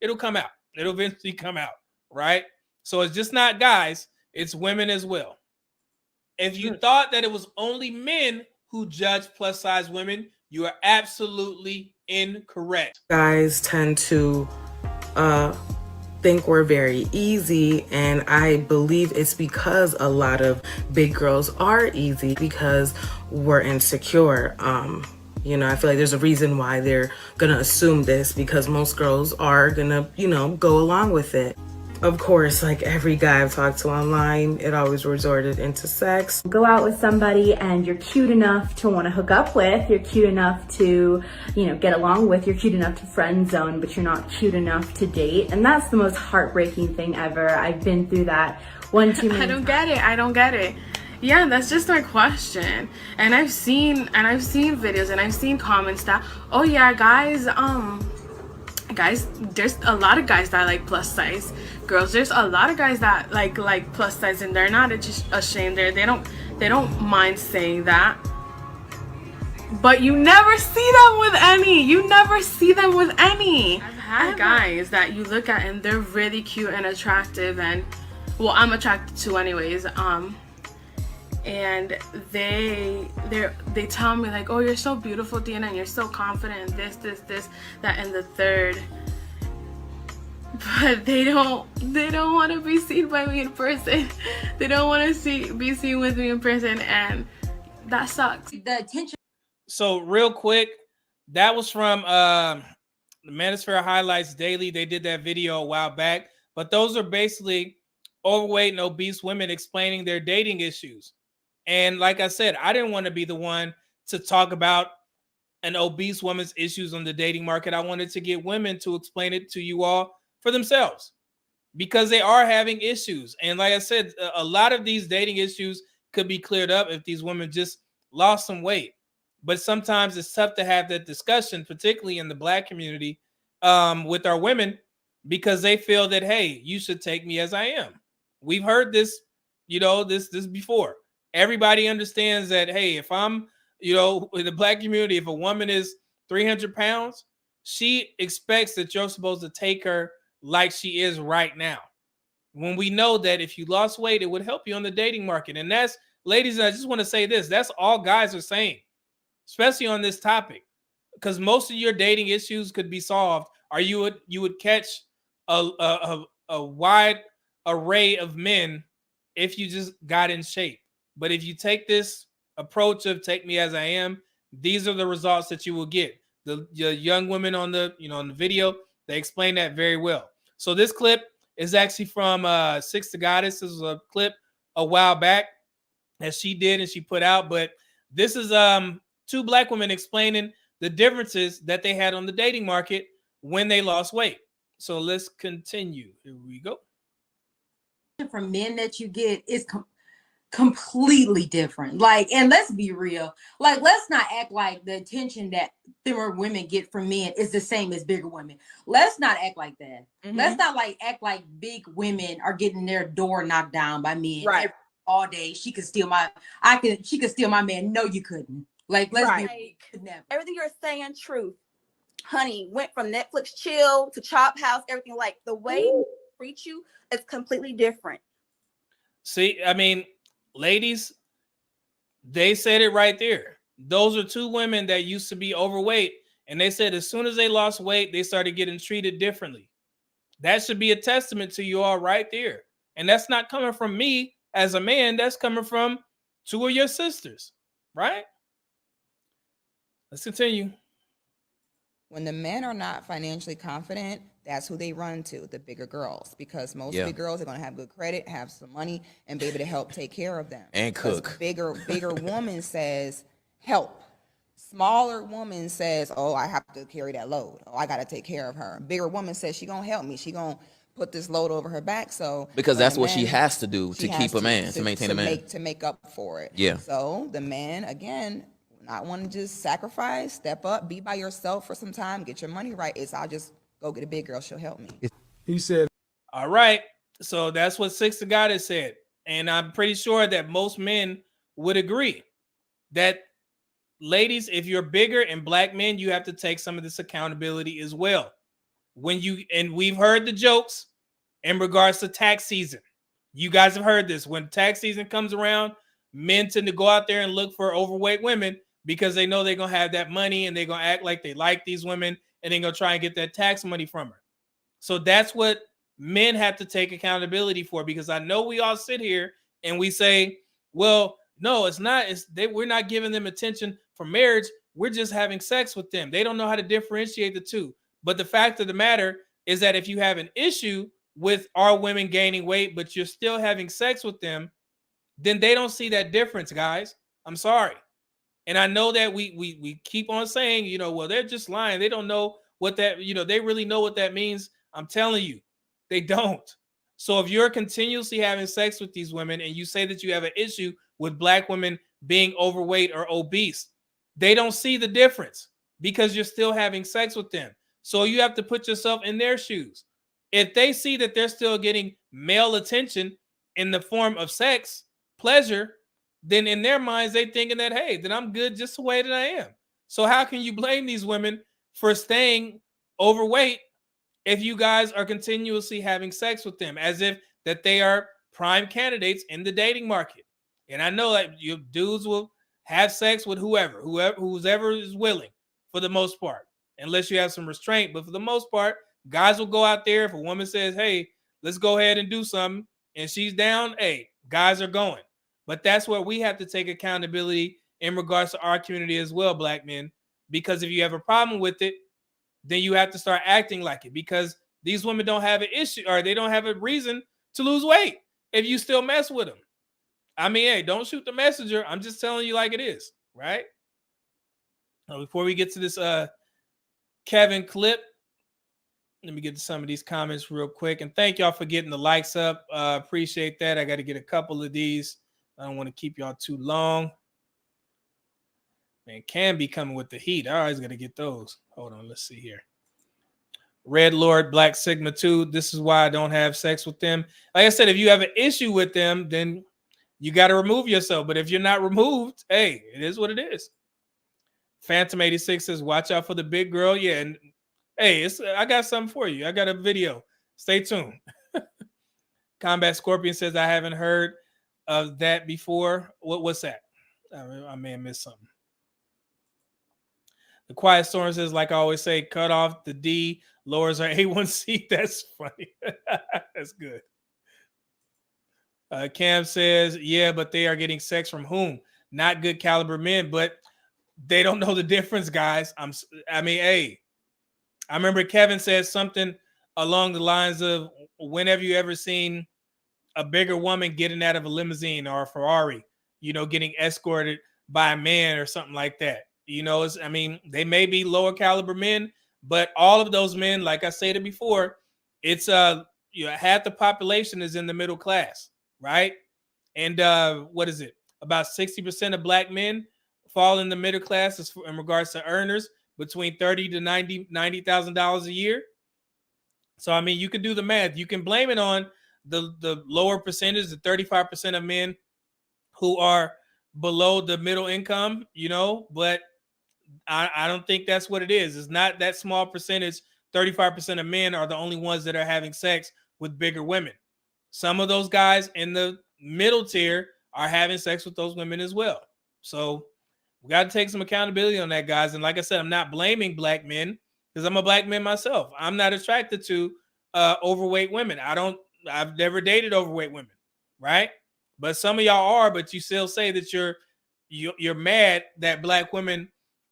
it'll come out. It'll eventually come out, right? So it's just not guys, it's women as well. If you thought that it was only men who judge plus size women, you are absolutely incorrect. Guys tend to think we're very easy, and I believe it's because a lot of big girls are easy because we're insecure. You know, I feel like there's a reason why they're gonna assume this, because most girls are gonna, you know, go along with it. Of course, like every guy I've talked to online, it always resorted into sex. Go out with somebody and you're cute enough to want to hook up with, you're cute enough to, you know, get along with, you're cute enough to friend zone, but you're not cute enough to date. And that's the most heartbreaking thing ever. I've been through that one too many times. I don't get it. Yeah, that's just my question. And I've seen videos and I've seen comments that, oh yeah, guys, there's a lot of guys that like plus size girls. There's a lot of guys that like plus size, and they're not just ashamed. They don't mind saying that. But you never see them with any. You never see them with any. I've had guys that you look at and they're really cute and attractive, and well, I'm attracted to anyways. And they tell me like, oh, you're so beautiful, Deanna, and you're so confident, this, that, and the third. But they don't want to be seen by me in person. They don't want to be seen with me in person, and that sucks. The attention. So real quick, that was from the Manosphere Highlights Daily. They did that video a while back, but those are basically overweight and obese women explaining their dating issues. And like I said, I didn't want to be the one to talk about an obese woman's issues on the dating market. I wanted to get women to explain it to you all for themselves, because they are having issues. And like I said, a lot of these dating issues could be cleared up if these women just lost some weight. But sometimes it's tough to have that discussion, particularly in the Black community, with our women, because they feel that, hey, you should take me as I am. We've heard this, this before. Everybody understands that, hey, if I'm, in the Black community, if a woman is 300 pounds, she expects that you're supposed to take her like she is right now. When we know that if you lost weight, it would help you on the dating market. And that's, ladies, I just want to say this, that's all guys are saying, especially on this topic, because most of your dating issues could be solved, or you would catch a wide array of men if you just got in shape. But if you take this approach of take me as I am, these are the results that you will get. The young women on the on the video, they explain that very well. So this clip is actually from Six to Goddess. This was a clip a while back that she did and she put out. But this is two Black women explaining the differences that they had on the dating market when they lost weight. So let's continue. Here we go. From men that you get is completely different. Like, and let's be real, like, let's not act like the attention that thinner women get from men is the same as bigger women. Let's not act like that. Let's not act like big women are getting their door knocked down by men all day. She could steal my man. No, you couldn't. Like, let's be never. Everything you're saying, truth. Honey, went from Netflix chill to Chop House, everything. Like, the way they treat you is completely different. See, I mean, ladies, they said it right there. Those are two women that used to be overweight, and they said as soon as they lost weight, they started getting treated differently. That should be a testament to you all right there. And that's not coming from me as a man. That's coming from 2 of your sisters, right? Let's continue. When the men are not financially confident, that's who they run to, the bigger girls, because most big girls are going to have good credit, have some money, and be able to help take care of them. And cook. Bigger woman says, help. Smaller woman says, oh, I have to carry that load. Oh, I got to take care of her. Bigger woman says she going to help me. She going to put this load over her back. So because that's what she has to do to keep a man, to maintain a man. To make up for it. Yeah. So the man, again, not want to just sacrifice, step up, be by yourself for some time, get your money right. I'll just go get a big girl. She'll help me. He said, all right. So that's what Six to God has said. And I'm pretty sure that most men would agree that, ladies, if you're bigger and black men, you have to take some of this accountability as well. And we've heard the jokes in regards to tax season. You guys have heard this. When tax season comes around, men tend to go out there and look for overweight women because they know they're going to have that money and they're going to act like they like these women and they're going to try and get that tax money from her. So that's what men have to take accountability for, because I know we all sit here and we say, well, no, it's not. We're not giving them attention for marriage. We're just having sex with them. They don't know how to differentiate the two. But the fact of the matter is that if you have an issue with our women gaining weight, but you're still having sex with them, then they don't see that difference, guys. I'm sorry. And I know that we keep on saying, well, they're just lying. They don't know what that, they really know what that means. I'm telling you, they don't. So if you're continuously having sex with these women and you say that you have an issue with black women being overweight or obese, they don't see the difference because you're still having sex with them. So you have to put yourself in their shoes. If they see that they're still getting male attention in the form of sex, pleasure, then in their minds, they thinking that, hey, then I'm good just the way that I am. So how can you blame these women for staying overweight if you guys are continuously having sex with them, as if that they are prime candidates in the dating market? And I know that you dudes will have sex with whoever is willing for the most part, unless you have some restraint. But for the most part, guys will go out there. If a woman says, hey, let's go ahead and do something, and she's down, hey, guys are going. But that's where we have to take accountability in regards to our community as well, black men, because if you have a problem with it, then you have to start acting like it, because these women don't have an issue, or they don't have a reason to lose weight if you still mess with them. I mean, hey, don't shoot the messenger. I'm just telling you like it is, right? Now, before we get to this Kevin clip, let me get to some of these comments real quick. And thank y'all for getting the likes up. Appreciate that. I got to get a couple of these. I don't want to keep y'all too long. Man, Cam be coming with the heat. I always got to get those. Hold on. Let's see here. Red Lord, Black Sigma 2. This is why I don't have sex with them. Like I said, if you have an issue with them, then you got to remove yourself. But if you're not removed, hey, it is what it is. Phantom 86 says, watch out for the big girl. Yeah. And hey, I got something for you. I got a video. Stay tuned. Combat Scorpion says, I haven't heard of that before. What's that? I may have missed something. The Quiet Storm says, like I always say, cut off the D, lowers our A1C. That's funny. That's good. Cam says, yeah, but they are getting sex from whom? Not good caliber men, but they don't know the difference, guys. I mean, hey, I remember Kevin said something along the lines of, when have you ever seen a bigger woman getting out of a limousine or a Ferrari, getting escorted by a man or something like that? They may be lower caliber men, but all of those men, like I said before, it's half the population is in the middle class, right? And what is it? About 60% of black men fall in the middle class in regards to earners between $30,000 to $90,000 a year. So I mean, you can do the math. You can blame it on the lower percentage, the 35% of men who are below the middle income, but I don't think that's what it is. It's not that small percentage. 35% of men are the only ones that are having sex with bigger women. Some of those guys in the middle tier are having sex with those women as well. So we got to take some accountability on that, guys. And like I said, I'm not blaming black men because I'm a black man myself. I'm not attracted to overweight women. I don't I've never dated overweight women, right? But some of y'all are, but you still say that you're mad that black women,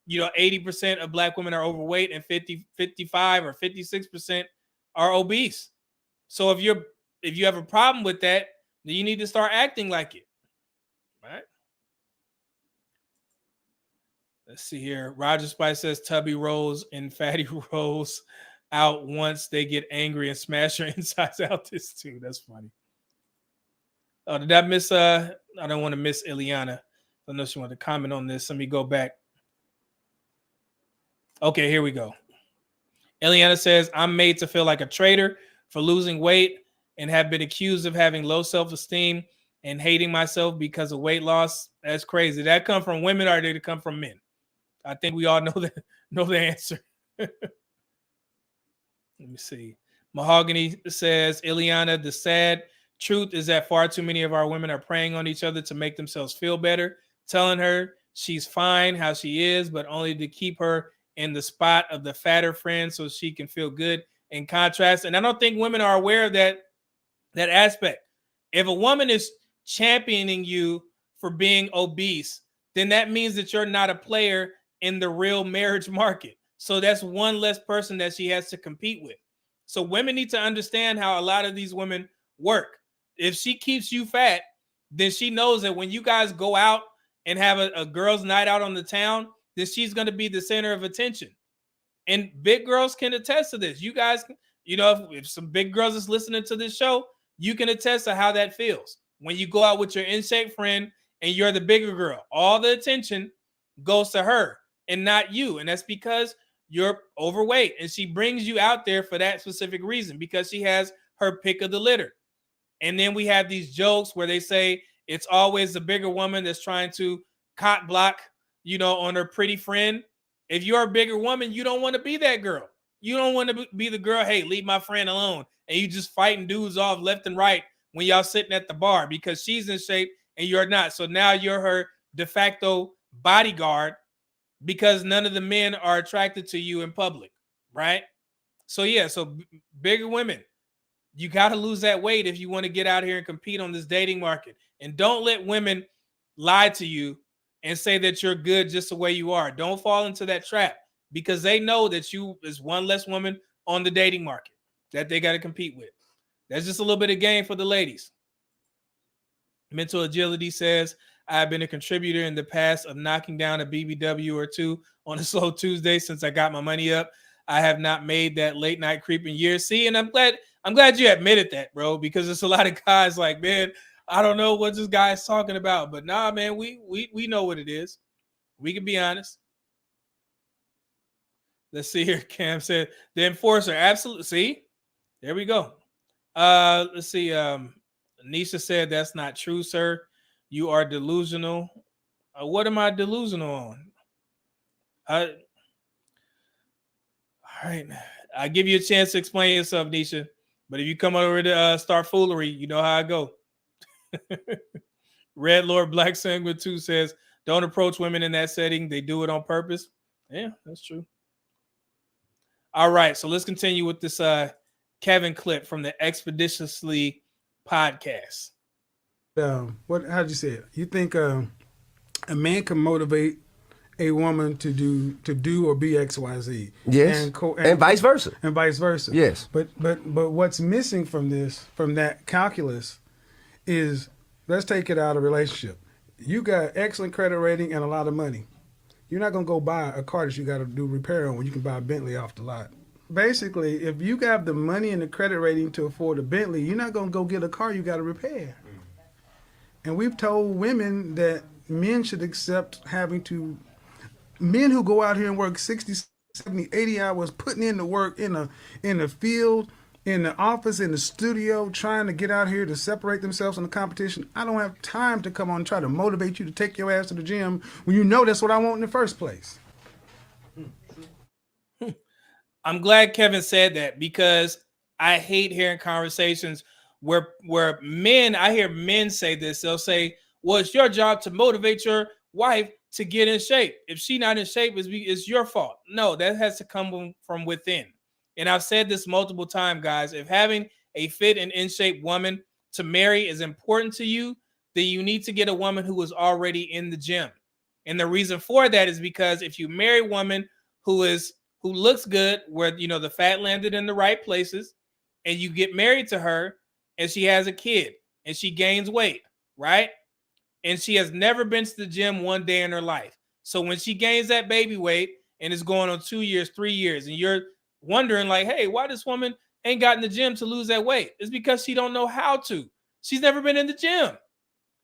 80% of black women are overweight and 55 or 56% are obese. So if you have a problem with that, then you need to start acting like it. Right? Let's see here. Roger Spice says Tubby rolls and Fatty rolls out once they get angry and smash her insides out. This too. That's funny. Oh, did I miss I don't want to miss Ileana. I know she wanted to comment on this. Let me go back. Okay, here we go. Ileana says, I'm made to feel like a traitor for losing weight and have been accused of having low self-esteem and hating myself because of weight loss. That's crazy. Did that come from women or did it come from men? I think we all know the answer. Let me see. Mahogany says, Ileana, the sad truth is that far too many of our women are preying on each other to make themselves feel better, telling her she's fine how she is, but only to keep her in the spot of the fatter friend so she can feel good in contrast. And I don't think women are aware of that aspect. If a woman is championing you for being obese, then that means that you're not a player in the real marriage market. So that's one less person that she has to compete with. So women need to understand how a lot of these women work. If she keeps you fat, then she knows that when you guys go out and have a girls' night out on the town, then she's going to be the center of attention. And big girls can attest to this. You guys, if some big girls is listening to this show, you can attest to how that feels. When you go out with your in-shape friend and you're the bigger girl, all the attention goes to her and not you. And that's because you're overweight. And she brings you out there for that specific reason, because she has her pick of the litter. And then we have these jokes where they say it's always the bigger woman that's trying to cock block, on her pretty friend. If you're a bigger woman, you don't want to be that girl. You don't want to be the girl, hey, leave my friend alone. And you just fighting dudes off left and right when y'all sitting at the bar because she's in shape and you're not. So now you're her de facto bodyguard because none of the men are attracted to you in public, right? So bigger women, you got to lose that weight if you want to get out here and compete on this dating market. And don't let women lie to you and say that you're good just the way you are. Don't fall into that trap because they know that you is one less woman on the dating market that they got to compete with. That's just a little bit of game for the ladies. Mental Agility says, I've been a contributor in the past of knocking down a BBW or two on a slow Tuesday since I got my money up. I have not made that late night creep in years. See, and I'm glad you admitted that, bro, because there's a lot of guys like, man, I don't know what this guy is talking about. But nah, man, we know what it is. We can be honest. Let's see here. Cam said, the enforcer. Absolutely. See? There we go. Let's see. Nisha said, that's not true, sir. You are delusional. What am I delusional on? All right. I give you a chance to explain yourself, Nisha. But if you come over to start foolery, you know how I go. Red Lord Black Sanguine 2 says, don't approach women in that setting. They do it on purpose. Yeah, that's true. All right. So let's continue with this Kevin clip from the Expeditiously podcast. How'd you say it? You think a man can motivate a woman to do or be XYZ? Yes, and vice versa. And vice versa. Yes. But what's missing from that calculus is, let's take it out of relationship. You got excellent credit rating and a lot of money. You're not gonna go buy a car that you got to do repair on when you can buy a Bentley off the lot. Basically, if you got the money and the credit rating to afford a Bentley, you're not gonna go get a car you got to repair. And we've told women that men should accept men who go out here and work 60, 70, 80 hours, putting in the work in the field, in the office, in the studio, trying to get out here to separate themselves from the competition. I don't have time to come on and try to motivate you to take your ass to the gym when you know that's what I want in the first place. I'm glad Kevin said that, because I hate hearing conversations where I hear men say this. They'll say, well, it's your job to motivate your wife to get in shape. If she's not in shape, it's your fault. No, that has to come from within. And I've said this multiple times, guys. If having a fit and in shape woman to marry is important to you, then you need to get a woman who is already in the gym. And the reason for that is because if you marry a woman who looks good, where the fat landed in the right places, and you get married to her and she has a kid and she gains weight, right? And she has never been to the gym one day in her life. So when she gains that baby weight and is going on 2 years, 3 years, and you're wondering like, hey, why this woman ain't got in the gym to lose that weight? It's because she don't know how to. She's never been in the gym.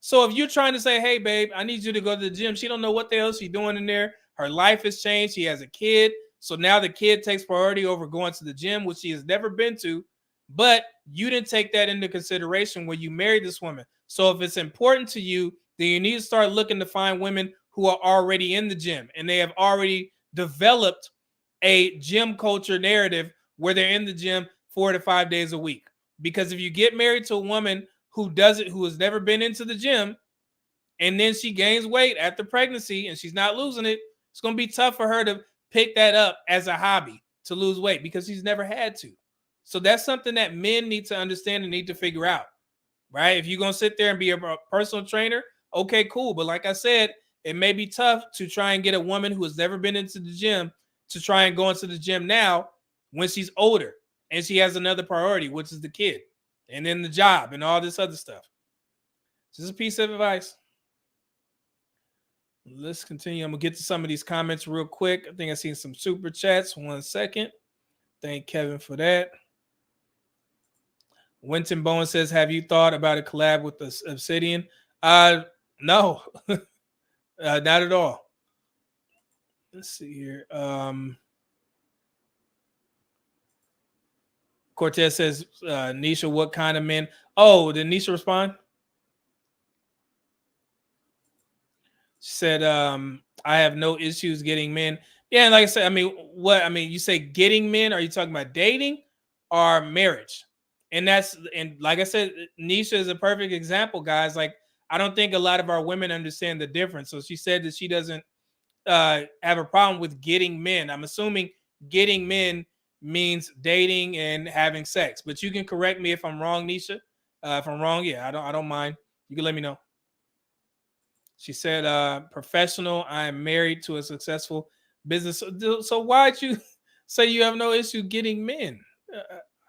So if you're trying to say, hey, babe, I need you to go to the gym, she don't know what the hell she's doing in there. Her life has changed. She has a kid. So now the kid takes priority over going to the gym, which she has never been to. But you didn't take that into consideration when you married this woman. So if it's important to you, then you need to start looking to find women who are already in the gym and they have already developed a gym culture narrative where they're in the gym 4 to 5 days a week. Because if you get married to a woman who has never been into the gym, and then she gains weight after pregnancy and she's not losing it, it's going to be tough for her to pick that up as a hobby to lose weight because she's never had to. So that's something that men need to understand and need to figure out, right? If you're going to sit there and be a personal trainer, okay, cool. But like I said, it may be tough to try and get a woman who has never been into the gym to try and go into the gym now when she's older and she has another priority, which is the kid and then the job and all this other stuff. Just a piece of advice. Let's continue. I'm going to get to some of these comments real quick. I think I seen some super chats. 1 second. Thank Kevin for that. Winton Bowen says, have you thought about a collab with the Obsidian? No, not at all. Let's see here. Cortez says, Nisha, what kind of men? Oh, did Nisha respond? She said, I have no issues getting men. Yeah, and like I said, you say getting men, are you talking about dating or marriage? And like I said, Nisha is a perfect example, guys. Like, I don't think a lot of our women understand the difference. So she said that she doesn't have a problem with getting men. I'm assuming getting men means dating and having sex. But you can correct me if I'm wrong, Nisha. If I'm wrong, yeah, I don't mind. You can let me know. She said, professional, I am married to a successful business. So why'd you say you have no issue getting men?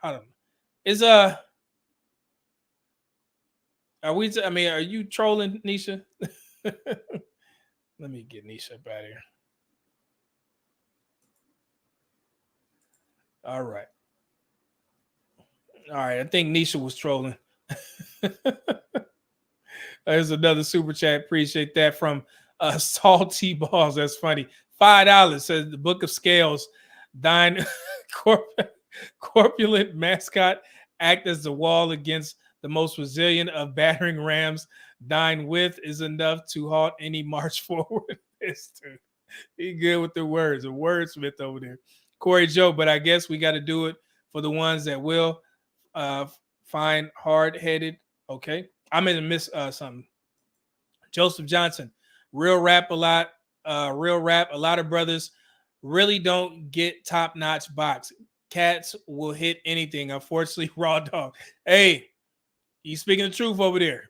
I don't know. Are you trolling, Nisha? Let me get Nisha up out of here. All right. I think Nisha was trolling. There's another super chat. Appreciate that from Salty Balls. That's funny. $5 says the Book of Scales. Dine corpulent mascot act as the wall against the most resilient of battering rams. Dine with is enough to halt any march forward. This dude, he good with the words. A wordsmith over there. Corey Joe, but I guess we got to do it for the ones that will find hard-headed. Okay. I'm going to miss something. Joseph Johnson, real rap. A lot of brothers really don't get top-notch box. Cats will hit anything. Unfortunately, raw dog. Hey, you speaking the truth over there.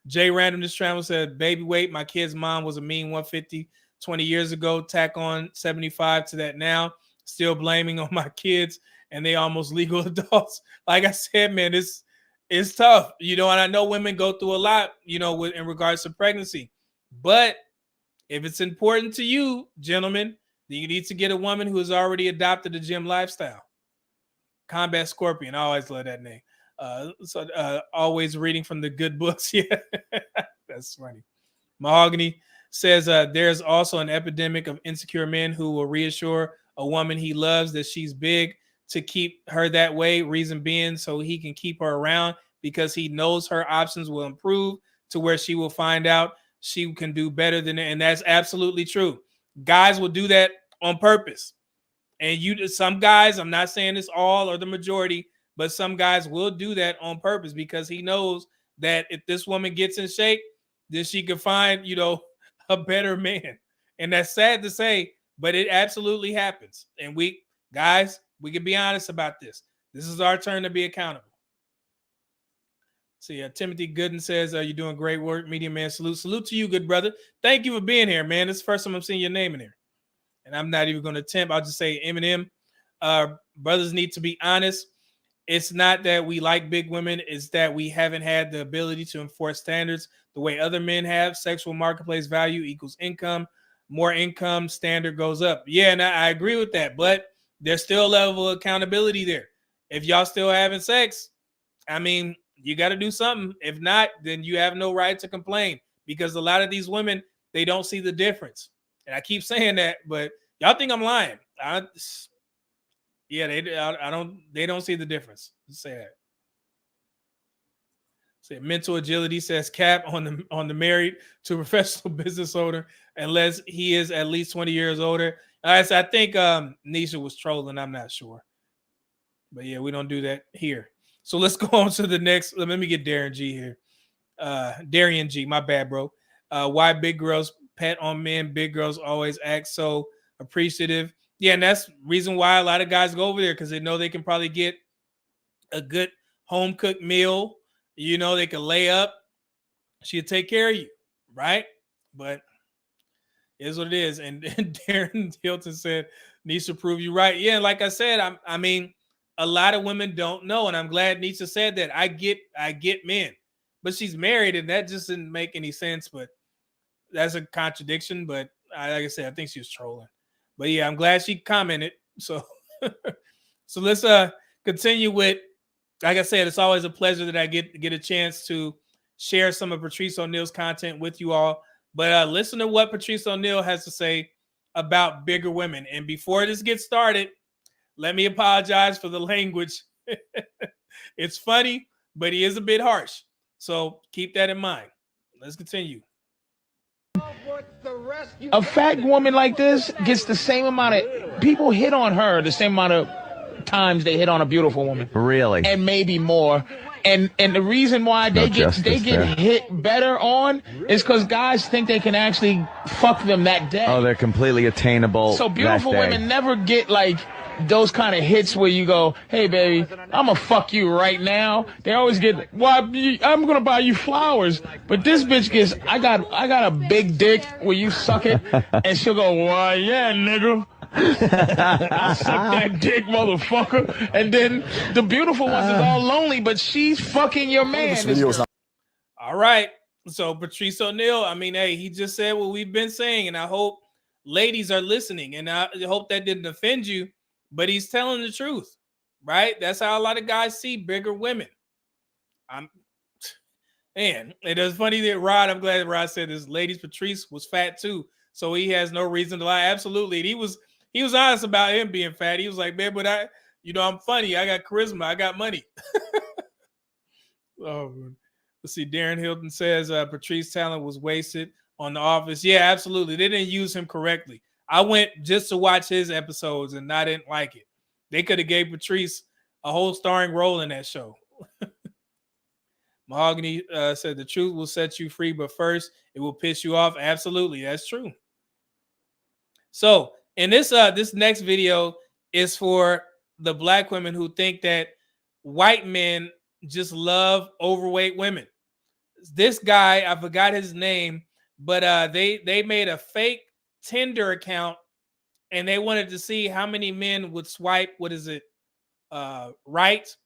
Jay Randomness Travel said, baby weight, my kid's mom was a mean 150 20 years ago. Tack on 75 to that now. Still blaming on my kids, and they almost legal adults. Like I said, man, it's tough, and I know women go through a lot, in regards to pregnancy. But if it's important to you, gentlemen, then you need to get a woman who has already adopted the gym lifestyle. Combat Scorpion, I always love that name. Always reading from the good books. Yeah, that's funny. Mahogany says there's also an epidemic of insecure men who will reassure a woman he loves that she's big to keep her that way, reason being so he can keep her around because he knows her options will improve to where she will find out she can do better than it. And that's absolutely true. Guys will do that on purpose. And some guys, I'm not saying it's all or the majority, but some guys will do that on purpose because he knows that if this woman gets in shape, then she can find, a better man. And that's sad to say, but it absolutely happens. And we can be honest about this. This is our turn to be accountable. See, Timothy Gooden says, you're doing great work, Media Man. Salute to you, good brother. Thank you for being here, man. This is the first time I'm seeing your name in here. And I'm not even going to attempt. I'll just say Eminem. Brothers need to be honest. It's not that we like big women. It's that we haven't had the ability to enforce standards the way other men have. Sexual marketplace value equals income. More income, standard goes up. Yeah, and I agree with that. But there's still a level of accountability there. If y'all still having sex, I mean, you got to do something. If not, then you have no right to complain, because a lot of these women, they don't see the difference. And I keep saying that, but y'all think I'm lying. They don't see the difference. Let's say that. Say mental agility says cap on the married to professional business owner unless he is at least 20 years older. I think Nisha was trolling. I'm not sure. But yeah, we don't do that here. So let's go on to the next. Let me get Darren G here. Darian G, my bad, bro. Why big girls pet on men? Big girls always act so appreciative. Yeah, and that's reason why a lot of guys go over there, because they know they can probably get a good home cooked meal. You know, they can lay up. She'll take care of you, right? But it is what it is. And Darren Hilton said, needs to prove you right. Yeah, like I said, I mean, a lot of women don't know, and I'm glad Nisha said that. I get men, but she's married, and that just didn't make any sense. But that's a contradiction. But like I said, I think she was trolling. But yeah, I'm glad she commented. So, so let's continue with. Like I said, it's always a pleasure that I get a chance to share some of Patrice O'Neal's content with you all. But listen to what Patrice O'Neal has to say about bigger women. And before this gets started, let me apologize for the language. It's funny, but he is a bit harsh. So keep that in mind. Let's continue. A fat woman like this gets the same amount of people hit on her, the same amount of times they hit on a beautiful woman. Really? And maybe more. And the reason why they get hit better on is because guys think they can actually fuck them that day. Oh, they're completely attainable. So beautiful women never get like those kind of hits where you go, hey baby, I'm gonna fuck you right now. They always get, well, I'm gonna buy you flowers. But this bitch gets, I got a big dick where you suck it, and she'll go, why yeah, nigga. I suck that dick, motherfucker. And then the beautiful ones is all lonely, but she's fucking your man. All right. So Patrice O'Neal, I mean, hey, he just said what we've been saying, and I hope ladies are listening, and I hope that didn't offend you. But he's telling the truth, right? That's how a lot of guys see bigger women. Man, it is funny that Rod, I'm glad Rod said this. Ladies, Patrice was fat too, so he has no reason to lie. Absolutely. And he was honest about him being fat. He was like, man, but I'm funny. I got charisma. I got money. Oh, let's see. Darren Hilton says Patrice's talent was wasted on The Office. Yeah, absolutely. They didn't use him correctly. I went just to watch his episodes, and I didn't like it. They could have gave Patrice a whole starring role in that show. Mahogany said the truth will set you free, but first it will piss you off. Absolutely, that's true. So in this next video is for the black women who think that white men just love overweight women. This guy, I forgot his name, but they made a fake Tinder account, and they wanted to see how many men would swipe right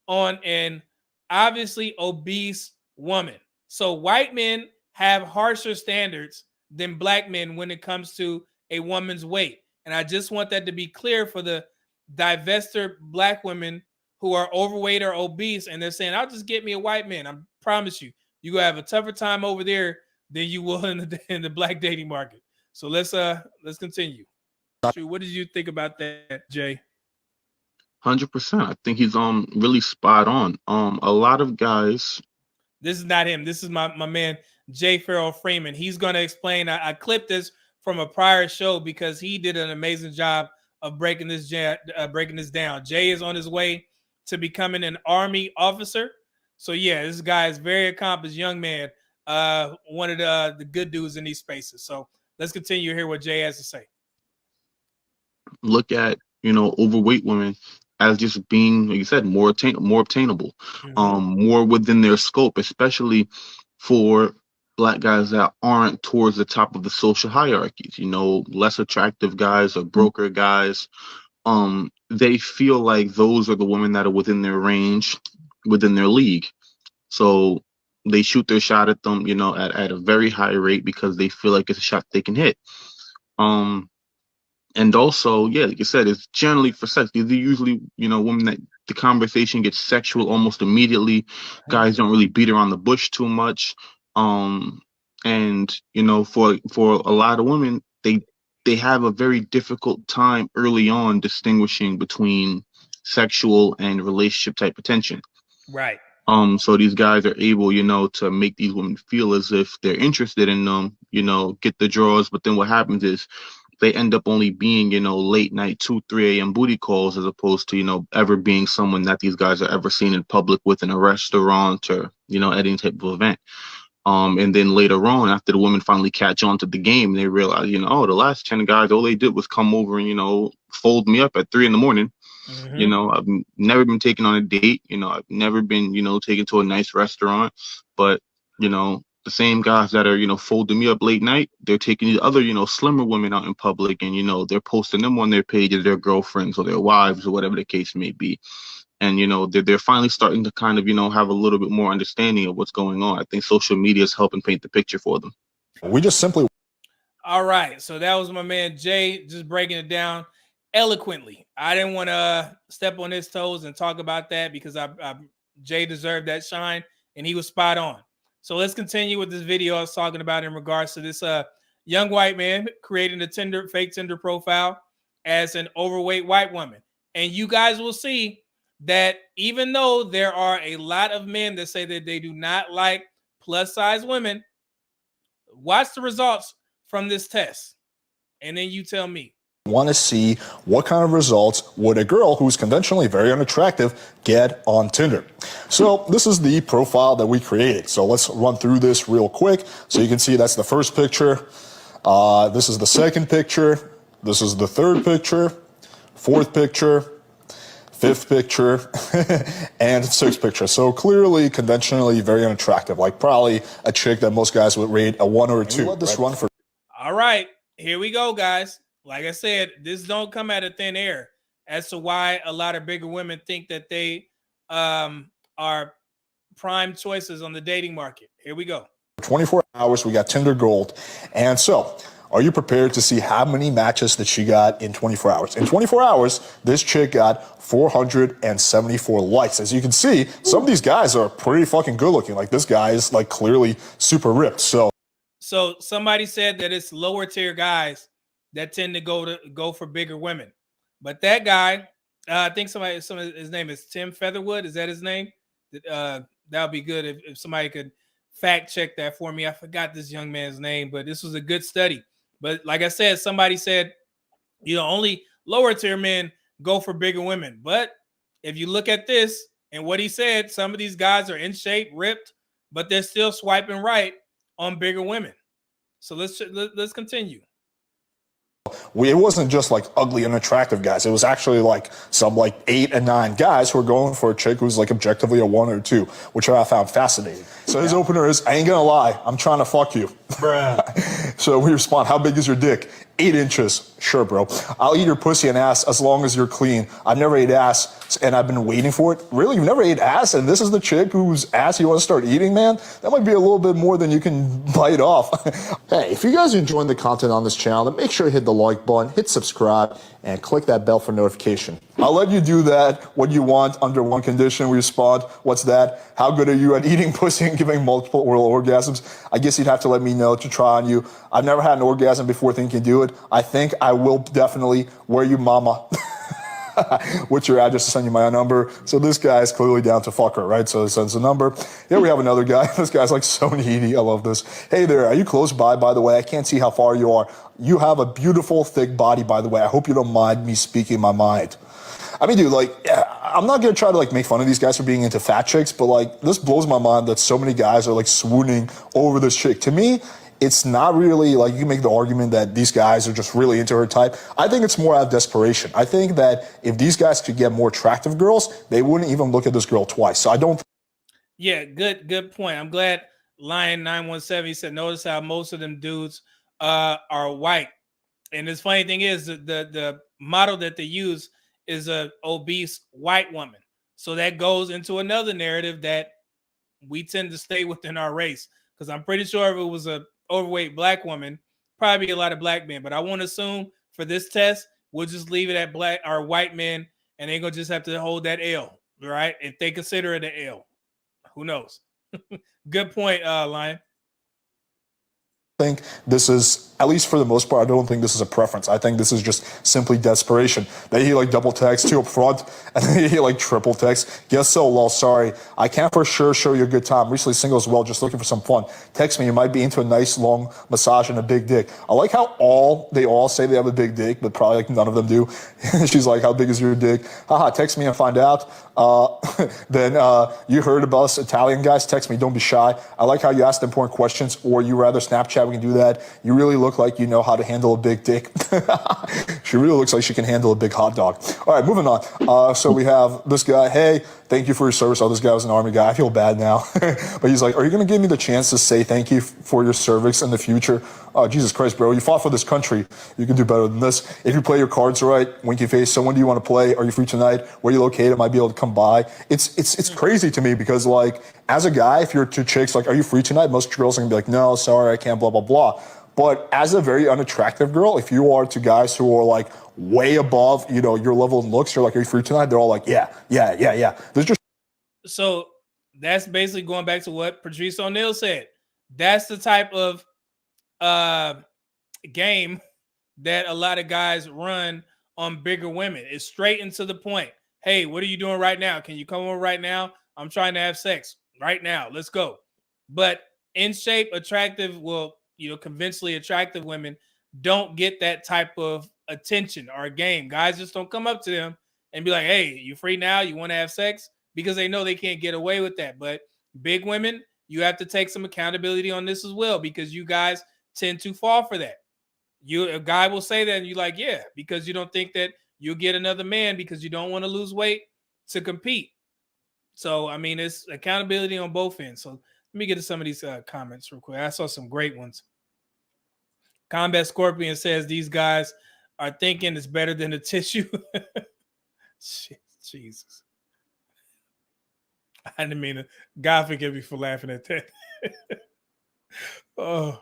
on an obviously obese woman. So white men have harsher standards than black men when it comes to a woman's weight. And I just want that to be clear for the divested black women who are overweight or obese, and they're saying, I'll just get me a white man. I promise you're gonna have a tougher time over there than you will in the black dating market. So let's continue. What did you think about that, Jay? 100%. I think he's really spot on. A lot of guys. This is not him. This is my man Jay Farrell Freeman. He's gonna explain. I clipped this from a prior show because he did an amazing job of breaking this down. Jay is on his way to becoming an Army officer. So yeah, this guy is very accomplished young man. One of the good dudes in these spaces. So let's continue to hear what Jay has to say. Look at, overweight women as just being, like you said, more obtainable, more within their scope, especially for Black guys that aren't towards the top of the social hierarchies. You know, less attractive guys or broker guys. They feel like those are the women that are within their range, within their league. So they shoot their shot at them, you know, at a very high rate because they feel like it's a shot they can hit. And also, yeah, like you said, it's generally for sex. These are usually, you know, women that the conversation gets sexual almost immediately. Guys don't really beat around the bush too much. And you know, for a lot of women, they have a very difficult time early on distinguishing between sexual and relationship type attention. Right. So these guys are able, you know, to make these women feel as if they're interested in them, you know, get the draws. But then what happens is they end up only being, you know, late night 2, 3 a.m. booty calls, as opposed to, you know, ever being someone that these guys are ever seen in public with in a restaurant or, you know, any type of event. And then later on, after the women finally catch on to the game, they realize, you know, oh, the last 10 guys, all they did was come over and, you know, fold me up at 3 a.m. You know, I've never been taken on a date. You know, I've never been, you know, taken to a nice restaurant. But, you know, the same guys that are, you know, folding me up late night, they're taking these other, you know, slimmer women out in public and, you know, they're posting them on their page as their girlfriends or their wives or whatever the case may be. And, you know, they're finally starting to kind of, you know, have a little bit more understanding of what's going on. I think social media is helping paint the picture for them. We just simply. All right. So that was my man Jay just breaking it down eloquently. I didn't want to step on his toes and talk about that because Jay deserved that shine and he was spot on. So let's continue with this video I was talking about in regards to this young white man creating a fake Tinder profile as an overweight white woman. And you guys will see that even though there are a lot of men that say that they do not like plus size women, watch the results from this test. And then you tell me. Want to see what kind of results would a girl who's conventionally very unattractive get on Tinder. So this is the profile that we created. So let's run through this real quick. So you can see that's the first picture. This is the second picture. This is the third picture, fourth picture, fifth picture, and sixth picture. So clearly, conventionally very unattractive, like probably a chick that most guys would rate a 1 or a 2. Let this run for. All right, here we go, guys. Like I said, this don't come out of thin air as to why a lot of bigger women think that they are prime choices on the dating market. Here we go. 24 hours, we got Tinder Gold. And so, are you prepared to see how many matches that she got in 24 hours? In 24 hours, this chick got 474 likes. As you can see, some of these guys are pretty fucking good looking. Like this guy is like clearly super ripped. So somebody said that it's lower tier guys that tend to go for bigger women. But that guy, I think his name is Tim Featherwood. Is that his name? That would be good if somebody could fact check that for me. I forgot this young man's name, but this was a good study. But like I said, somebody said, you know, only lower tier men go for bigger women. But if you look at this and what he said, some of these guys are in shape, ripped, but they're still swiping right on bigger women. So let's continue. It wasn't just like ugly and unattractive guys. It was actually like some like 8 and 9 guys who were going for a chick who's like objectively a 1 or 2, which I found fascinating. So his opener is, I ain't gonna lie, I'm trying to fuck you. Bruh. So we respond, how big is your dick? 8 inches. Sure, bro. I'll eat your pussy and ass as long as you're clean. I've never ate ass and I've been waiting for it. Really? You've never ate ass and this is the chick whose ass you want to start eating, man? That might be a little bit more than you can bite off. Hey, if you guys are enjoying the content on this channel, then make sure to hit the like button, hit subscribe, and click that bell for notification. I'll let you do that, what you want, under one condition. We respond, what's that? How good are you at eating pussy and giving multiple oral orgasms? I guess you'd have to let me know to try on you. I've never had an orgasm before thinking you can do it. I think I will definitely. Where you mama? What's your address to send you my number? So this guy is clearly down to fuck her, right? So he sends a number. Here we have another guy. This guy's like so needy. I love this. Hey there, are you close by the way? I can't see how far you are. You have a beautiful, thick body, by the way. I hope you don't mind me speaking my mind. I mean, dude, like, I'm not going to try to, like, make fun of these guys for being into fat chicks, but, like, this blows my mind that so many guys are, like, swooning over this chick. To me, it's not really like you can make the argument that these guys are just really into her type. I think it's more out of desperation. I think that if these guys could get more attractive girls, they wouldn't even look at this girl twice. So I don't. Yeah, good point. I'm glad Lion 917 said, notice how most of them dudes are white. And the funny thing is the model that they use is a obese white woman. So that goes into another narrative that we tend to stay within our race. Because I'm pretty sure if it was a overweight black woman, probably be a lot of black men. But I won't assume for this test, we'll just leave it at black or white men, and they're gonna just have to hold that L, right? If they consider it an L. Who knows? Good point, Lion. Think this is, at least for the most part, I don't think this is a preference. I think this is just simply desperation. That he like double text two up front, and then he like triple text. Guess so, lol, sorry. I can't for sure show you a good time. Recently single as well, just looking for some fun. Text me, you might be into a nice long massage and a big dick. I like how they all say they have a big dick, but probably like none of them do. She's like, how big is your dick? Haha, text me and find out. Then you heard about us Italian guys, text me, don't be shy. I like how you asked important questions, or you rather Snapchat, we can do that. You really look like you know how to handle a big dick. She really looks like she can handle a big hot dog. All right, moving on. So we have this guy, hey, thank you for your service. Oh, this guy was an army guy. I feel bad now. But he's like, are you going to give me the chance to say thank you for your service in the future? Oh, Jesus Christ, bro. You fought for this country. You can do better than this. If you play your cards right, winky face, so when do you want to play? Are you free tonight? Where are you located? Might be able to come by. It's crazy to me because, like, as a guy, if you're two chicks, like, are you free tonight? Most girls are going to be like, no, sorry, I can't, blah, blah, blah. But as a very unattractive girl, if you are to guys who are, like, way above, you know, your level in looks, you're like, are you free tonight? They're all like, yeah. There's just. So that's basically going back to what Patrice O'Neal said. That's the type of game that a lot of guys run on bigger women. It's straight and to the point. Hey, what are you doing right now? Can you come over right now? I'm trying to have sex right now. Let's go. But in shape, attractive, well, you know, conventionally attractive women don't get that type of attention or game. Guys just don't come up to them and be like, hey, you free now? You want to have sex? Because they know they can't get away with that. But big women, you have to take some accountability on this as well, because you guys tend to fall for that. A guy will say that and you're like, yeah, because you don't think that you'll get another man because you don't want to lose weight to compete. So, I mean, it's accountability on both ends. So let me get to some of these comments real quick. I saw some great ones. Combat Scorpion says these guys are thinking it's better than the tissue. Jesus. I didn't mean to. God forgive me for laughing at that. Oh.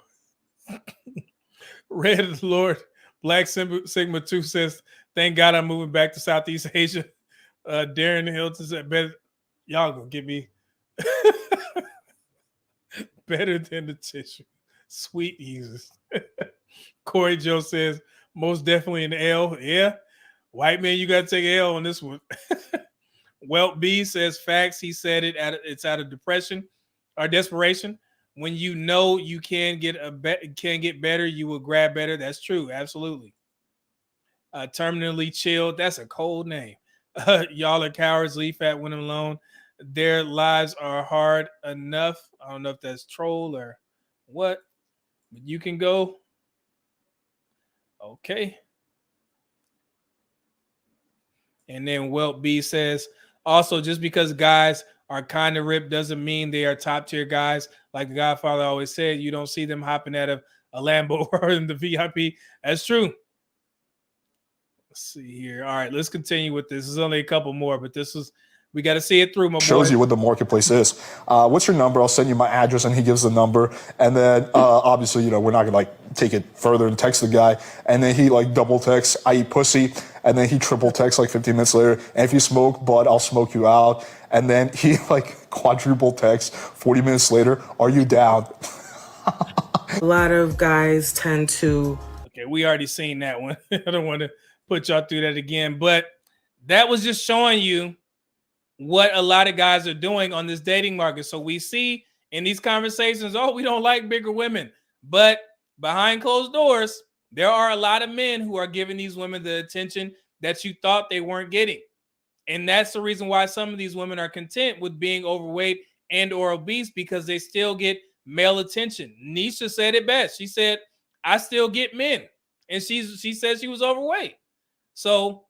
Red Lord Black Sigma 2 says, thank God I'm moving back to Southeast Asia. Darren Hilton said, better, y'all gonna get me better than the tissue. Sweet Jesus. Corey Joe says, most definitely an L. Yeah. White man, you gotta take an L on this one. Welt B says, facts. He said it. It's out of depression or desperation. When you know you can get better, you will grab better. That's true. Absolutely. Terminally chilled. That's a cold name. Y'all are cowards. Leave fat women alone. Their lives are hard enough. I don't know if that's troll or what, but you can go. Okay. And then Welt B says, also, just because guys are kind of ripped doesn't mean they are top tier guys. Like the Godfather always said, you don't see them hopping out of a Lambo or in the VIP. That's true. Let's see here. All right, let's continue with this. There's only a couple more, but we got to see it through, my boy. Shows you what the marketplace is. What's your number? I'll send you my address, and he gives the number. And then obviously, you know, we're not gonna like take it further and text the guy. And then he like double texts, I eat pussy. And then he triple texts like 15 minutes later. And if you smoke bud, I'll smoke you out. And then he like quadruple texts 40 minutes later. Are you down? A lot of guys tend to. Okay, we already seen that one. I don't want to put y'all through that again, but that was just showing you what a lot of guys are doing on this dating market. So we see in these conversations, oh, we don't like bigger women. But behind closed doors, there are a lot of men who are giving these women the attention that you thought they weren't getting. And that's the reason why some of these women are content with being overweight and or obese, because they still get male attention. Nisha said it best. She said, I still get men. And she said she was overweight. So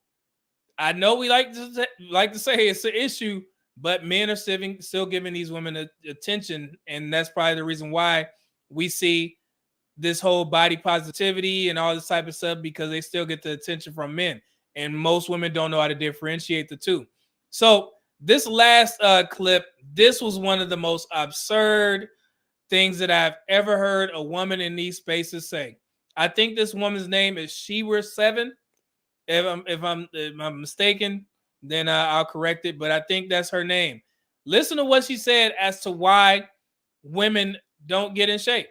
I know we like to say it's an issue, but men are still giving these women attention. And that's probably the reason why we see this whole body positivity and all this type of stuff, because they still get the attention from men. And most women don't know how to differentiate the two. So this last clip, this was one of the most absurd things that I've ever heard a woman in these spaces say. I think this woman's name is Shewar7. If I'm mistaken, then I'll correct it. But I think that's her name. Listen to what she said as to why women don't get in shape.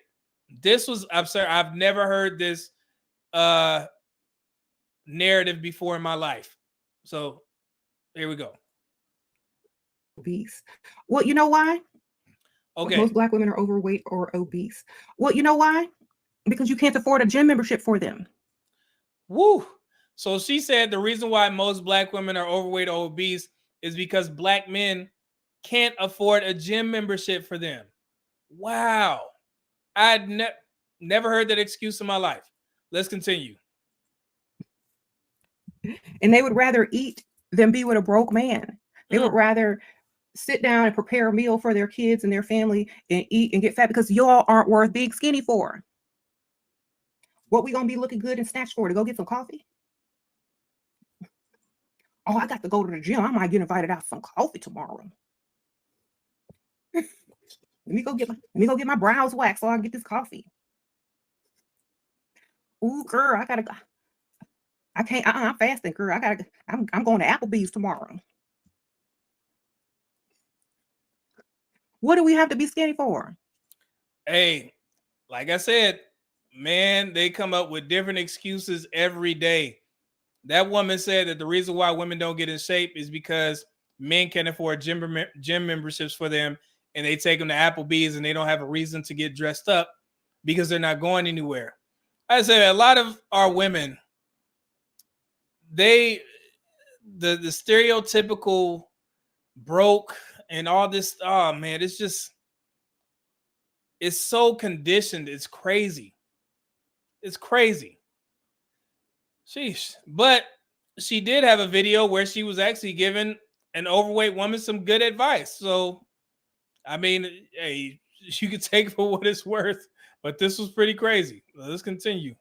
This was absurd. I've never heard this narrative before in my life. So here we go. Obese. Well, you know why? Okay. Most Black women are overweight or obese. Well, you know why? Because you can't afford a gym membership for them. Woo. So she said the reason why most Black women are overweight or obese is because Black men can't afford a gym membership for them. Wow. I'd never heard that excuse in my life. Let's continue. And they would rather eat than be with a broke man. They would rather sit down and prepare a meal for their kids and their family and eat and get fat, because y'all aren't worth being skinny for. What we gonna be looking good and snatched for? To go get some coffee? Oh, I got to go to the gym. I might get invited out for some coffee tomorrow. Let me go get my brows waxed so I can get this coffee. Ooh, girl, I can't. I'm fasting, girl. I'm going to Applebee's tomorrow. What do we have to be skinny for? Hey, like I said, man, they come up with different excuses every day. That woman said that the reason why women don't get in shape is because men can't afford gym memberships for them, and they take them to Applebee's and they don't have a reason to get dressed up because they're not going anywhere. I said a lot of our women, the stereotypical broke and all this, oh man, it's so conditioned. It's crazy. It's crazy. Sheesh. But she did have a video where she was actually giving an overweight woman some good advice. So, I mean, hey, you can take it for what it's worth, but this was pretty crazy. Let's continue.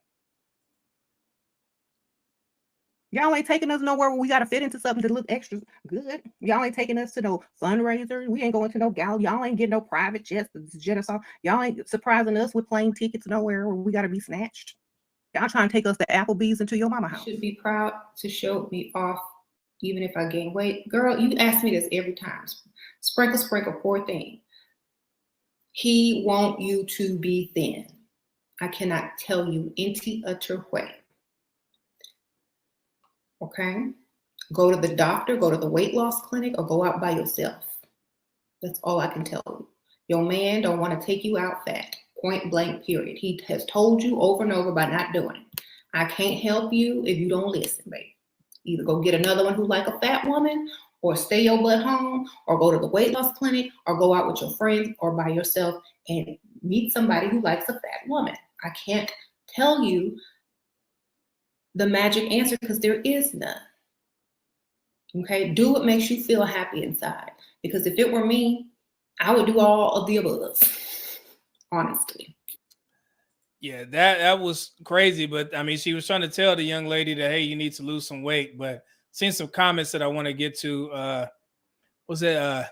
Y'all ain't taking us nowhere where we got to fit into something to look extra good. Y'all ain't taking us to no fundraisers. We ain't going to no gala. Y'all ain't getting no private jets to jet us off. Y'all ain't surprising us with plane tickets nowhere where we got to be snatched. Y'all trying to take us to Applebee's and to your mama house. Should be proud to show me off, even if I gain weight. Girl, you ask me this every time. Sprinkle, poor thing. He want you to be thin. I cannot tell you any other way. Okay? Go to the doctor, go to the weight loss clinic, or go out by yourself. That's all I can tell you. Your man don't want to take you out fat. Point blank, period. He has told you over and over by not doing it. I can't help you if you don't listen, babe. Either go get another one who like a fat woman, or stay your butt home, or go to the weight loss clinic, or go out with your friends or by yourself and meet somebody who likes a fat woman. I can't tell you the magic answer because there is none. Okay? Do what makes you feel happy inside. Because if it were me, I would do all of the above. Honestly. Yeah, that was crazy. But I mean, she was trying to tell the young lady that, hey, you need to lose some weight. But seen some comments that I want to get to. Was it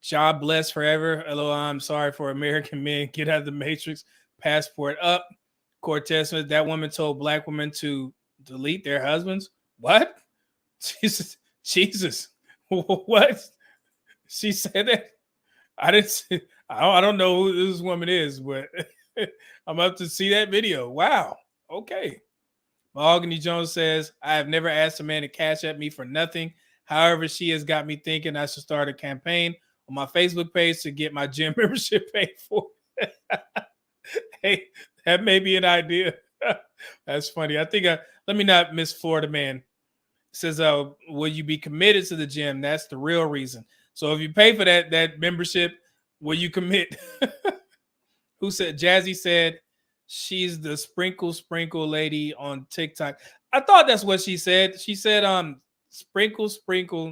job blessed forever? LOL, I'm sorry for American men. Get out of the matrix. Passport up. Cortez Smith, that woman told Black women to delete their husbands. What? Jesus. What? She said that? I don't know who this woman is, but I'm up to see that video. Wow. Okay. Mahogany Jones says, I have never asked a man to cash at me for nothing. However, she has got me thinking I should start a campaign on my Facebook page to get my gym membership paid for. Hey, that may be an idea. That's funny. I think let me not miss Florida man. It says, will you be committed to the gym? That's the real reason. So if you pay for that membership, will you commit? Who said? Jazzy said she's the sprinkle lady on TikTok. I thought that's what she said. She said sprinkle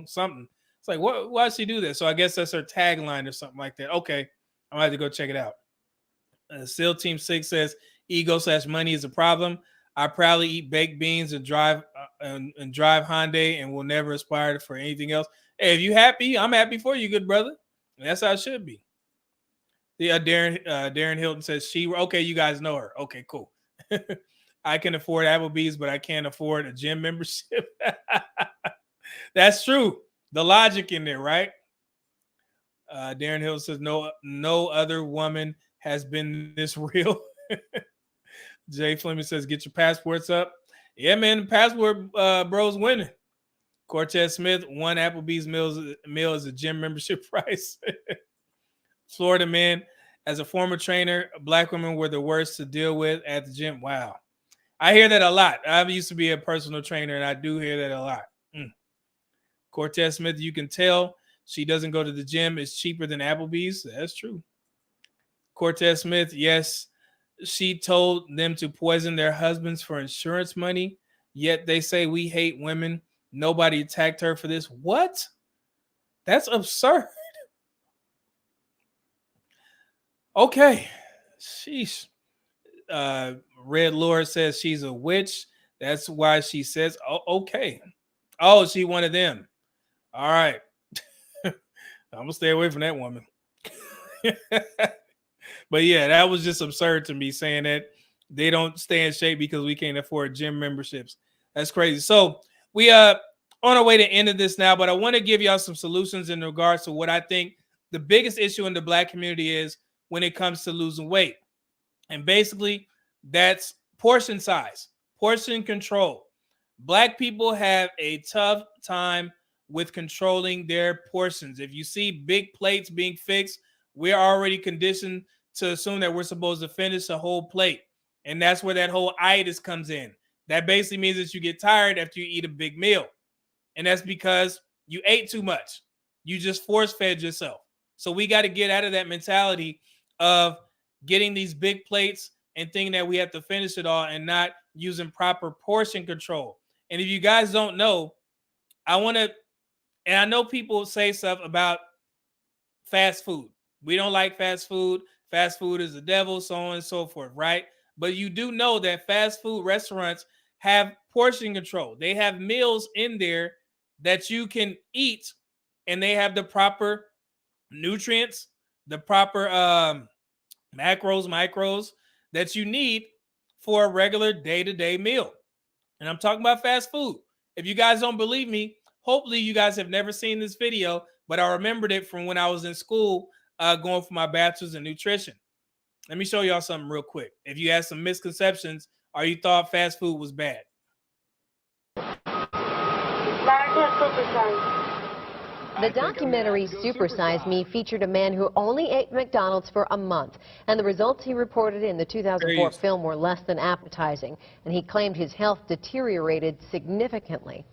something. It's like, what? Why does she do that? So I guess that's her tagline or something like that. Okay, I'm gonna have to go check it out. SEAL Team 6 says ego/money is a problem. I proudly eat baked beans and drive Hyundai and will never aspire for anything else. Hey, if you happy, I'm happy for you, good brother. That's how it should be. Yeah, Darren Hilton says okay, you guys know her. Okay, cool. I can afford Applebee's, but I can't afford a gym membership. That's true. The logic in there, right? Darren Hilton says no other woman has been this real. Jay Fleming says, get your passports up. Yeah, man, the passport bro's winning. Cortez Smith, one Applebee's meal is a gym membership price. Florida man, as a former trainer, black women were the worst to deal with at the gym. Wow. I hear that a lot. I used to be a personal trainer, and I do hear that a lot. Cortez Smith, you can tell she doesn't go to the gym. It's cheaper than Applebee's. That's true. Cortez Smith, yes, she told them to poison their husbands for insurance money, yet they say we hate women. Nobody attacked her for this. What? That's absurd. Okay. Sheesh. Red Lord says she's a witch. That's why she says, oh, okay. Oh, she one of them. All right. I'm going to stay away from that woman. But yeah, that was just absurd to me, saying that they don't stay in shape because we can't afford gym memberships. That's crazy. So we on our way to end of this now, but I want to give y'all some solutions in regards to what I think the biggest issue in the black community is when it comes to losing weight. And basically, that's portion size, portion control. Black people have a tough time with controlling their portions. If you see big plates being fixed, we're already conditioned to assume that we're supposed to finish a whole plate. And that's where that whole itis comes in. That basically means that you get tired after you eat a big meal. And that's because you ate too much. You just force-fed yourself. So we got to get out of that mentality of getting these big plates and thinking that we have to finish it all and not using proper portion control. And if you guys don't know, and I know people say stuff about fast food. We don't like fast food. Fast food is the devil, so on and so forth, right? But you do know that fast food restaurants have portion control. They have meals in there that you can eat, and they have the proper nutrients, the proper micros that you need for a regular day-to-day meal. And I'm talking about fast food. If you guys don't believe me, hopefully you guys have never seen this video, but I remembered it from when I was in school going for my bachelor's in nutrition. Let me show y'all something real quick. If you had some misconceptions or you thought fast food was bad. The documentary Supersize Me featured a man who only ate McDonald's for a month, and the results he reported in the 2004 film were less than appetizing, and he claimed his health deteriorated significantly.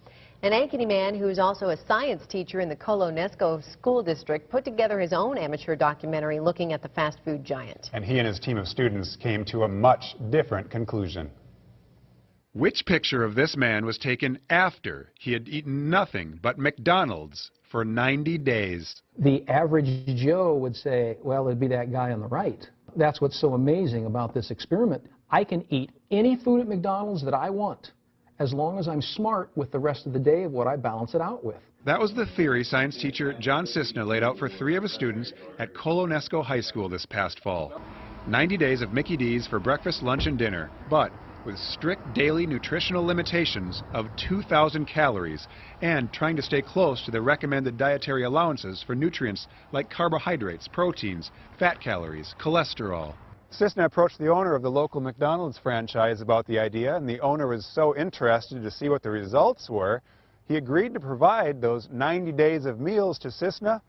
An Ankeny man who is also a science teacher in the Colonesco School District put together his own amateur documentary looking at the fast food giant. And he and his team of students came to a much different conclusion. Which picture of this man was taken after he had eaten nothing but McDonald's for 90 days? The average Joe would say, well, it'd be that guy on the right. That's what's so amazing about this experiment. I can eat any food at McDonald's that I want, as long as I'm smart with the rest of the day of what I balance it out with. That was the theory science teacher John Cisna laid out for 3 of his students at Colonesco High School this past fall. 90 days of Mickey D's for breakfast, lunch, and dinner, but with strict daily nutritional limitations of 2,000 calories and trying to stay close to the recommended dietary allowances for nutrients like carbohydrates, proteins, fat calories, cholesterol. Cisna approached the owner of the local McDonald's franchise about the idea, and the owner was so interested to see what the results were, he agreed to provide those 90 days of meals to Cisna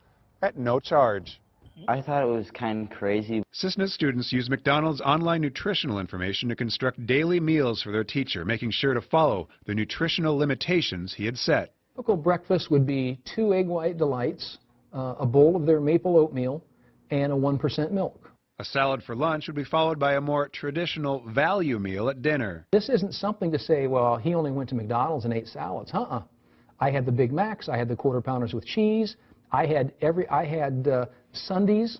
at no charge. I thought it was kind of crazy. Cisna's students use McDonald's online nutritional information to construct daily meals for their teacher, making sure to follow the nutritional limitations he had set. Typical breakfast would be 2 egg white delights, a bowl of their maple oatmeal, and a 1% milk. A salad for lunch would be followed by a more traditional value meal at dinner. This isn't something to say, well, he only went to McDonald's and ate salads. I had the Big Macs, I had the Quarter Pounders with cheese, I had sundaes,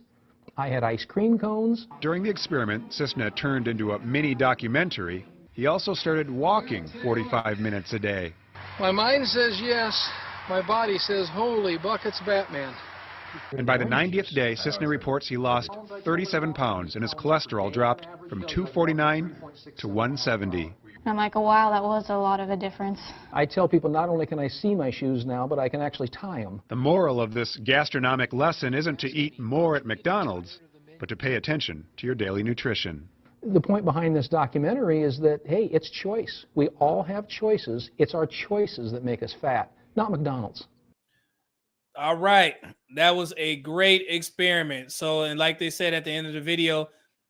I had ice cream cones. During the experiment, Cisna turned into a mini documentary. He also started walking 45 minutes a day. My mind says yes, my body says holy buckets Batman. And by the 90th day, Cisna reports he lost 37 pounds and his cholesterol dropped from 249 to 170. I'm like, oh, wow, that was a lot of a difference. I tell people not only can I see my shoes now, but I can actually tie them. The moral of this gastronomic lesson isn't to eat more at McDonald's, but to pay attention to your daily nutrition. The point behind this documentary is that, hey, it's choice. We all have choices. It's our choices that make us fat, not McDonald's. All right. That was a great experiment. So, and like they said at the end of the video,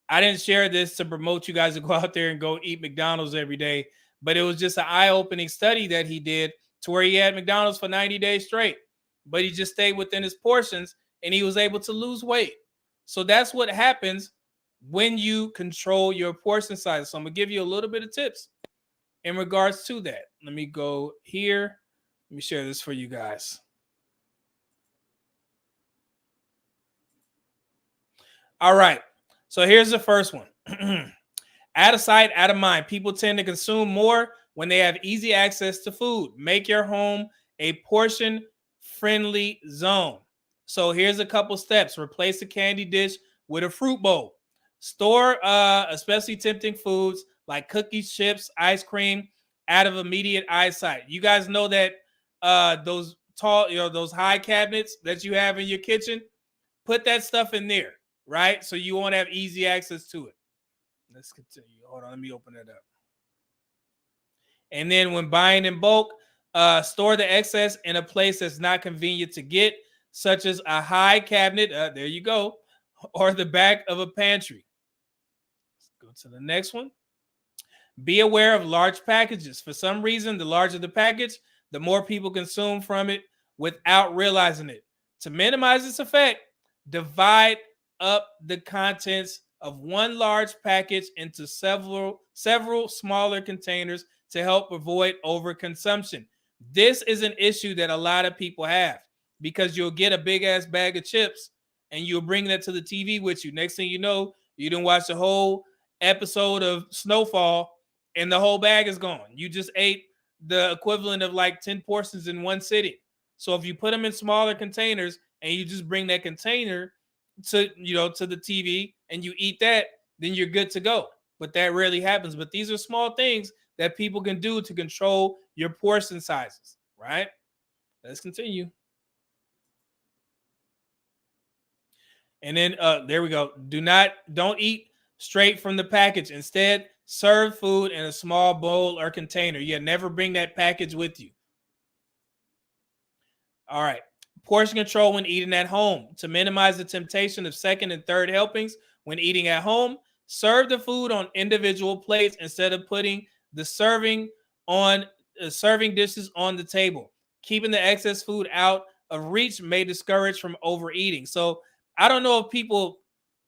I didn't share this to promote you guys to go out there and go eat McDonald's every day, but it was just an eye-opening study that he did to where he had McDonald's for 90 days straight, but he just stayed within his portions and he was able to lose weight. So that's what happens when you control your portion size. So I'm going to give you a little bit of tips in regards to that. Let me go here. Let me share this for you guys. All right. So here's the first one. Out of sight, out of mind. People tend to consume more when they have easy access to food. Make your home a portion-friendly zone. So here's a couple steps. Replace the candy dish with a fruit bowl. Store especially tempting foods like cookies, chips, ice cream out of immediate eyesight. You guys know that those tall, those high cabinets that you have in your kitchen, put that stuff in there. Right? So you won't have easy access to it. Let's continue. Hold on. Let me open it up. And then when buying in bulk, store the excess in a place that's not convenient to get, such as a high cabinet. There you go. Or the back of a pantry. Let's go to the next one. Be aware of large packages. For some reason, the larger the package, the more people consume from it without realizing it. To minimize this effect, divide up the contents of one large package into several smaller containers to help avoid overconsumption. This is an issue that a lot of people have because you'll get a big ass bag of chips and you'll bring that to the TV with you. Next thing you know, you didn't watch the whole episode of Snowfall and the whole bag is gone. You just ate the equivalent of like 10 portions in one sitting. So if you put them in smaller containers and you just bring that container to the TV and you eat that, then you're good to go. But that rarely happens. But these are small things that people can do to control your portion sizes, right? Let's continue. And then there we go. Don't eat straight from the package. Instead, serve food in a small bowl or container. Yeah, never bring that package with you. All right. Portion control when eating at home. To minimize the temptation of second and third helpings when eating at home, serve the food on individual plates instead of putting the serving dishes on the table. Keeping the excess food out of reach may discourage from overeating. So I don't know if people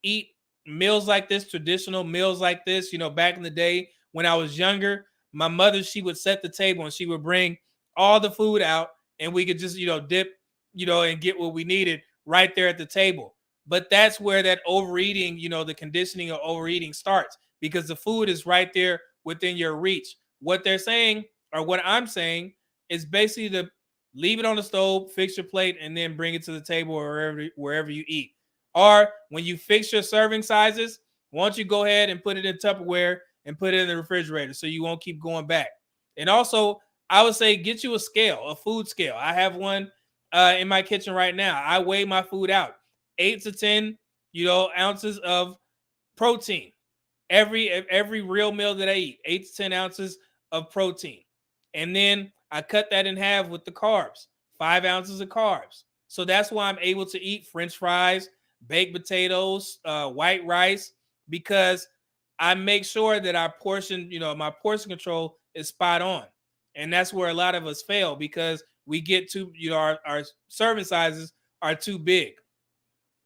eat meals like this, traditional meals like this. Back in the day when I was younger, my mother, she would set the table and she would bring all the food out and we could just, dip and get what we needed right there at the table. But that's where that overeating, the conditioning of overeating starts because the food is right there within your reach. What they're saying, or what I'm saying, is basically to leave it on the stove, fix your plate, and then bring it to the table or wherever you eat. Or when you fix your serving sizes, why don't you go ahead and put it in Tupperware and put it in the refrigerator so you won't keep going back. And also, I would say get you a scale, a food scale. I have one in my kitchen right now. I weigh my food out. 8 to 10, ounces of protein. Every real meal that I eat, 8 to 10 ounces of protein. And then I cut that in half with the carbs, 5 ounces of carbs. So that's why I'm able to eat French fries, baked potatoes, white rice, because I make sure that our portion, my portion control is spot on. And that's where a lot of us fail because we get too, our serving sizes are too big.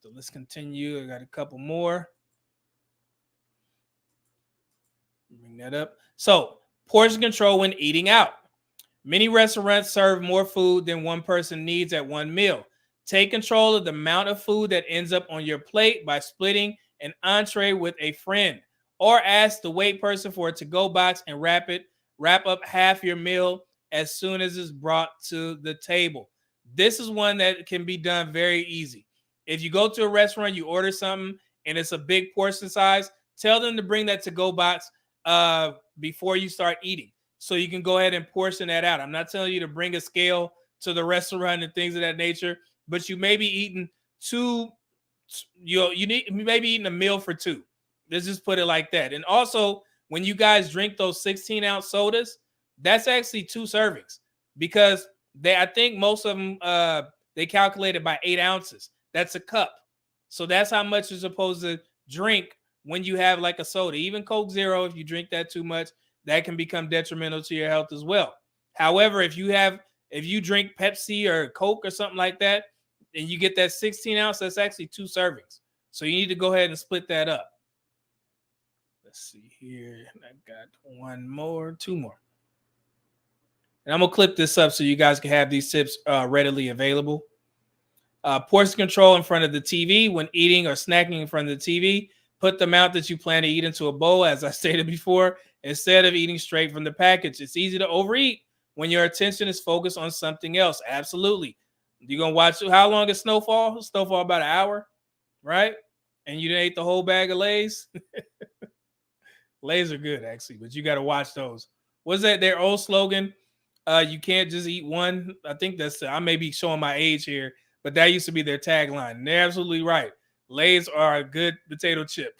So let's continue. I got a couple more. Bring that up. So, portion control when eating out. Many restaurants serve more food than one person needs at one meal. Take control of the amount of food that ends up on your plate by splitting an entree with a friend, or ask the wait person for a to-go box and wrap up half your meal as soon as it's brought to the table. This is one that can be done very easy. If you go to a restaurant, you order something and it's a big portion size, tell them to bring that to-go box before you start eating, so you can go ahead and portion that out. I'm not telling you to bring a scale to the restaurant and things of that nature, but you may be eating you may be eating a meal for two. Let's just put it like that. And also, when you guys drink those 16-ounce sodas, that's actually 2 servings, because I think most of them they calculate it by 8 ounces. That's a cup. So that's how much you're supposed to drink when you have like a soda. Even Coke Zero, if you drink that too much, that can become detrimental to your health as well. However, if you drink Pepsi or Coke or something like that, and you get that 16 ounce, that's actually 2 servings. So you need to go ahead and split that up. Let's see here. I got 2 more. And I'm going to clip this up so you guys can have these tips readily available. Portion control in front of the TV. When eating or snacking in front of the TV, put the amount that you plan to eat into a bowl, as I stated before, instead of eating straight from the package. It's easy to overeat when your attention is focused on something else. Absolutely. You're going to watch, how long is Snowfall? Snowfall about an hour, right? And you didn't eat the whole bag of Lay's? Lay's are good, actually, but you got to watch those. What's that, their old slogan? You can't just eat one. I think I may be showing my age here, but that used to be their tagline. And they're absolutely right. Lay's are a good potato chip.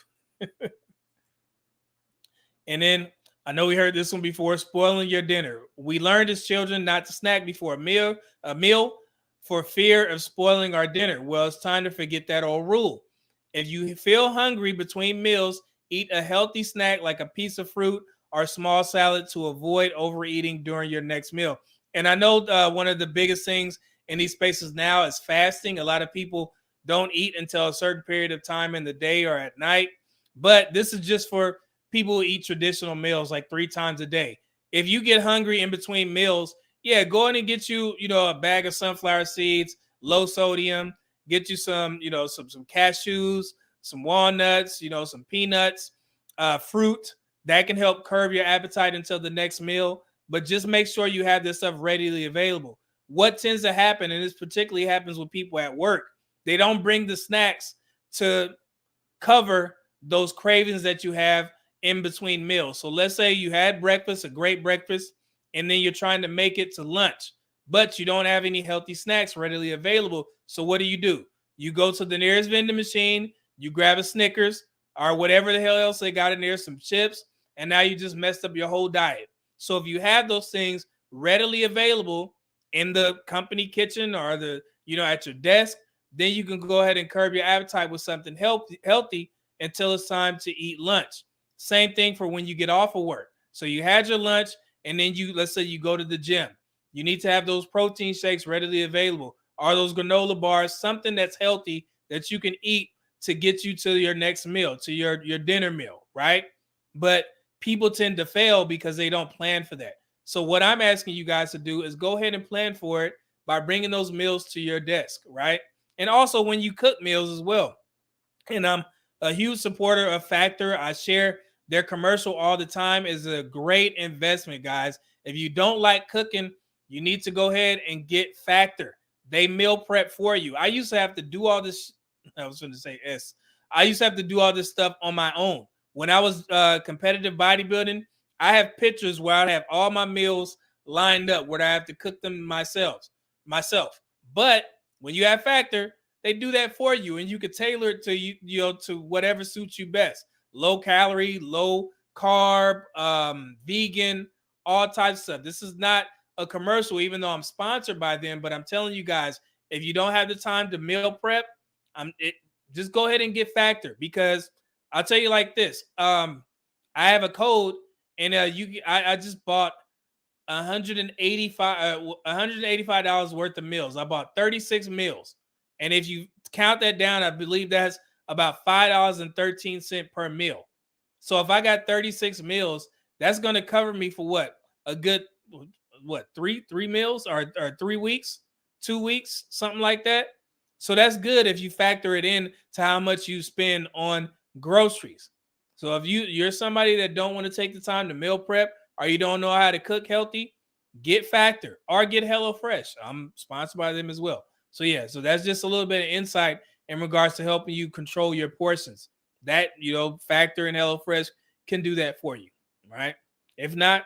And then, I know we heard this one before, spoiling your dinner. We learned as children not to snack before a meal for fear of spoiling our dinner. Well, it's time to forget that old rule. If you feel hungry between meals, eat a healthy snack like a piece of fruit or small salad to avoid overeating during your next meal. And I know one of the biggest things in these spaces now is fasting. A lot of people don't eat until a certain period of time in the day or at night. But this is just for people who eat traditional meals like 3 times a day. If you get hungry in between meals, yeah, go ahead and get you, a bag of sunflower seeds, low sodium, get you some, some cashews, some walnuts, some peanuts, fruit. That can help curb your appetite until the next meal. But just make sure you have this stuff readily available. What tends to happen, and this particularly happens with people at work, they don't bring the snacks to cover those cravings that you have in between meals. So let's say you had breakfast, a great breakfast, and then you're trying to make it to lunch, but you don't have any healthy snacks readily available. So what do? You go to the nearest vending machine, you grab a Snickers or whatever the hell else they got in there, some chips, and now you just messed up your whole diet. So if you have those things readily available in the company kitchen or at your desk, then you can go ahead and curb your appetite with something healthy until it's time to eat lunch. Same thing for when you get off of work. So you had your lunch, and then let's say you go to the gym. You need to have those protein shakes readily available, or those granola bars, something that's healthy that you can eat to get you to your next meal, to your dinner meal, right? But people tend to fail because they don't plan for that. So what I'm asking you guys to do is go ahead and plan for it by bringing those meals to your desk, right? And also when you cook meals as well. And I'm a huge supporter of Factor. I share their commercial all the time. Is a great investment, guys. If you don't like cooking, you need to go ahead and get Factor. They meal prep for you. I used to have to do all this. I was going to say S. I used to have to do all this stuff on my own. When I was competitive bodybuilding, I have pictures where I have all my meals lined up where I have to cook them myself. But when you have Factor, they do that for you, and you can tailor it to to whatever suits you best. Low calorie, low carb, vegan, all types of stuff. This is not a commercial, even though I'm sponsored by them. But I'm telling you guys, if you don't have the time to meal prep, just go ahead and get Factor, because I'll tell you like this. I have a code, and I just bought $185 worth of meals. I bought 36 meals. And if you count that down, I believe that's about $5.13 per meal. So if I got 36 meals, that's going to cover me for what? A good, what, three meals or 3 weeks, 2 weeks, something like that. So that's good if you factor it in to how much you spend on groceries. So if you're somebody that don't want to take the time to meal prep or you don't know how to cook healthy, get Factor or get HelloFresh. I'm sponsored by them as well. So yeah, so that's just a little bit of insight in regards to helping you control your portions. That, Factor and HelloFresh can do that for you, right? If not,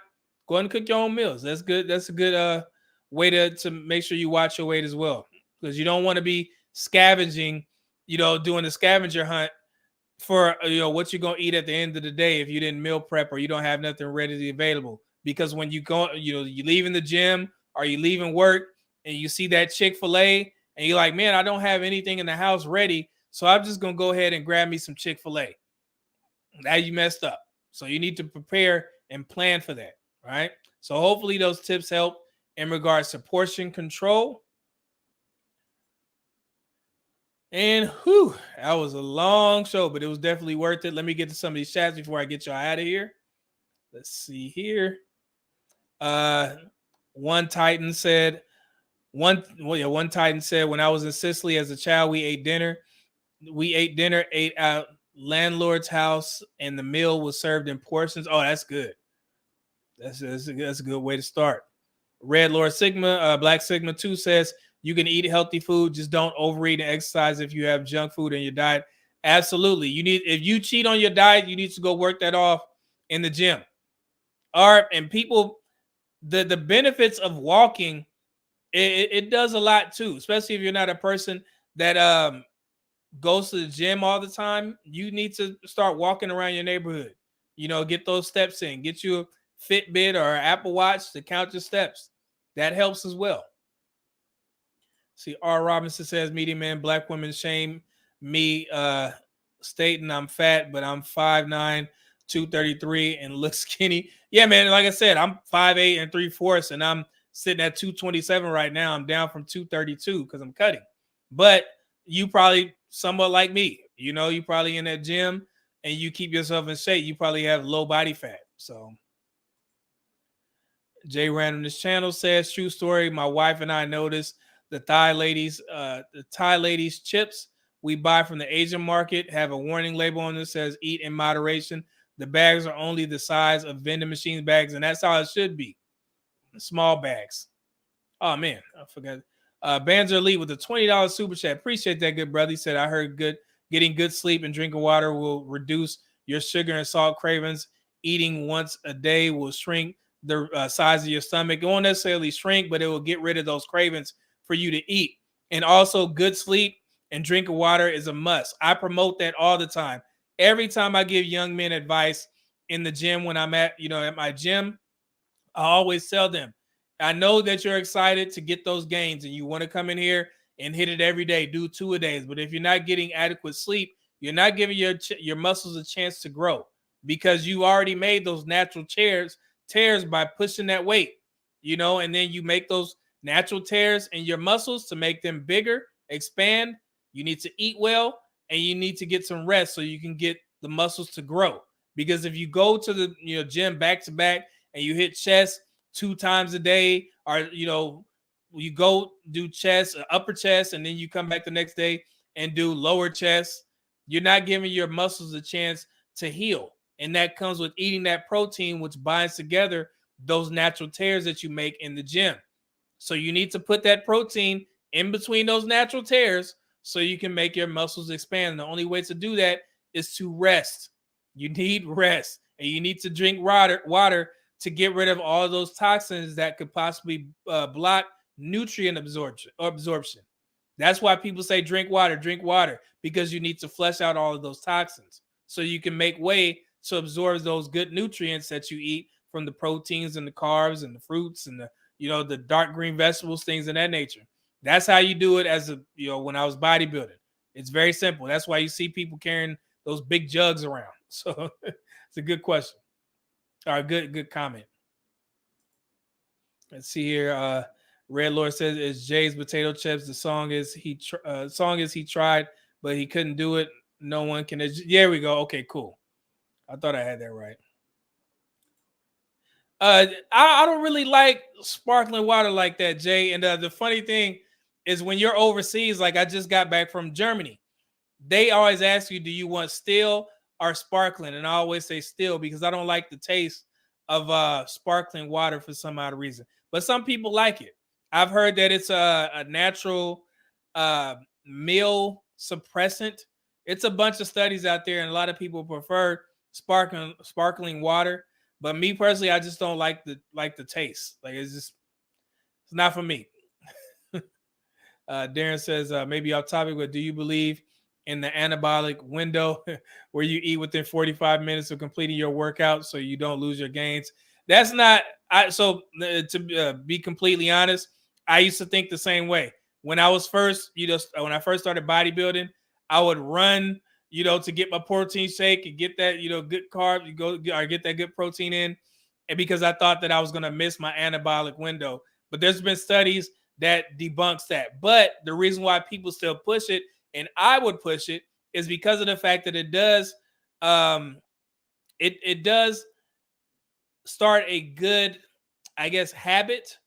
go ahead and cook your own meals. That's good. That's a good way to make sure you watch your weight as well, because you don't want to be scavenging, doing the scavenger hunt for what you're gonna eat at the end of the day if you didn't meal prep or you don't have nothing readily available. Because when you go, you leaving the gym or you leaving work and you see that Chick-fil-A and you're like, man, I don't have anything in the house ready, so I'm just gonna go ahead and grab me some Chick-fil-A. Now you messed up. So you need to prepare and plan for that, right? So hopefully those tips help in regards to portion control. And that was a long show, but it was definitely worth it. Let me get to some of these chats before I get y'all out of here. Let's see here. One Titan said, one Titan said, when I was in Sicily as a child, we ate dinner, ate out landlord's house, and the meal was served in portions. Oh, that's good. That's a good way to start. Red Lord Sigma, Black Sigma 2 says, you can eat healthy food, just don't overeat and exercise if you have junk food in your diet. Absolutely. If you cheat on your diet, you need to go work that off in the gym. All right, and people, the benefits of walking, it does a lot too, especially if you're not a person that goes to the gym all the time. You need to start walking around your neighborhood. Get those steps in. Get you a Fitbit or an Apple Watch to count your steps. That helps as well. See, R. Robinson says, medium man, black women shame me, stating I'm fat, but I'm 5'9", 233, and look skinny. Yeah, man, like I said, I'm 5'8" and 3/4, and I'm sitting at 227 right now. I'm down from 232 because I'm cutting. But you probably somewhat like me. You probably in that gym and you keep yourself in shape. You probably have low body fat. So Jay Randomness Channel says, true story. My wife and I noticed the Thai ladies chips we buy from the Asian market have a warning label on it that says eat in moderation. The bags are only the size of vending machine bags, and that's how it should be. Small bags. Oh man, I forgot. Banzer Elite with a $20 super chat. Appreciate that, good brother. He said, I heard getting good sleep and drinking water will reduce your sugar and salt cravings. Eating once a day will shrink the size of your stomach. It won't necessarily shrink, but it will get rid of those cravings for you to eat. And also, good sleep and drinking water is a must. I promote that all the time. Every time I give young men advice in the gym when I'm at my gym, I always tell them, I know that you're excited to get those gains and you want to come in here and hit it every day, do 2 a day. But if you're not getting adequate sleep, you're not giving your muscles a chance to grow, because you already made those natural tears by pushing that weight, and then you make those natural tears in your muscles to make them bigger, expand. You need to eat well and you need to get some rest so you can get the muscles to grow. Because if you go to the gym back to back and you hit chest 2 times a day, or you go do chest, upper chest, and then you come back the next day and do lower chest, you're not giving your muscles a chance to heal. And that comes with eating that protein, which binds together those natural tears that you make in the gym. So you need to put that protein in between those natural tears so you can make your muscles expand. And the only way to do that is to rest. You need rest, and you need to drink water to get rid of all of those toxins that could possibly block nutrient absorption. That's why people say drink water, because you need to flush out all of those toxins so you can make way to absorb those good nutrients that you eat from the proteins and the carbs and the fruits and the dark green vegetables, things of that nature. That's how you do it when I was bodybuilding. It's very simple. That's why you see people carrying those big jugs around. So it's a good question. All right, good comment. Let's see here. Red Lord says, it's Jay's potato chips. The song is he tried, but he couldn't do it. No one can. There we go. Okay, cool. I thought I had that right. I don't really like sparkling water like that, Jay. And the funny thing is when you're overseas, like I just got back from Germany, they always ask you, do you want still or sparkling? And I always say still because I don't like the taste of sparkling water for some odd reason. But some people like it. I've heard that it's a natural meal suppressant. It's a bunch of studies out there, and a lot of people prefer sparkling water. But me personally, I just don't like the taste. Like it's not for me. Darren says maybe off topic, but do you believe in the anabolic window where you eat within 45 minutes of completing your workout so you don't lose your gains? That's not. To be completely honest, I used to think the same way. When I was first, when I first started bodybuilding, I would run, to get my protein shake and get that, good carb, or get that good protein in. And because I thought that I was going to miss my anabolic window. But there's been studies that debunks that. But the reason why people still push it, and I would push it, is because of the fact that it does, it does start a good, I guess, habit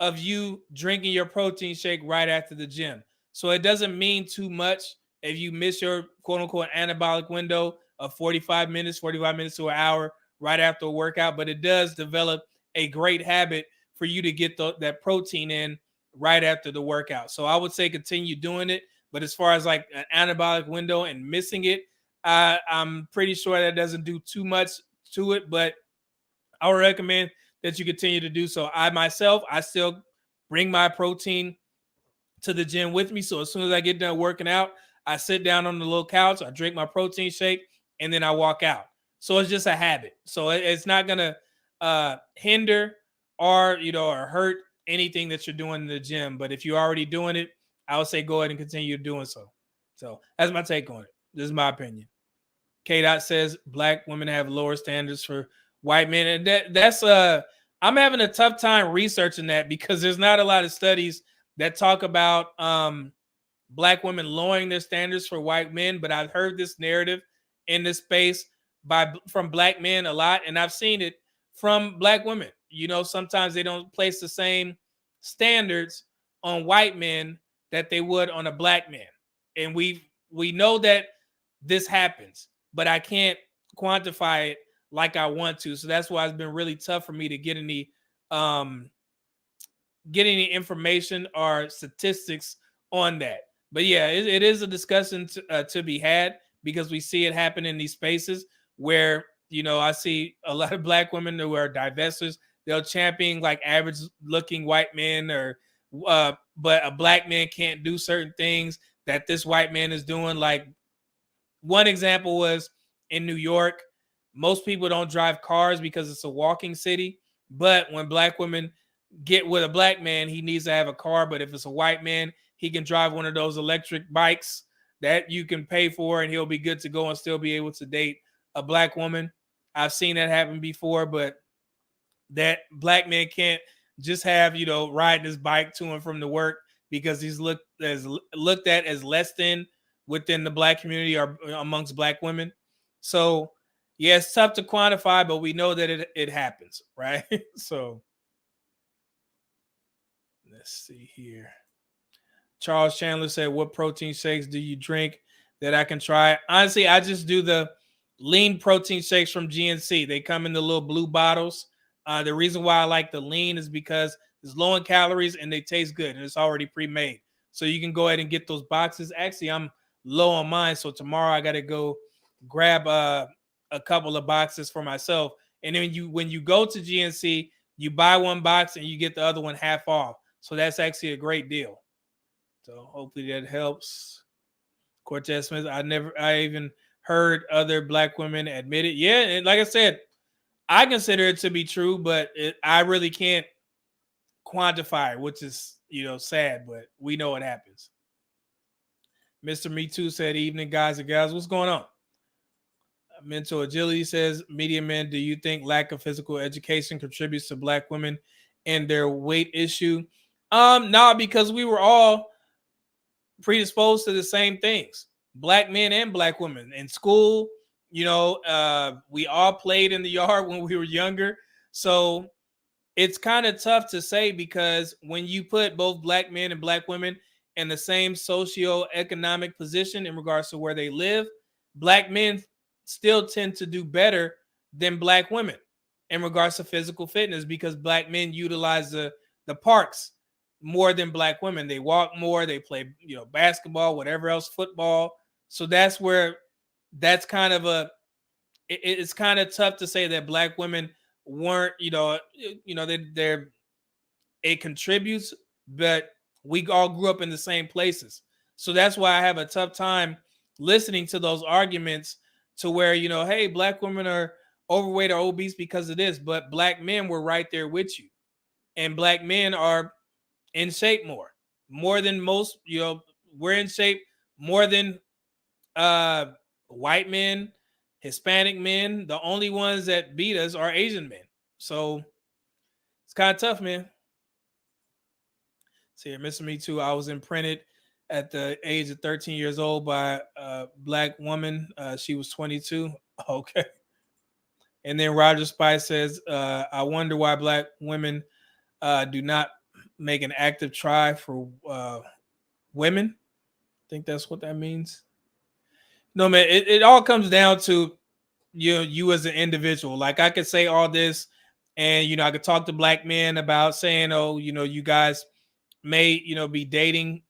of you drinking your protein shake right after the gym. So it doesn't mean too much if you miss your quote unquote anabolic window of 45 minutes to an hour right after a workout, but it does develop a great habit for you to get that protein in right after the workout. So I would say continue doing it. But as far as like an anabolic window and missing it, I'm pretty sure that doesn't do too much to it, but I would recommend that you continue to do so. I still bring my protein to the gym with me. So as soon as I get done working out, I sit down on the little couch, I drink my protein shake, and then I walk out. So it's just a habit. So it's not going to hinder or hurt anything that you're doing in the gym. But if you're already doing it, I would say go ahead and continue doing so. So that's my take on it. This is my opinion. K-Dot says black women have lower standards for white men. And that's I'm having a tough time researching that because there's not a lot of studies that talk about black women lowering their standards for white men. But I've heard this narrative in this space from black men a lot, and I've seen it from black women. Sometimes they don't place the same standards on white men that they would on a black man. And we know that this happens, but I can't quantify it like I want to. So that's why it's been really tough for me to get any information or statistics on that. But yeah, it is a discussion to be had because we see it happen in these spaces where, I see a lot of black women who are divestors. They'll champion like average looking white men but a black man can't do certain things that this white man is doing. Like one example was in New York, most people don't drive cars because it's a walking city. But when black women get with a black man, he needs to have a car. But if it's a white man, he can drive one of those electric bikes that you can pay for and he'll be good to go and still be able to date a black woman. I've seen that happen before, but that black man can't just have, riding his bike to and from the work because he's looked at as less than within the black community or amongst black women. So yeah, it's tough to quantify, but we know that it happens, right? So let's see here. Charles Chandler said, what protein shakes do you drink that I can try? Honestly, I just do the lean protein shakes from GNC. They come in the little blue bottles. The reason why I like the lean is because it's low in calories and they taste good and it's already pre-made. So you can go ahead and get those boxes. Actually, I'm low on mine. So tomorrow I got to go grab a couple of boxes for myself. And then when you go to GNC, you buy one box and you get the other one half off. So that's actually a great deal. So hopefully that helps. Cortez Smith, I even heard other black women admit it. Yeah, and like I said, I consider it to be true, but I really can't quantify it, which is, sad, but we know it happens. Mr. Me Too said, evening, guys and gals. What's going on? Mental Agility says, media men, do you think lack of physical education contributes to black women and their weight issue? No, because we were all predisposed to the same things, black men and black women in school. we all played in the yard when we were younger. So it's kind of tough to say, because when you put both black men and black women in the same socioeconomic position in regards to where they live, black men still tend to do better than black women in regards to physical fitness, because black men utilize the parks more than black women. They walk more, they play, basketball, whatever else, football. So that's where that's kind of it's kind of tough to say that black women weren't, they're it contributes, but we all grew up in the same places. So that's why I have a tough time listening to those arguments to where, hey, black women are overweight or obese because of this, but black men were right there with you. And black men are in shape more than most, we're in shape more than white men, Hispanic men. The only ones that beat us are Asian men. So it's kind of tough, man. See, you're missing me too. I was imprinted at the age of 13 years old by a black woman. She was 22. Okay. And then Roger Spice says, I wonder why black women do not make an active try for women. I think that's what that means. No, man, it all comes down to you as an individual. Like, I could say all this, and I could talk to black men about saying, oh, you guys may be dating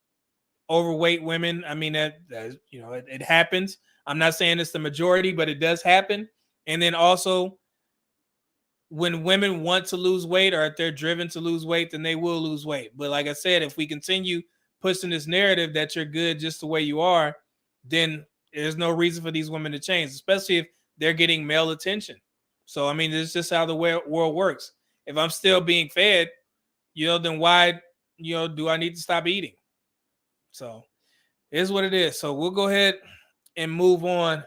overweight women. I mean, that it happens. I'm not saying it's the majority, but it does happen. And then also, when women want to lose weight, or if they're driven to lose weight, then they will lose weight. But like I said, if we continue pushing this narrative that you're good just the way you are, then there's no reason for these women to change, especially if they're getting male attention. So, I mean, it's just how the world works. If I'm still being fed, then why, do I need to stop eating? So it is what it is. So we'll go ahead and move on.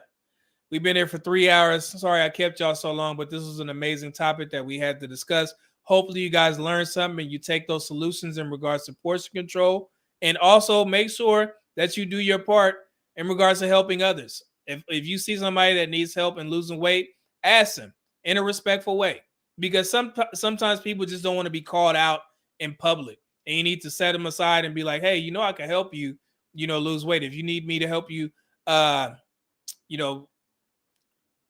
We've been here for 3 hours. Sorry I kept y'all so long, but this was an amazing topic that we had to discuss. Hopefully you guys learned something and you take those solutions in regards to portion control. And also make sure that you do your part in regards to helping others. If you see somebody that needs help in losing weight, ask them in a respectful way. Because sometimes people just don't want to be called out in public. And you need to set them aside and be like, hey, I can help you, lose weight. If you need me to help you,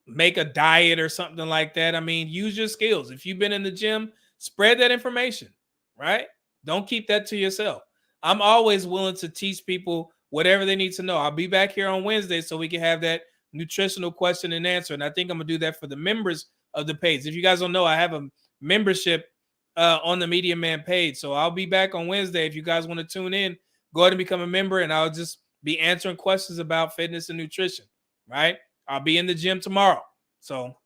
make a diet or something like that. I mean, use your skills. If you've been in the gym, spread that information, right? Don't keep that to yourself. I'm always willing to teach people whatever they need to know. I'll be back here on Wednesday so we can have that nutritional question and answer. And I think I'm going to do that for the members of the page. If you guys don't know, I have a membership on the Media Man page. So I'll be back on Wednesday. If you guys want to tune in, go ahead and become a member, and I'll just be answering questions about fitness and nutrition, right? I'll be in the gym tomorrow. So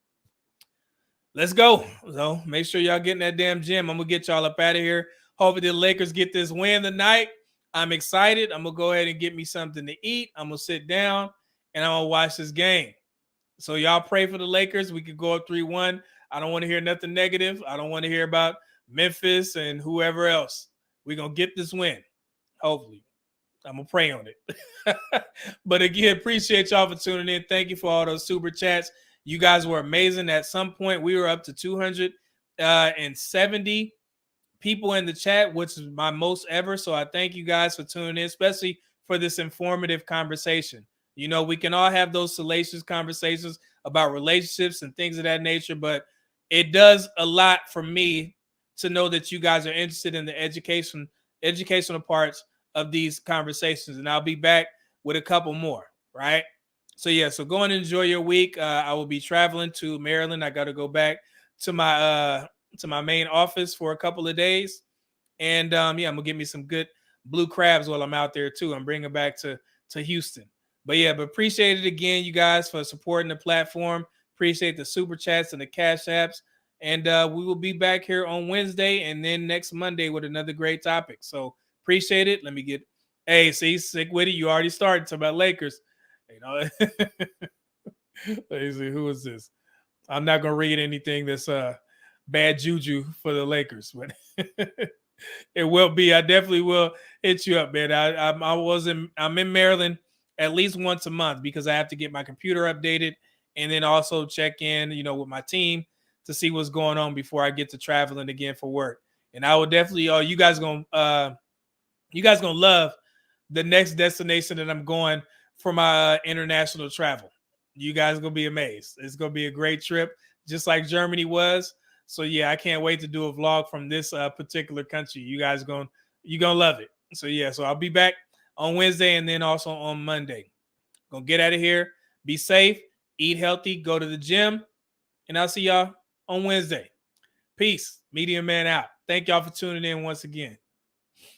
let's go. So make sure y'all get in that damn gym. I'm going to get y'all up out of here. Hopefully the Lakers get this win tonight. I'm excited. I'm going to go ahead and get me something to eat. I'm going to sit down and I'm going to watch this game. So y'all pray for the Lakers. We could go up 3-1. I don't want to hear nothing negative. I don't want to hear about Memphis and whoever else. We're going to get this win. Hopefully. I'm going to pray on it. But again, appreciate y'all for tuning in. Thank you for all those super chats. You guys were amazing. At some point, we were up to 270 people in the chat, which is my most ever. So I thank you guys for tuning in, especially for this informative conversation. We can all have those salacious conversations about relationships and things of that nature, but it does a lot for me to know that you guys are interested in the educational parts of these conversations. And I'll be back with a couple more, right? So yeah, so go and enjoy your week. I will be traveling to Maryland. I got to go back to my main office for a couple of days. And I'm gonna get me some good blue crabs while I'm out there too. I'm bringing back to Houston. But appreciate it again, you guys, for supporting the platform. Appreciate the super chats and the cash apps. And we will be back here on Wednesday and then next Monday with another great topic. So appreciate it. Let me get, see, sick with it. You already started talking about Lakers. Let me see, who is this? I'm not going to read anything that's bad juju for the Lakers, but it will be. I definitely will hit you up, man. I'm in Maryland at least once a month because I have to get my computer updated and then also check in, with my team to see what's going on before I get to traveling again for work. And I will definitely, you guys gonna love the next destination that I'm going for my international travel. You guys are gonna be amazed. It's gonna be a great trip, just like Germany was. So yeah, I can't wait to do a vlog from this particular country. You guys gonna love it. So yeah, so I'll be back on Wednesday and then also on Monday. Gonna get out of here. Be safe, eat healthy, go to the gym, and I'll see y'all on Wednesday. Peace. Medium Man out. Thank y'all for tuning in once again.